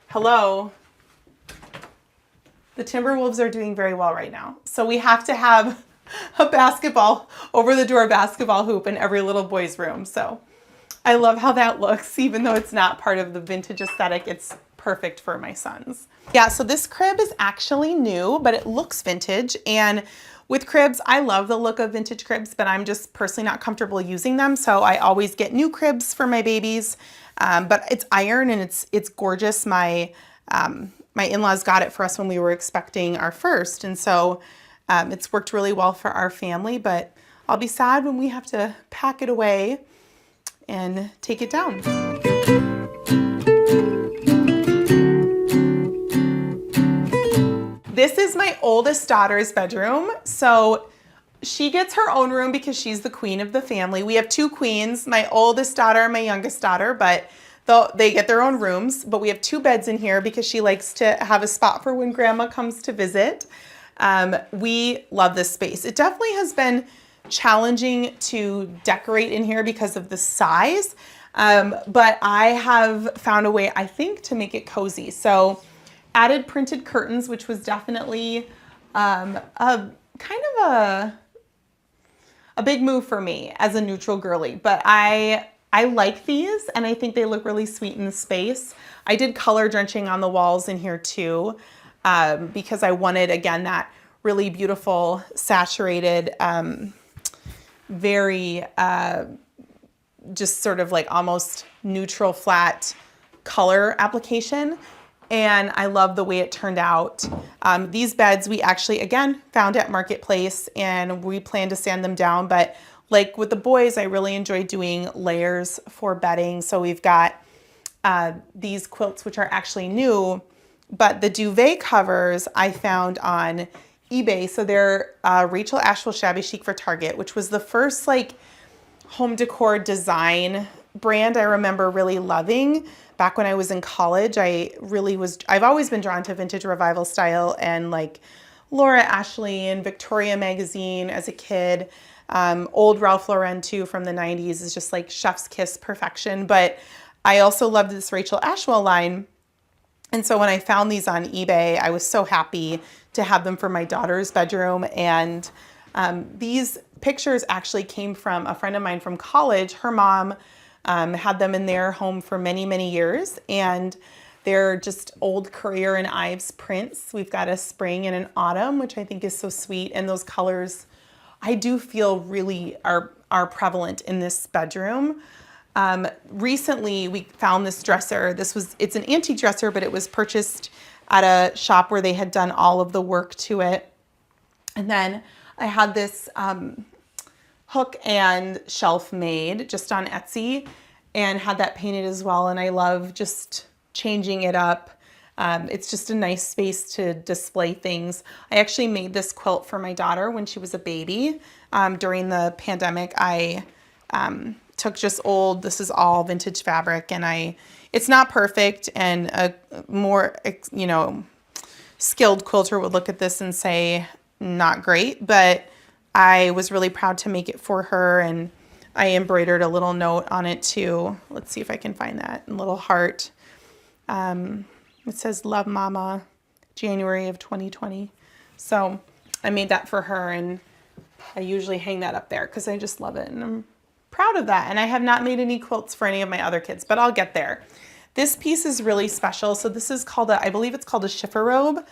hello. The Timberwolves are doing very well right now. So we have to have a basketball, over the door basketball hoop in every little boy's room. So I love how that looks, even though it's not part of the vintage aesthetic. It's perfect for my sons. Yeah, so this crib is actually new, but it looks vintage. And with cribs, I love the look of vintage cribs, but I'm just personally not comfortable using them. So I always get new cribs for my babies. But it's iron and it's gorgeous. My in-laws got it for us when we were expecting our first. And so it's worked really well for our family, but I'll be sad when we have to pack it away and take it down. This is my oldest daughter's bedroom. So she gets her own room because she's the queen of the family. We have two queens, my oldest daughter and my youngest daughter, but they get their own rooms. But we have two beds in here because she likes to have a spot for when grandma comes to visit. We love this space. It definitely has been challenging to decorate in here because of the size, but I have found a way, I think, to make it cozy. So added printed curtains, which was definitely a big move for me as a neutral girly, but I like these, and I think they look really sweet in the space. I did color drenching on the walls in here too, because I wanted, again, that really beautiful saturated, very just sort of like almost neutral flat color application. And I love the way it turned out. These beds we actually, again, found at Marketplace, and we plan to sand them down, but like with the boys, I really enjoy doing layers for bedding. So we've got these quilts, which are actually new, but the duvet covers I found on eBay. So they're Rachel Asheville Shabby Chic for Target, which was the first like home decor design brand I remember really loving. Back when I was in college, I've always been drawn to vintage revival style and like Laura Ashley and Victorian magazine as a kid. Old Ralph Lauren too from the 90s is just like chef's kiss perfection. But I also loved this Rachel Asheville line. And so when I found these on eBay, I was so happy to have them for my daughter's bedroom. And these pictures actually came from a friend of mine from college. Her mom had them in their home for many, many years. And they're just old Currier and Ives prints. We've got a spring and an autumn, which I think is so sweet. And those colors, I do feel really are prevalent in this bedroom. Recently, we found this dresser. It's an antique dresser, but it was purchased at a shop where they had done all of the work to it. And then I had this hook and shelf made just on Etsy and had that painted as well. And I love just changing it up. It's just a nice space to display things. I actually made this quilt for my daughter when she was a baby. During the pandemic, I took just this is all vintage fabric, and it's not perfect, and a more, skilled quilter would look at this and say, not great, but I was really proud to make it for her, and I embroidered a little note on it too. Let's see if I can find that, a little heart. It says, "Love Mama, January of 2020. So I made that for her, and I usually hang that up there because I just love it, and I'm proud of that. And I have not made any quilts for any of my other kids, but I'll get there. This piece is really special. So this is called I believe it's called a schiffer robe.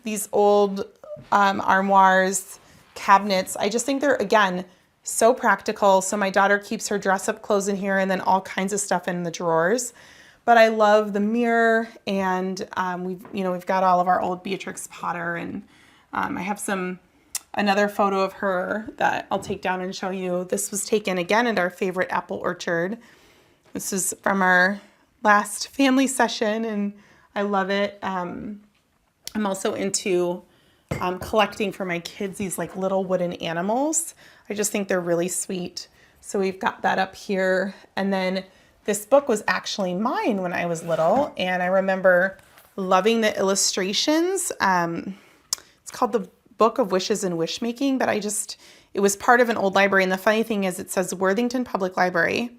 These old armoires, cabinets, I just think they're, again, so practical. So my daughter keeps her dress up clothes in here and then all kinds of stuff in the drawers. But I love the mirror, and we've got all of our old Beatrix Potter, and I have another photo of her that I'll take down and show you. This was taken again at our favorite apple orchard. This is from our last family session, and I love it. I'm also into collecting for my kids these like little wooden animals. I just think they're really sweet. So we've got that up here. And then this book was actually mine when I was little, and I remember loving the illustrations. It's called the Book of Wishes and Wishmaking, but it was part of an old library. And the funny thing is it says Worthington Public Library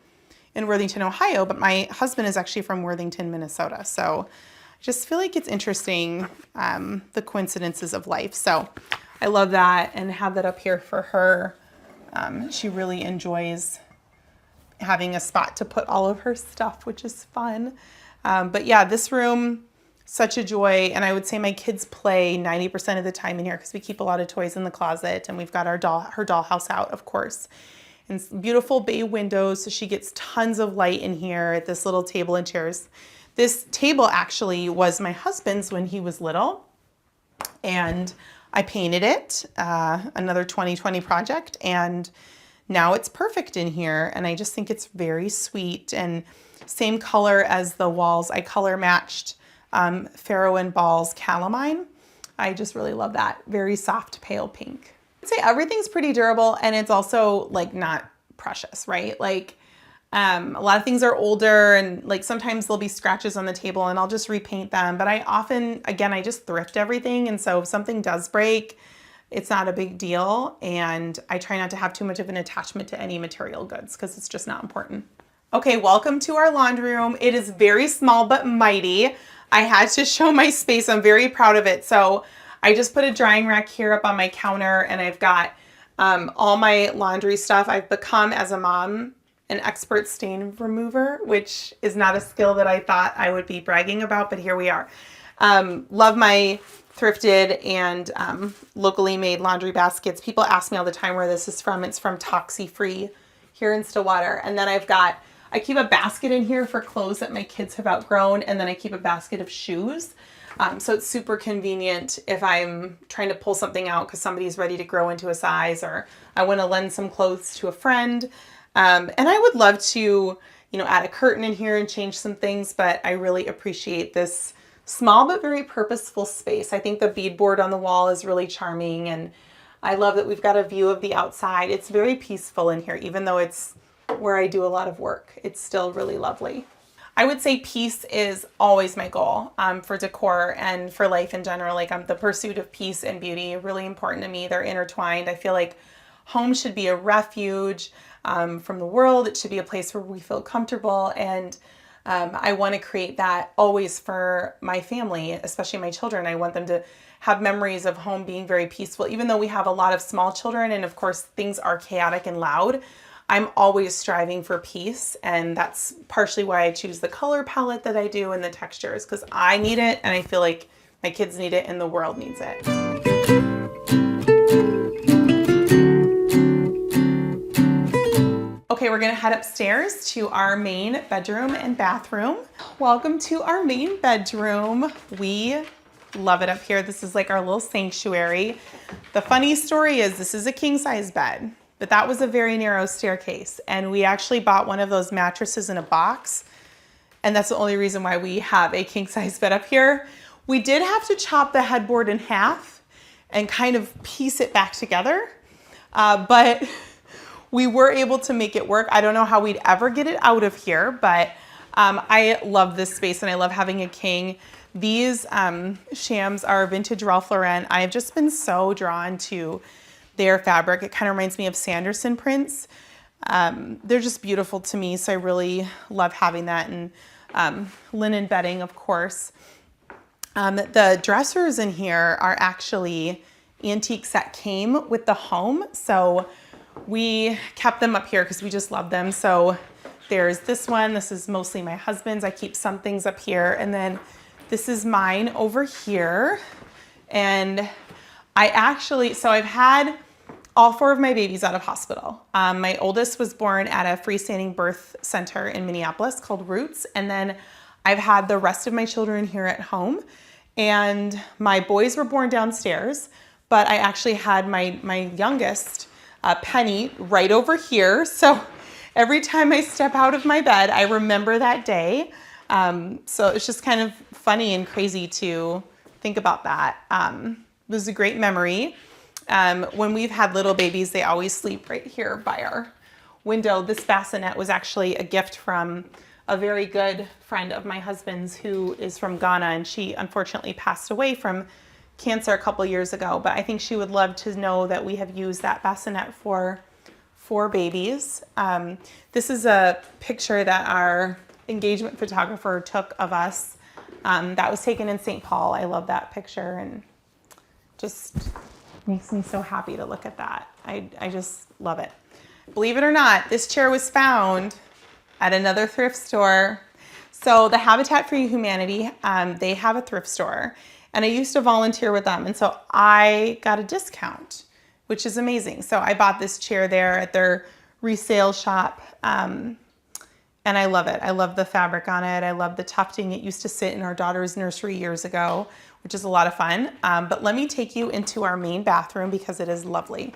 in Worthington, Ohio, but my husband is actually from Worthington, Minnesota. So I just feel like it's interesting, the coincidences of life. So I love that and have that up here for her. She really enjoys having a spot to put all of her stuff, which is fun. But yeah, this room, such a joy. And I would say my kids play 90% of the time in here because we keep a lot of toys in the closet, and we've got her dollhouse out, of course. And beautiful bay windows, so she gets tons of light in here at this little table and chairs. This table actually was my husband's when he was little, and I painted it, another 2020 project, and now it's perfect in here. And I just think it's very sweet, and same color as the walls. I color matched Farrow and Ball's calamine. I just really love that. Very soft, pale pink. I'd say everything's pretty durable, and it's also like not precious, right? Like a lot of things are older, and like sometimes there'll be scratches on the table and I'll just repaint them. But I often, again, I just thrift everything. And so if something does break, it's not a big deal. And I try not to have too much of an attachment to any material goods because it's just not important. Okay, welcome to our laundry room. It is very small but mighty. I had to show my space. I'm very proud of it. So I just put a drying rack here up on my counter, and I've got all my laundry stuff. I've become, as a mom, an expert stain remover, which is not a skill that I thought I would be bragging about, but here we are. Love my thrifted and locally made laundry baskets. People ask me all the time where this is from. It's from Toxie Free here in Stillwater. And then I keep a basket in here for clothes that my kids have outgrown, and then I keep a basket of shoes. So it's super convenient if I'm trying to pull something out because somebody's ready to grow into a size, or I want to lend some clothes to a friend. And I would love to, add a curtain in here and change some things, but I really appreciate this small but very purposeful space. I think the beadboard on the wall is really charming, and I love that we've got a view of the outside. It's very peaceful in here, even though it's where I do a lot of work. It's still really lovely. I would say peace is always my goal for decor and for life in general. Like the pursuit of peace and beauty are really important to me. They're intertwined. I feel like home should be a refuge from the world. It should be a place where we feel comfortable. And I want to create that always for my family, especially my children. I want them to have memories of home being very peaceful, even though we have a lot of small children. And of course, things are chaotic and loud. I'm always striving for peace, and that's partially why I choose the color palette that I do and the textures, because I need it and I feel like my kids need it and the world needs it. Okay, we're gonna head upstairs to our main bedroom and bathroom. Welcome to our main bedroom. We love it up here. This is like our little sanctuary. The funny story is this is a king size bed, but that was a very narrow staircase. And we actually bought one of those mattresses in a box. And that's the only reason why we have a king size bed up here. We did have to chop the headboard in half and kind of piece it back together. But we were able to make it work. I don't know how we'd ever get it out of here, but I love this space and I love having a king. These shams are vintage Ralph Lauren. I have just been so drawn to their fabric. It kind of reminds me of Sanderson prints. They're just beautiful to me, so I really love having that. And linen bedding, of course. The dressers in here are actually antiques that came with the home, so we kept them up here because we just love them. So there's this one. This is mostly my husband's. I keep some things up here, and then this is mine over here. And I've had all 4 of my babies out of hospital. My oldest was born at a freestanding birth center in Minneapolis called Roots. And then I've had the rest of my children here at home. And my boys were born downstairs, but I actually had my youngest, Penny, right over here. So every time I step out of my bed, I remember that day. So it's just kind of funny and crazy to think about that. It was a great memory. When we've had little babies, they always sleep right here by our window. This bassinet was actually a gift from a very good friend of my husband's who is from Ghana, and she unfortunately passed away from cancer a couple years ago, but I think she would love to know that we have used that bassinet for 4 babies. This is a picture that our engagement photographer took of us. That was taken in St. Paul. I love that picture and just makes me so happy to look at that. I just love it. Believe it or not, this chair was found at another thrift store. So the Habitat for Humanity, they have a thrift store, and I used to volunteer with them. And so I got a discount, which is amazing. So I bought this chair there at their resale shop. And I love it. I love the fabric on it. I love the tufting. It used to sit in our daughter's nursery years ago, which is a lot of fun. But let me take you into our main bathroom because it is lovely.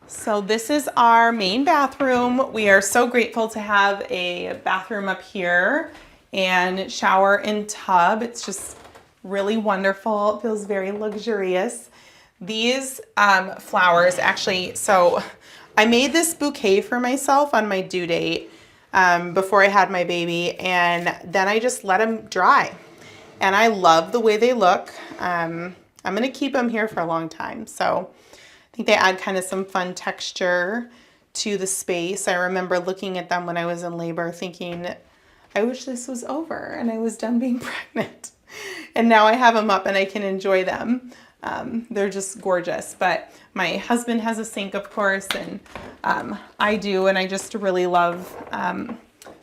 So this is our main bathroom. We are so grateful to have a bathroom up here and shower and tub. It's just really wonderful. It feels very luxurious. These flowers actually, so I made this bouquet for myself on my due date before I had my baby, and then I just let them dry. And I love the way they look. I'm gonna keep them here for a long time. So I think they add kind of some fun texture to the space. I remember looking at them when I was in labor thinking, I wish this was over and I was done being pregnant. And now I have them up and I can enjoy them. They're just gorgeous. But my husband has a sink, of course, and I do, and I just really love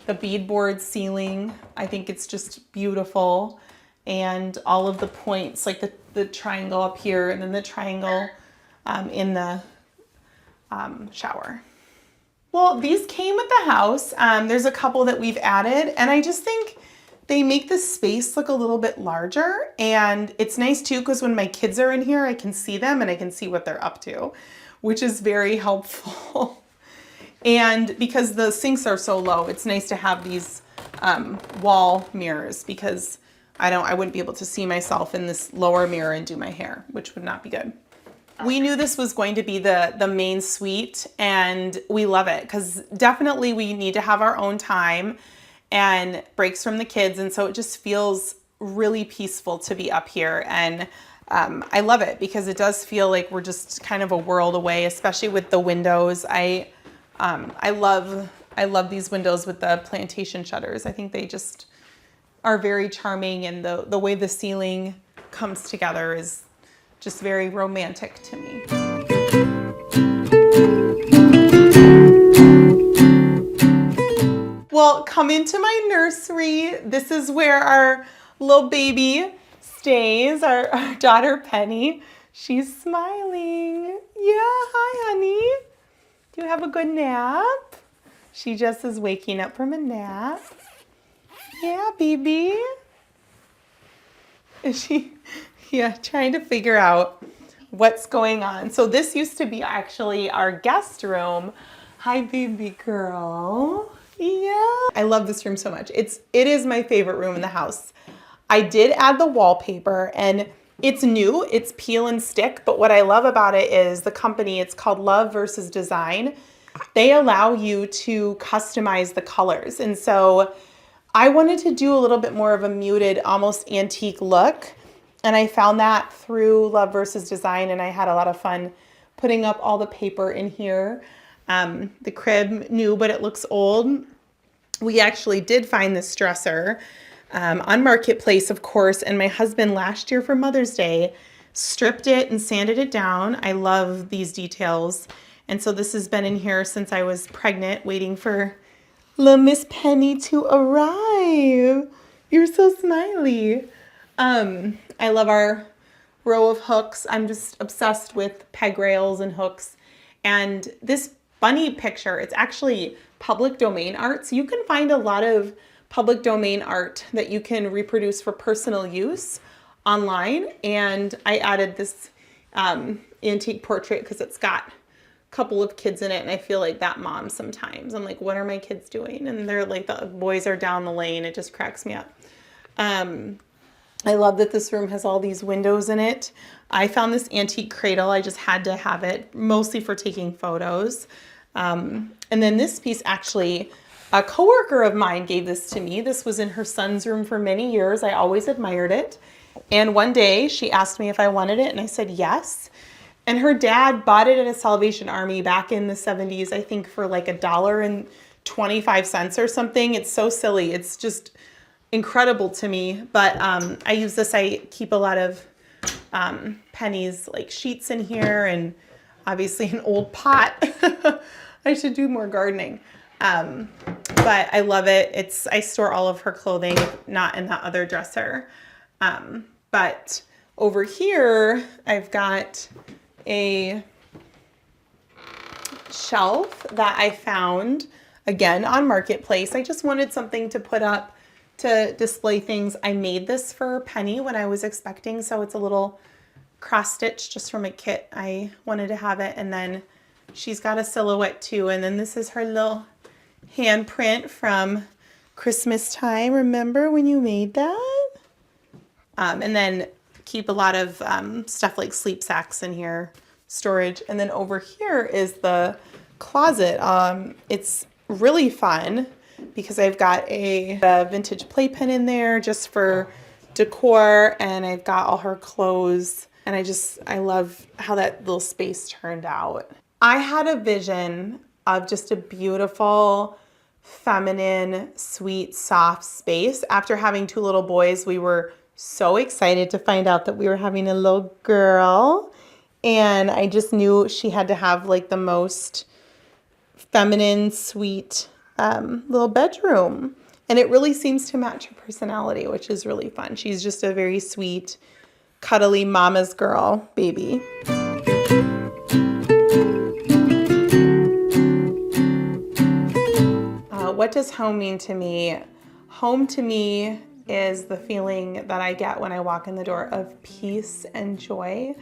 the beadboard ceiling. I think it's just beautiful. And all of the points, like the triangle up here and then the triangle in the shower. Well, these came with the house. There's a couple that we've added, and I just think they make the space look a little bit larger, and it's nice too because when my kids are in here, I can see them and I can see what they're up to, which is very helpful. And because the sinks are so low, it's nice to have these wall mirrors because I wouldn't be able to see myself in this lower mirror and do my hair, which would not be good. We knew this was going to be the main suite, and we love it because definitely we need to have our own time and breaks from the kids. And so it just feels really peaceful to be up here. And I love it because it does feel like we're just kind of a world away, especially with the windows. I love these windows with the plantation shutters. I think they just are very charming, and the way the ceiling comes together is just very romantic to me. Well, come into my nursery. This is where our little baby stays, our daughter Penny. She's smiling. Yeah, hi honey. Do you have a good nap? She just is waking up from a nap. Yeah, baby. Is she, yeah, trying to figure out what's going on. So this used to be actually our guest room. Hi, baby girl. Yeah. I love this room so much. It is my favorite room in the house. I did add the wallpaper, and it's new. It's peel and stick, but what I love about it is the company, it's called Love versus Design. They allow you to customize the colors. And so I wanted to do a little bit more of a muted, almost antique look. And I found that through Love versus Design, and I had a lot of fun putting up all the paper in here. The crib, new, but it looks old. We actually did find this dresser on Marketplace, of course, and my husband last year for Mother's Day stripped it and sanded it down. I love these details. And so this has been in here since I was pregnant, waiting for little Miss Penny to arrive. You're so smiley. I love our row of hooks. I'm just obsessed with peg rails and hooks. And this bunny picture, it's actually public domain art. So you can find a lot of public domain art that you can reproduce for personal use online. And I added this antique portrait because it's got a couple of kids in it, and I feel like that mom sometimes. I'm like, what are my kids doing? And they're like, the boys are down the lane. It just cracks me up. I love that this room has all these windows in it. I found this antique cradle. I just had to have it, mostly for taking photos. And then this piece, actually, a coworker of mine gave this to me. This was in her son's room for many years. I always admired it. And one day she asked me if I wanted it, and I said yes. And her dad bought it at a Salvation Army back in the 70s, I think for like $1.25 or something. It's so silly. It's just incredible to me. But I use this. I keep a lot of Penny's like sheets in here, and obviously an old pot. I should do more gardening. But I love it. I store all of her clothing, not in that other dresser. But over here, I've got a shelf that I found, again, on Marketplace. I just wanted something to put up to display things. I made this for Penny when I was expecting, so it's a little cross-stitch just from a kit. I wanted to have it, and then she's got a silhouette too, and then this is her little handprint from Christmas time. Remember when you made that? And then keep a lot of stuff like sleep sacks in here, storage. And then over here is the closet. It's really fun because I've got a vintage playpen in there just for decor, and I've got all her clothes. And I love how that little space turned out. I had a vision of just a beautiful, feminine, sweet, soft space. After having two little boys, we were so excited to find out that we were having a little girl. And I just knew she had to have like the most feminine, sweet little bedroom. And it really seems to match her personality, which is really fun. She's just a very sweet, cuddly mama's girl baby. What does home mean to me? Home to me is the feeling that I get when I walk in the door of peace and joy.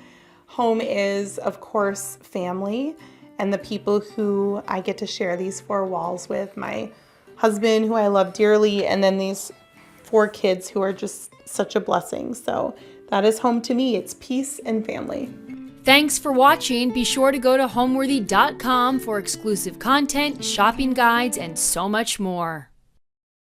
Home is, of course, family and the people who I get to share these four walls with, my husband, who I love dearly, and then these four kids who are just such a blessing. So that is home to me. It's peace and family. Thanks for watching. Be sure to go to homeworthy.com for exclusive content, shopping guides, and so much more.